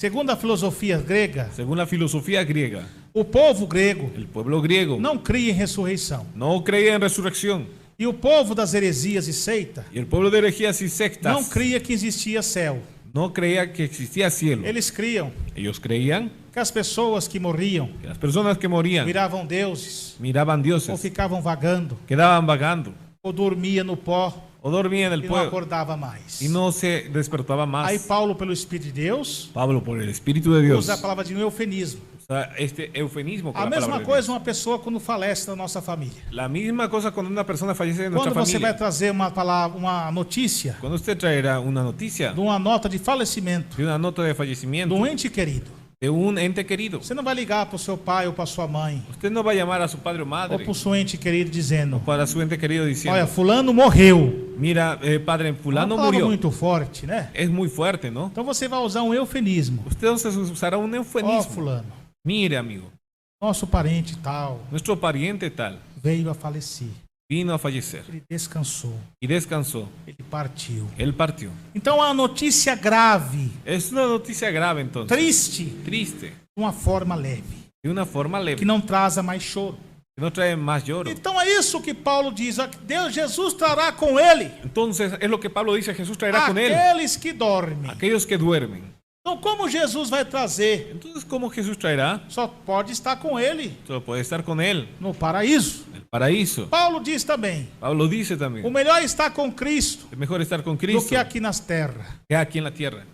segundo a filosofia grega, según la filosofía griega. o povo grego El pueblo griego não cria em ressurreição. no creía en resurrección. E o povo das heresias e seita Y el pueblo de herejías y sectas não cria que existia céu. no creía que existía cielo. Eles criam Ellos creían que as pessoas que morriam que las personas que morían viravam deuses, miraban ou dioses, ficavam vagando, quedaban vagando ou dormia no pó o dormían en e el não pueblo acordava mais. y no se despertaba más. Aí Paulo, pelo Espírito de Deus, Pablo, por el Espíritu de Dios, usa a palavra de um eufemismo. usa este eufemismo con A la mesma palabra de coisa Dios. uma pessoa quando falece na nossa família. La misma cosa cuando una persona fallece de nuestra Quando você vai familia. trazer uma palavra, uma notícia Cuando usted traerá una noticia de uma nota de falecimento de una nota de de fallecimiento um ente querido, de un ente querido, você não vai ligar para o seu pai ou para sua mãe usted no va a llamar a su padre o ou madre para o seu ente querido dizendo: para su ente querido diciendo, olha, fulano morreu. mira, padre, fulano Uma palavra murió. muito forte, né? Es muy fuerte, ¿no? Então você vai usar um eufemismo. Usted entonces usará un Ó, eufemismo. fulano, Mire, amigo, nosso parente tal nuestro pariente tal veio a falecer. vino a fallecer Ele descansou, y descansó. ele partiu. Él partió. Então a notícia grave, Es una noticia grave entonces. triste, Triste. de uma forma leve, De una forma leve. que não traza mais choro. Que no trae más lloro. Então é isso que Paulo diz: ó, que Deus, Jesus trará com ele Entonces es lo que Pablo dice, Jesús traerá con él aqueles que dormem. aquellos que duermen. Então como Jesus vai trazer? Entonces, ¿cómo Jesús traerá? Só pode estar com ele Solo puede estar con él no paraíso. en el paraíso. Paulo diz também: Pablo dice o también, melhor é estar com Cristo es mejor estar con do Cristo que aqui nas terras. que aquí en la tierra.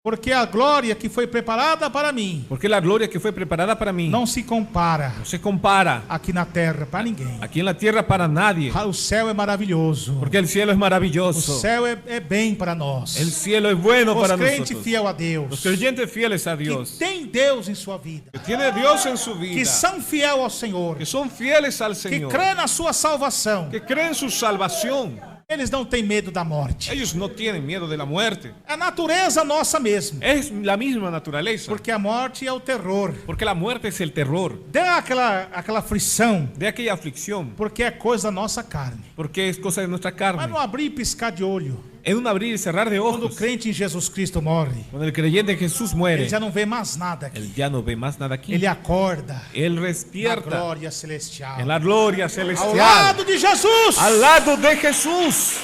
Porque a glória que foi preparada para mim Porque la gloria que fue preparada para mí não se compara no se compara aqui na terra para ninguém. aquí en la tierra para nadie. O céu é maravilhoso. Porque el cielo es O maravilloso. céu é bem para nós. El cielo es bueno Os para crentes nosotros. fiel a Los Deus, creyentes fieles a que Dios, tem Deus em sua vida, que tiene Dios en su que vida, são fiel ao Senhor, que son fieles al que Señor, crê na sua salvação, que creen su salvación. eles não têm medo da morte. Ellos no tienen miedo de la muerte. É a natureza nossa mesmo. Es la misma naturaleza. Porque a morte é o terror. Porque la muerte es el terror Dá aquela aflição, de aquella aflicción. porque é coisa da nossa carne. Porque es cosa de nuestra Mas carne. não abrir e piscar de olho. En un abrir y cerrar de Quando o ojos. crente em Jesus Cristo morre, Cuando el creyente en Jesús muere, ele já não vê mais nada aqui. él ya no ve más nada aquí. Ele acorda Él na despierta glória celestial. en la gloria Ao celestial. lado de Jesus. Al lado de Jesús.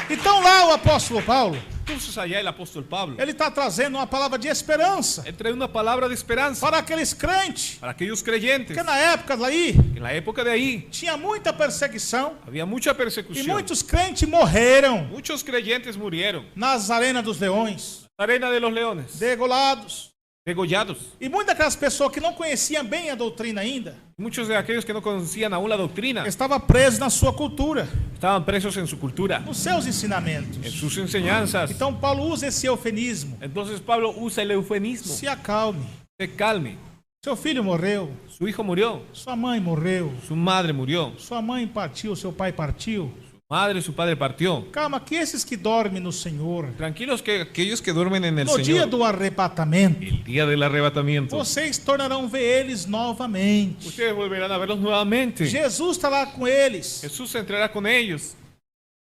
Então lá o apóstolo Paulo, Entonces allá el apóstol Pablo, Ele está trazendo uma palavra de esperança él trae una palabra de esperanza para aqueles crentes para aquellos creyentes que na época daí que en la época de ahí tinha muita perseguição había mucha e persecución. muitos crentes morreram Muchos creyentes murieron. nas arenas dos leões, Arena de los leones, degolados. degollados. E muitas daquelas pessoas que não conheciam bem a doutrina ainda, Muchos de aquellos que no conocían aún la doctrina estavam presos na sua cultura, estaban presos en su cultura, nos seus en ensinamentos. sus enseñanzas. Então Paulo usa esse eufemismo. Entonces Pablo usa el eufemismo. Se acalme. Se calme. Seu filho morreu, Su hijo murió, sua mãe morreu, su madre murió, sua mãe partiu, seu pai partiu. su madre, su padre partió. Calma, que esses que dormem no Senhor, Tranquilos que aquellos que duermen en el no dia Señor, do arrebatamento, el día del arrebatamiento, vocês tornarão ver eles novamente. ustedes volverán a verlos nuevamente. Jesus estará com eles. Jesús entrará con ellos,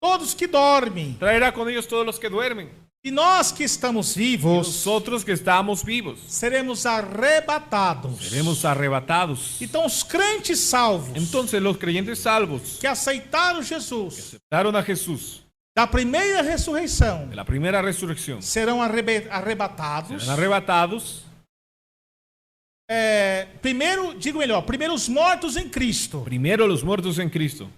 Todos que dormem. traerá con ellos todos los que duermen. E nós que estamos Y vivos, nosotros que estamos vivos, seremos arrebatados. seremos arrebatados. Então os crentes salvos, Entonces los creyentes salvos que aceitaram Jesus aceptaron a Jesús da primeira ressurreição, de la primera resurrección, serão arrebatados. serán arrebatados. Primeiro, digo melhor, primeiro os mortos em Cristo. Primero los muertos en Cristo.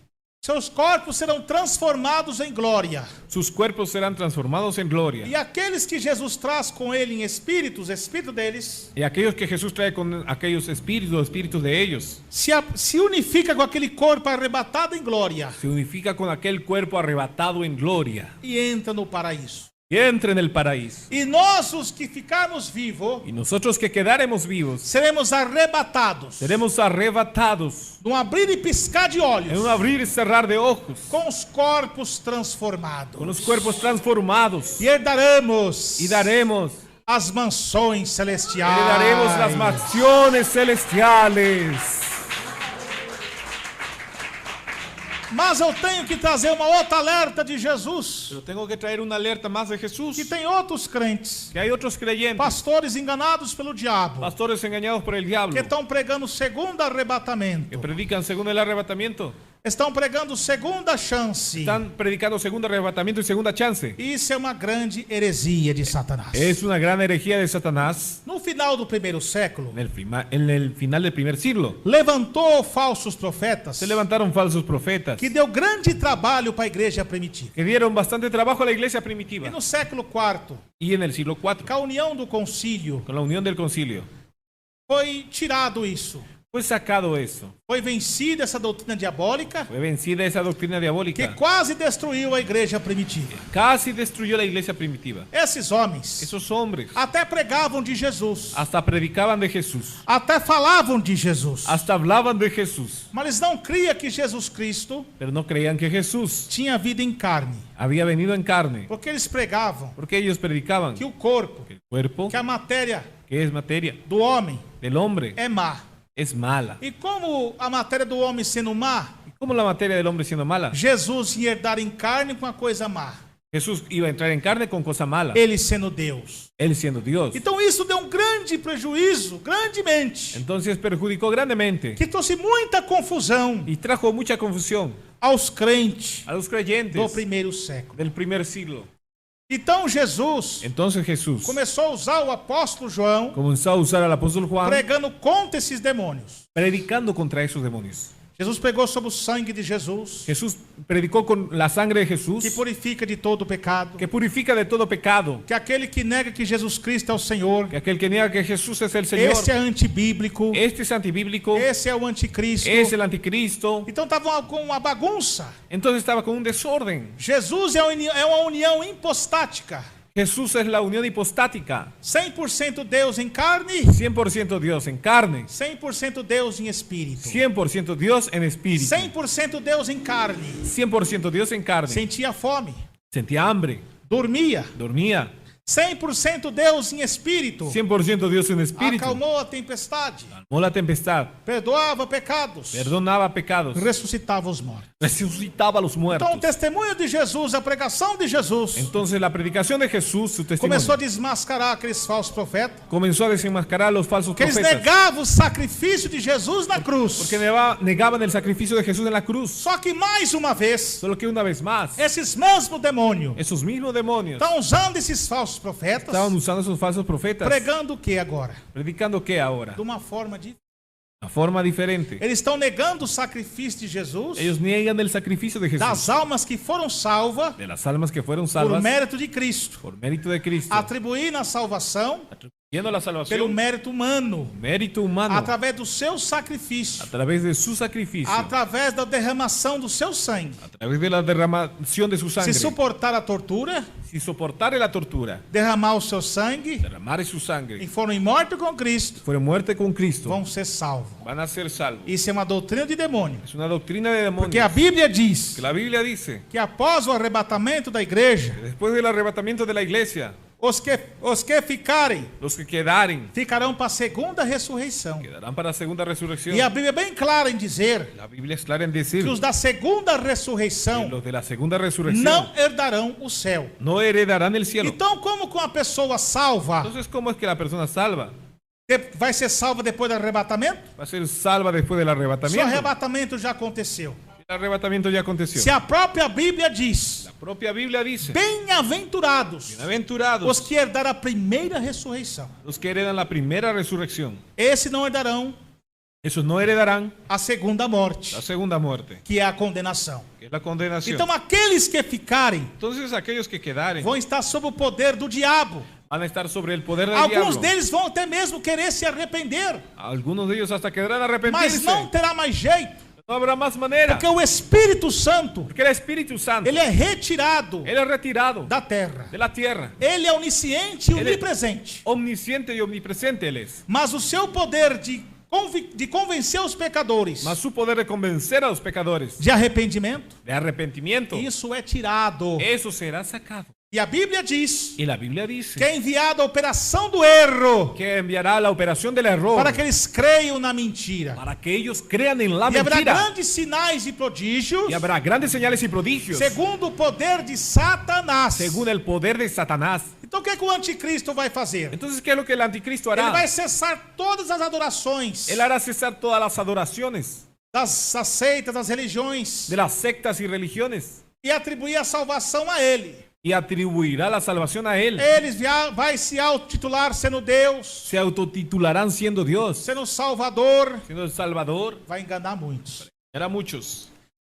Seus corpos serão transformados em glória. Sus cuerpos serán transformados en gloria. E aqueles que Jesus traz com ele em espíritos, espírito deles, Y aquellos que Jesús trae con aquellos espíritus, los espíritus de ellos, se unifica com aquele corpo arrebatado em glória se unifica con aquel cuerpo arrebatado en gloria e entra no paraíso. y entra en el paraíso. E nós, os que ficarmos vivos, Y nosotros que quedaremos vivos, seremos arrebatados seremos arrebatados num abrir e piscar de olhos, en un abrir y cerrar de ojos, com os corpos transformados. con los cuerpos transformados. E herdaremos Y daremos, as mansões celestiais. heredaremos las mansiones celestiales. Mas eu tenho que trazer uma outra alerta de Jesus, Pero tengo que traer una alerta más de Jesús, que tem outros crentes, que hay otros creyentes, pastores enganados pelo diabo, pastores engañados por el diablo, que estão pregando segundo que arrebatamento, predican según el arrebatamiento, estão pregando segunda chance. están predicando segundo arrebatamiento y segunda chance. Isso é uma grande heresia de Satanás. Es una gran herejía de Satanás No final do primeiro século, en el final del primer siglo. levantou falsos profetas Se levantaron falsos profetas que deu grande trabalho para a igreja primitiva. que dieron bastante trabajo a la iglesia E primitiva. no século IV, Y en el siglo com IV, a união do concílio, con la unión del concilio, foi tirado isso. fue sacado eso. Foi vencida essa doutrina diabólica Fue vencida esa doctrina que diabólica. quase destruiu a igreja primitiva. Casi destruyó la iglesia primitiva. Esses homens Esos hombres até pregavam de Jesus, hasta predicaban de Jesús, até falavam de Jesus, hasta hablaban de Jesús, mas eles não criam que Jesus Cristo pero no creían que Jesús tinha vida em carne, había venido en carne, porque eles pregavam porque ellos predicaban que o corpo, que el cuerpo, que a matéria que es materia do homem del hombre, é má. es mala. E como a matéria do homem sendo má, ¿Y cómo la materia del hombre siendo mala? Jesus ia herdar em carne com a coisa má, Jesús iba a entrar en carne con cosa mala, ele sendo Deus. él siendo Dios. Então isso deu um grande prejuízo, grandemente, Entonces perjudicó grandemente que trouxe muita confusão y trajo mucha confusión aos crentes a los do creyentes primeiro século. del primer siglo. Então Jesus Entonces Jesús começou a usar o apóstolo João comenzó a usar al apóstol Juan pregando contra esses demônios. predicando contra esos demonios. Jesus pregou sobre o sangue de Jesus, Jesús predicó con la sangre de Jesús que purifica de todo pecado, que purifica de todo pecado, que aquele que nega que Jesus Cristo é o Senhor, que aquel que niega que Jesús es el Señor, esse é antibíblico, este es antibíblico, esse é o anticristo. es el anticristo. Então estava com uma bagunça. Entonces estaba con un desorden. Jesus é uma união hipostática. Jesús es la unión hipostática, 100% Deus em carne, 100% Dios en carne, 100% Deus em espírito. 100% Dios en espíritu, 100% Deus em carne. 100% Dios en carne. Sentia fome, Sentía hambre, dormia, dormía, 100% Deus em espírito. 100% Dios en espíritu. Acalmou a tempestade. Calmó la tempestad. Perdoava pecados. Perdonaba pecados. Ressuscitava os mortos. Resucitaba a los muertos. Então o testemunho de Jesus, a pregação de Jesus, Entonces la predicación de Jesús, su testimonio, começou a desmascarar aqueles falsos profetas. comenzó a desenmascarar a los falsos Que eles profetas. negavam o sacrifício de Jesus na cruz. Porque negaban el sacrificio de Jesús en la cruz. Só que mais uma vez, Solo que una vez más, esses mesmos demônios esos mismos demonios estão usando esses falsos profetas, estaban usando esos falsos profetas. pregando o que agora? ¿Predicando qué ahora? De uma forma de... Una forma diferente. Eles estão negando o sacrifício de Jesus, Ellos niegan el sacrificio de Jesús. das almas que foram salvas De las almas que fueron por salvas mérito de Cristo, por mérito de Cristo. atribuindo a salvação Atribuyendo la pelo salvación, mérito humano, mérito humano, através do seu sacrifício, a través de su sacrificio, através da derramação do seu sangue. a través de la derramación de su sangre. Se suportar a tortura, Si soportare la tortura, derramar o seu sangue derramar su e sangre, forem mortos com Cristo, fueron muerte con Cristo, vão ser salvos. van a ser salvos. Isso é uma doutrina de demônio. Es una doctrina de demonios. Porque a Bíblia diz Que la Biblia dice que após o arrebatamento da igreja, que después del arrebatamiento de la iglesia, os que ficarem, los que quedaren, ficarão para a segunda ressurreição. quedarán para la segunda resurrección. E a Bíblia é bem clara em dizer La Biblia es clara en decir que os da segunda que ressurreição los de la segunda resurrección não herdarão o céu. no heredarán el cielo. Então, como com a pessoa salva Entonces, ¿cómo es que la persona salva vai ser salva depois do arrebatamento? va a ser salva después del Se o arrebatamiento? arrebatamento já aconteceu. El arrebatamiento ya aconteció. Se a própria Bíblia diz, La propia Biblia dice, bem-aventurados bienaventurados os que herdaram a primeira ressurreição. los que heredan la primera resurrección. Esses não herdarão Esos no heredarán a segunda morte, la segunda muerte, que é a condenação. que es la condenación. Então, aqueles que ficarem Entonces, aquellos que quedaren vão estar sob o poder do diabo. van a estar sobre el poder del Alguns diablo. deles vão até mesmo querer se arrepender, Algunos de ellos hasta quedarán mas arrepentirse. não terá mais jeito, No habrá más manera. porque o Espírito Santo, Porque el Espíritu Santo, ele é retirado Él es retirado da terra. de la tierra. Ele é onisciente e Ele- onipresente. Omnisciente y omnipresente Él es. Mas o seu poder de convencer os pecadores Mas su poder de convencer a los pecadores de arrependimento, de arrepentimiento, isso é tirado. eso será sacado. E a Bíblia diz Y la Biblia dice que é enviada a operação do erro que enviará la operación del error para que eles creiam na mentira. para que ellos crean en la E haverá mentira. grandes sinais e prodígios Y habrá grandes señales y prodigios segundo o poder de Satanás. según el poder de Satanás. Então o que o anticristo vai fazer? Entonces, ¿qué es lo que el anticristo Ele hará? vai cessar todas as adorações Él hará cesar todas las adoraciones das seitas, das religiões de las sectas y religiones e atribuir a salvação a ele. y atribuirá la salvación a Él. Eles vai se autotitular sendo Deus, Se autotitularán siendo Dios, sendo Salvador. siendo el Salvador. Vai enganar muitos. Hará muchos.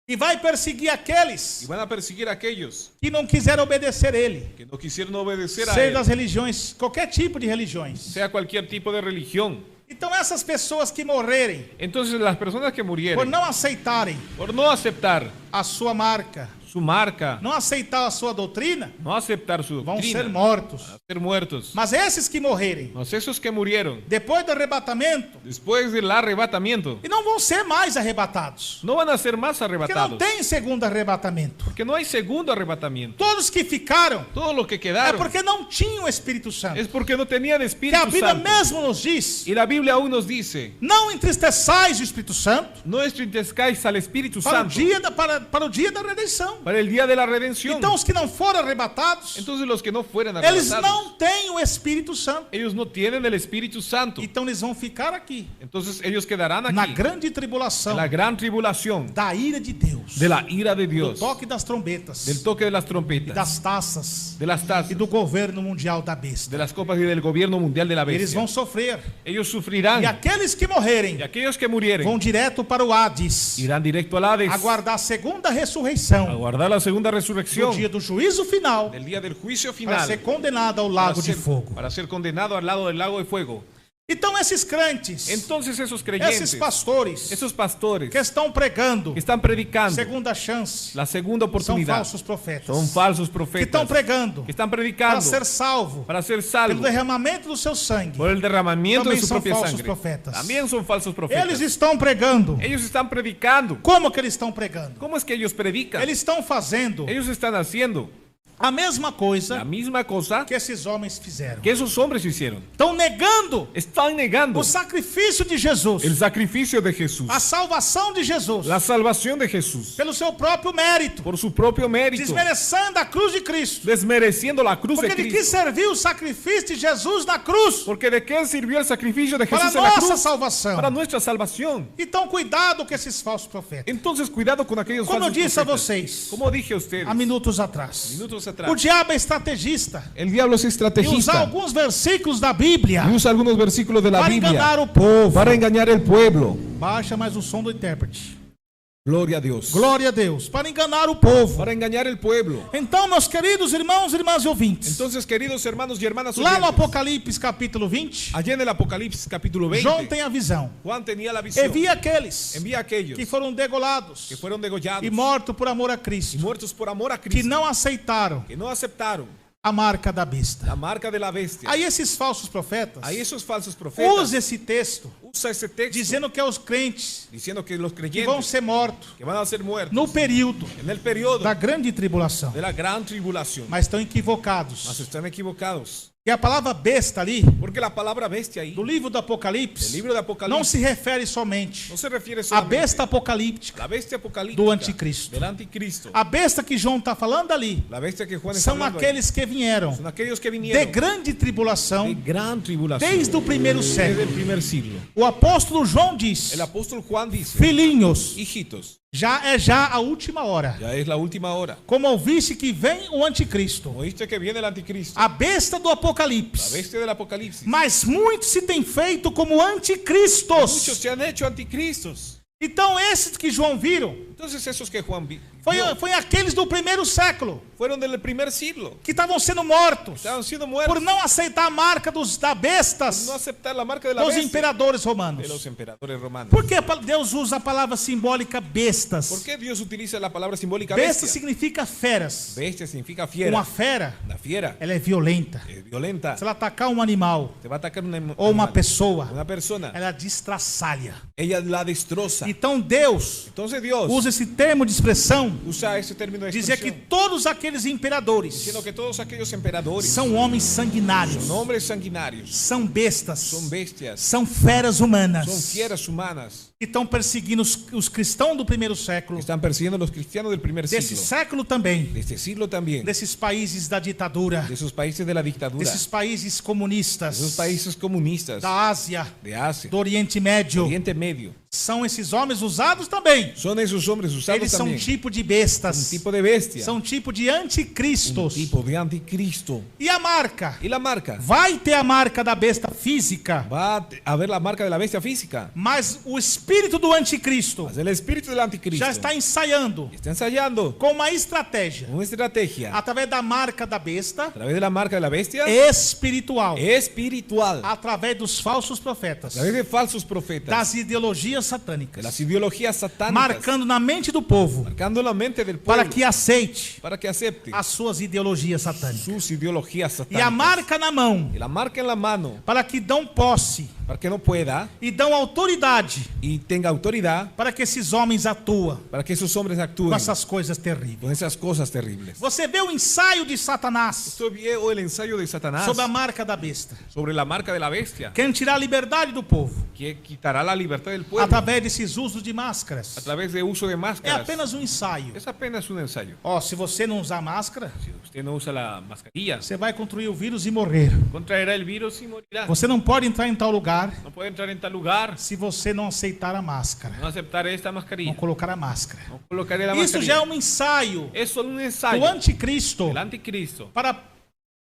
E vai perseguir Y aqueles van a perseguir a aquellos que não quiseram obedecer ele. que no quisieron obedecer a Seja Él, das religiões, qualquer tipo de religiões. sea cualquier tipo de religión. Então essas pessoas que morrerem Entonces, las personas que por murieron não aceitarem por no aceptar a sua marca, su marca, não aceitar a sua doutrina, no aceptar su vão doctrina, ser mortos. van a ser muertos. Mas esses que morrerem Mas esos que murieron depois do arrebatamento después del arrebatamiento e não vão ser mais arrebatados, no van a ser más porque não arrebatados, tem segundo arrebatamento. porque no hay segundo arrebatamiento. Todos que ficaram Todos los que é quedaron porque não tinham o Espírito Santo. es porque no tenían Que a Espíritu Bíblia Santo. mesmo nos diz: Y la Biblia aún nos dice, não entristeçais o Espírito Santo no entristezcáis al Espíritu para o Santo dia para o dia da redenção. para el día de la redención. Então os que não foram arrebatados, Entonces los que no fueran eles arrebatados, não têm o Espírito Santo. ellos no tienen el Espíritu Santo. Então eles vão ficar aqui Entonces ellos quedarán na aquí grande tribulação en la gran tribulación da ira de Deus, de la ira de do Dios, toque das trombetas, del toque de las e trompetas, das taças de las e tazas, do governo mundial da besta. de las copas y del gobierno mundial de la Eles bestia. vão sofrer. Ellos sufrirán E aqueles que morrerem y aquellos que murieren vão direto para o Hades, irán directo al Hades aguardar a segunda a ressurreição guardar la segunda no resurrección dia do juízo final, del día del juicio para final ser condenado ao para lago de ser, fogo. para ser condenado al lado del lago de fuego. Então esses crentes, Entonces esos creyentes, esses pastores esos pastores que estão pregando que están predicando segunda chance, la segunda são oportunidad falsos profetas. son falsos Que profetas estão pregando que están para predicando ser salvo para ser pelo salvos derramamento do seu sangue. por el derramamiento Também de su são propia falsos sangre. profetas. También son falsos profetas. Eles estão pregando. Ellos están predicando. Como que eles estão pregando? ¿Cómo es que ellos predican? Eles estão fazendo Ellos están haciendo A mesma La coisa misma cosa que esses homens fizeram. que esos hombres hicieron. Estão negando Están negando o sacrifício de Jesus, el sacrificio de Jesús, a salvação de Jesus, la salvación de Jesús, pelo seu próprio mérito, por su propio mérito, desmerecendo a cruz de Cristo. desmereciendo la cruz Porque de de que Cristo. serviu o sacrifício de Jesus na cruz Porque de qué sirvió el sacrificio de para Jesús en la nossa cruz? salvação. Para nuestra salvación. Então, cuidado com esses falsos profetas. Entonces, cuidado con aquellos Como eu falsos disse a profetas. vocês Como dije a ustedes há minutos atrás, minutos atrás, o diabo é estrategista el diablo es e usa estrategista alguns versículos da Bíblia y usa algunos versículos de la para Biblia enganar o povo. para engañar el pueblo. Baixa mais o som do intérprete. Gloria a Dios. Glória a Deus. Para enganar o povo. Para engañar el pueblo. Então, meus queridos irmãos, irmãs e ouvintes, Entonces, queridos hermanos y hermanas lá no oyentes, Apocalipse capítulo 20, allá en el Apocalipsis capítulo 20, João tem a visão. Juan tenía la E visión. via aqueles Envía a aquellos que foram degolados que fueron degollados e mortos por amor a y Cristo, muertos por amor a que Cristo, não aceitaram que no aceptaron a marca da besta. la marca de la bestia. Aí esses falsos profetas Ahí esos falsos profetas usam esse texto usa ese texto dizendo que é os crentes diciendo que los que vão creyentes ser mortos que van a ser muertos no período en el periodo da grande tribulação. de la gran tribulación. Mas estão equivocados. Mas están equivocados. E a palavra besta ali, Porque la palabra bestia ahí, do livro do el Apocalipse, libro de não Apocalipsis, se refere somente no se refiere à solamente besta apocalíptica. a la bestia apocalíptica do anticristo. del anticristo. A besta que João está falando ali La bestia que Juan está são hablando ahí, aqueles que vieram son aquellos que de vinieron grande de tribulação gran tribulación desde o primeiro desde século. el primer siglo. O apóstolo João diz: El apóstol Juan dice, filhinhos, hijitos, já a última hora. ya es la última hora. Como ouviste que vem o anticristo, Oíste que viene el anticristo, a besta do la Apocalipse. bestia del apocalipsis. Mas muitos se têm feito como Muchos anticristos. se han hecho anticristos. Então esses que João viram Entonces esos que Juan vio foi aqueles do primeiro século fueron del primer siglo. que estavam sendo mortos Estaban siendo muertos por não aceitar a marca da por bestas no aceptar la marca de la dos bestia imperadores de romanos. los emperadores romanos. Por que Deus usa a palavra simbólica bestas? ¿Por qué Dios utiliza la palabra simbólica Besta bestia? significa feras. Bestia significa Uma fiera. fera, Una fiera ela é violenta. es violenta. Se ela atacar um animal Te va a atacar un ou uma animal, pessoa, una persona. ela destraçalha. Ella la destroza. Então Deus Entonces Dios usa esse termo de expressão, usa ese término de dizer que expresión, todos aqueles imperadores diciendo que todos aquellos emperadores são homens sanguinários, son hombres sanguinarios, são bestas, son bestias, são feras humanas son fieras humanas que estão perseguindo os cristãos do primeiro século, que están persiguiendo a los cristianos del primer desse siglo, século também, de este siglo también, desses países da ditadura, de esos países de la dictadura, desses países de comunistas, esos países comunistas, da Ásia, de Asia, do Oriente Médio. Oriente Medio. São esses homens usados também. Son esos hombres usados Eles são um también. tipo de Un bestas, tipo de bestia, são um tipo de un anticristos. tipo de anticristo. E a marca? Y la marca, Vai ter a marca da besta física, va a ver la marca de la bestia física. mas o espírito do anticristo Mas el espíritu del anticristo já está ensaiando está ensayando com uma estratégia una estrategia a através da marca da besta través de la marca de la bestia espiritual, espiritual, a através dos falsos profetas, través de falsos profetas, das ideologias de satânicas, las ideologías satánicas, marcando na mente do povo marcando la mente del para pueblo que aceite para que acepte as suas ideologias satânicas. sus ideologías E a satánicas. marca na mão Y la marca en la mano para que dão posse para que no pueda e dão autoridade y tenga autoridad para que esses homens atuem para que esos hombres com actúen essas coisas terríveis. con esas cosas terribles. Você vê o ensaio de Satanás Esto vio el ensayo de Satanás sobre a marca da besta, sobre la marca de la bestia, querendo tirar a liberdade do povo que quitará la libertad del pueblo através desses usos de a máscaras. través de uso de É máscaras. apenas um ensaio. Es apenas un ensayo. Ó, se você não usar máscara, Si usted no usa la mascarilla, você vai contrair o vírus e morrer. contraerá el virus y morirá. Você não pode entrar em tal lugar No puede entrar en tal lugar, se você não aceitar a máscara, no aceptar esta mascarilla, não colocar a máscara. no colocaré la Isso já é mascarilla. um ensaio Es solo un do ensayo anticristo del anticristo para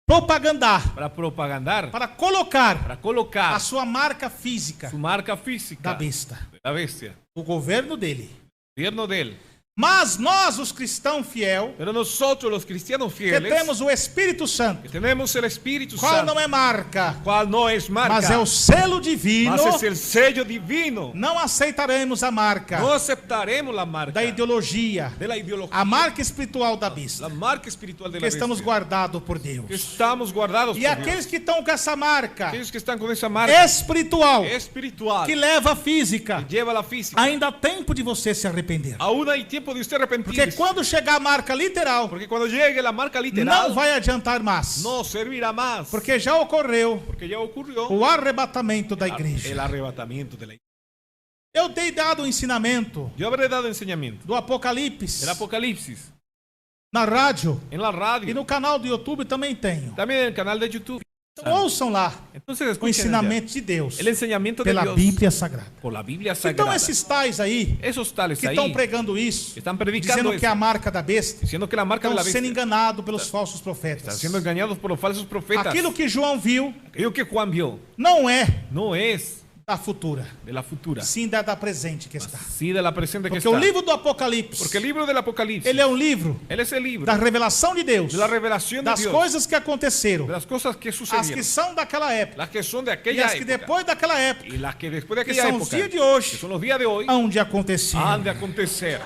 propagandar, para propagandar, para colocar para colocar a sua marca física su marca da física besta, de la bestia, o governo dele. el gobierno de él. Mas nós, os cristãos fiel, Pero nosotros los cristianos que fieles, temos o Espírito Santo, que tenemos el Espíritu qual Santo, não é marca, cual no es marca, mas é o selo divino, mas es el sello divino. não aceitaremos a marca No aceptaremos la marca da ideologia, de la ideología, a marca espiritual da la besta, marca espiritual de que la estamos bestia, guardados por que Deus. estamos guardados E por aqueles Dios. que estão com essa marca Aquellos que están con esa marca espiritual, espiritual que leva a física, que lleva la física, ainda há tempo de você se arrepender. aún hay tiempo tiempo de usted arrepentirse. Porque quando chegar a marca literal, Porque cuando llegue la marca literal, não vai adiantar mais. no servirá más. Porque já ocorreu Porque ya ocurrió o arrebatamento da igreja. el arrebatamiento de la iglesia. Eu dei dado o ensinamento Yo habré dado enseñamiento do Apocalipse del Apocalipsis na rádio en la e radio, no canal do YouTube também tenho. también en el canal de YouTube. Então, ouçam lá Entonces o escuchen ensinamento de Deus el enseñamiento de pela Dios Bíblia Sagrada. por la Biblia Então Sagrada. esses tais aí Esos tales que ahí estão pregando isso, están predicando dizendo que é a eso, marca da besta, diciendo que la marca de estão la sendo bestia enganados pelos falsos están profetas. siendo engañados por los falsos profetas. Aquilo que João viu Aquello que Juan vio não é no es da futura, de la futura, sim da presente que está. sí de la presente que Porque está. o livro do Apocalipse, Porque el libro del Apocalipsis, ele é um livro él es el libro da revelação de Deus, de la revelación de das Dios, coisas que aconteceram, de las cosas que as que sucedieron, são daquela época las que son de e aquella as que época depois daquela época, y las que después de que aquella são os época, dias de que hoje, son los días de hoy, onde aconteceram. han de acontecer.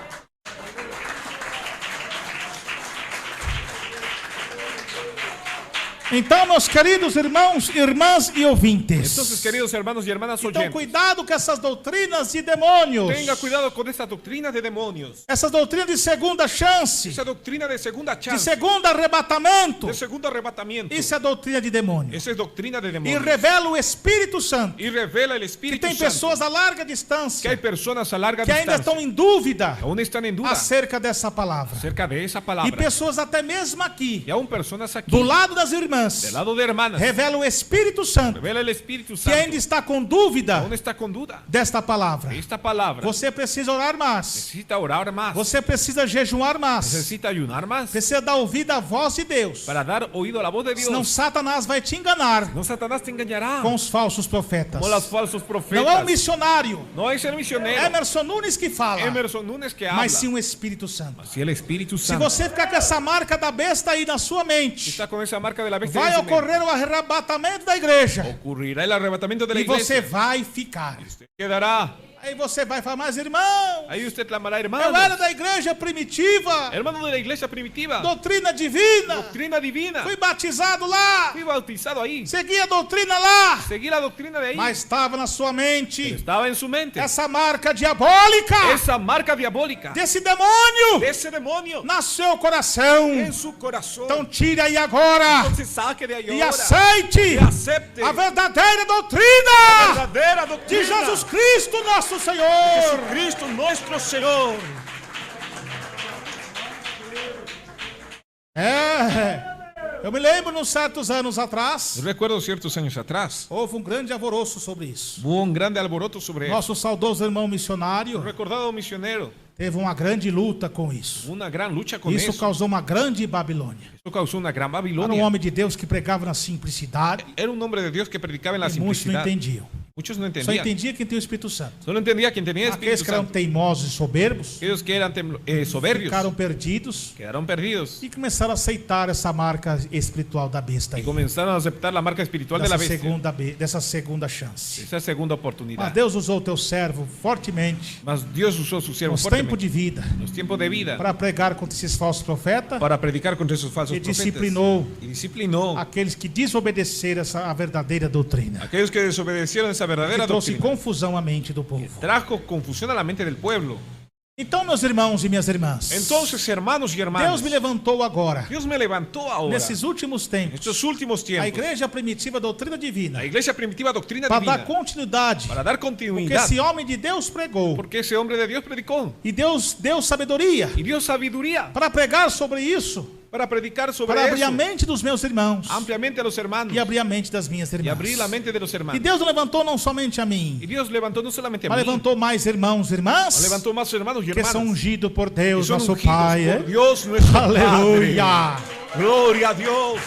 Então, meus queridos irmãos, irmãs e ouvintes, Entonces, queridos hermanos y hermanas então oyentes, cuidado com essas doutrinas de demônios, tenga cuidado con esa doctrina de demonios, essas doutrinas de segunda chance, esa doctrina de segunda de chance, segundo arrebatamento. de segundo arrebatamiento. Isso é doutrina de demônio. Esa es doctrina de E demonios. revela o Espírito Santo. Y revela el Que Espíritu tem Santo. pessoas a larga Que hay distância personas a larga que ainda distancia estão em dúvida aún están en duda acerca dessa palavra. acerca de esa E palabra. pessoas até mesmo aqui, Y aún personas aquí, do lado das irmãs, del lado de hermanas, revela o Espírito Santo revela el Espíritu que Santo. ainda está com dúvida Aún está con duda. desta palavra. Esta palabra Você precisa orar mais. necesita orar más, Você precisa jejuar mais. necesita ayunar más Precisa dar ouvido à voz de Deus. para dar oído a la voz de Dios. Senão Satanás vai te enganar No, Satanás te engañará com os falsos profetas. como los falsos profetas. Não é um missionário, No es el misionero Emerson Nunes que fala, Emerson Nunes que habla, mas sim o Espírito Santo. si el Espíritu Se Santo você ficar com essa marca da besta aí na sua mente, está con esa marca de la bestia, vai en su mente, ocorrer o arrebatamento da igreja. ocurrirá el arrebatamiento de la E você iglesia. vai ficar. Usted quedará. Aí você vai falar, mas irmão, Ahí usted clamará, eu hermano. era da igreja primitiva, Hermano de la iglesia primitiva. doutrina divina, Doctrina divina. fui batizado lá, Fui bautizado ahí. segui a doutrina lá, Seguí la doctrina de ahí. mas estava na sua mente Estaba en su mente. essa marca diabólica Esa marca diabólica desse demônio de ese demonio no seu coração. en su corazón. Então tire aí agora Entonces saque de ahí e ahora. aceite Y acepte a verdadeira la doutrina verdadera de doctrina Jesus Cristo, nosso Senhor. Cristo nuestro Señor. Eu me lembro, uns certos anos atrás, Recuerdo ciertos años atrás, houve grande alvoroço sobre isso. hubo un grande alboroto sobre eso. Nosso saudoso irmão missionário Recordado misionero, teve uma grande luta com isso. una gran lucha con Isso eso. causou uma grande Babilônia. Eso causó una gran Era um Babilonia. homem de Deus que pregava na simplicidade Era un hombre de Dios que predicaba en la e muitos não simplicidad. entendiam. Muchos no Só entendían. entendia quem tem o Espírito Santo. Solo entendía quien tenía Aqueles Espíritu que eram Santo. teimosos e soberbos Aquellos que eran soberbios ficaram perdidos quedaron perdidos e começaram a aceitar essa marca espiritual da besta y aí. comenzaron a aceptar la marca espiritual de la Dessa segunda chance. Esa segunda Mas oportunidad. Deus usou o teu servo fortemente Mas Dios usó su siervo nos tempos fuertemente de vida en los tiempos de vida para pregar contra esses falsos profetas para predicar contra esos falsos e profetas. disciplinou Y disciplinó aqueles que desobedeceram a verdadeira doutrina. aquellos que desobedecieron esa verdadera Que trouxe doctrina. confusão à mente do povo. Trajo confusión a la mente del pueblo. Então, meus irmãos e minhas irmãs, Entonces, hermanos y hermanas, Deus me levantou agora, Dios me levantó ahora, nesses últimos en tempos, estos últimos a tiempos, igreja primitiva doutrina divina, la iglesia primitiva doctrina para divina, dar continuidade, para dar porque continuidad, esse homem de Deus pregou, porque ese hombre de Dios predicó e Deus deu sabedoria y dio sabiduría para pregar sobre isso, para predicar sobre para abrir eso a mente dos meus irmãos ampliamente a los hermanos e abrir a mente das minhas y irmãs. abrir la mente de los E hermanos. Deus levantou não somente a mim, Y Dios levantó no solamente a mas mí, levantou mais irmãos e irmãs levantó más hermanos y que hermanas são ungidos por que Deus, son nosso ungidos Pai. por Dios nuestro Aleluia! Padre. Gloria a Dios.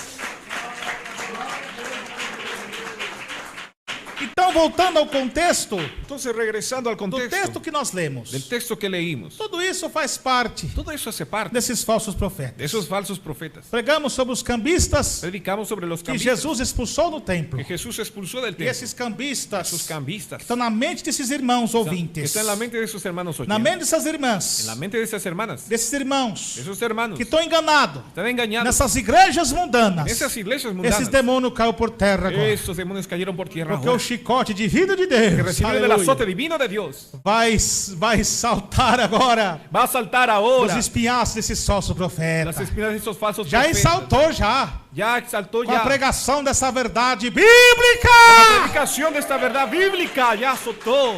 Então, voltando ao contexto Entonces, regresando al do contexto texto que nós lemos, del texto que leímos, tudo isso faz parte todo eso hace parte desses falsos de profetas. esos falsos profetas. Pregamos sobre os cambistas Predicamos sobre los que cambistas Jesus expulsou do templo. que Jesús expulsó del E templo. esses cambistas Esos cambistas estão na mente desses irmãos que ouvintes, están en la mente de sus hermanos na oyentes, mente dessas en irmãs, la mente de esas hermanas, desses irmãos de esos hermanos que estão enganados están engañados. nessas igrejas mundanas. En esas iglesias Esses mundanas, demônios caiu por terra agora, esos demonios cayeron por tierra porque o ahora, chicote azote divino de que Deus, recibió del aleluia, azote divino de Dios, vai saltar agora va a saltar os ahora espinhaços desses falsos profetas. las espinas de esos falsos Já profetas. exaltou já Ya exaltó com a ya. pregação dessa verdade La bíblica. predicación de esta verdad bíblica ya azotó.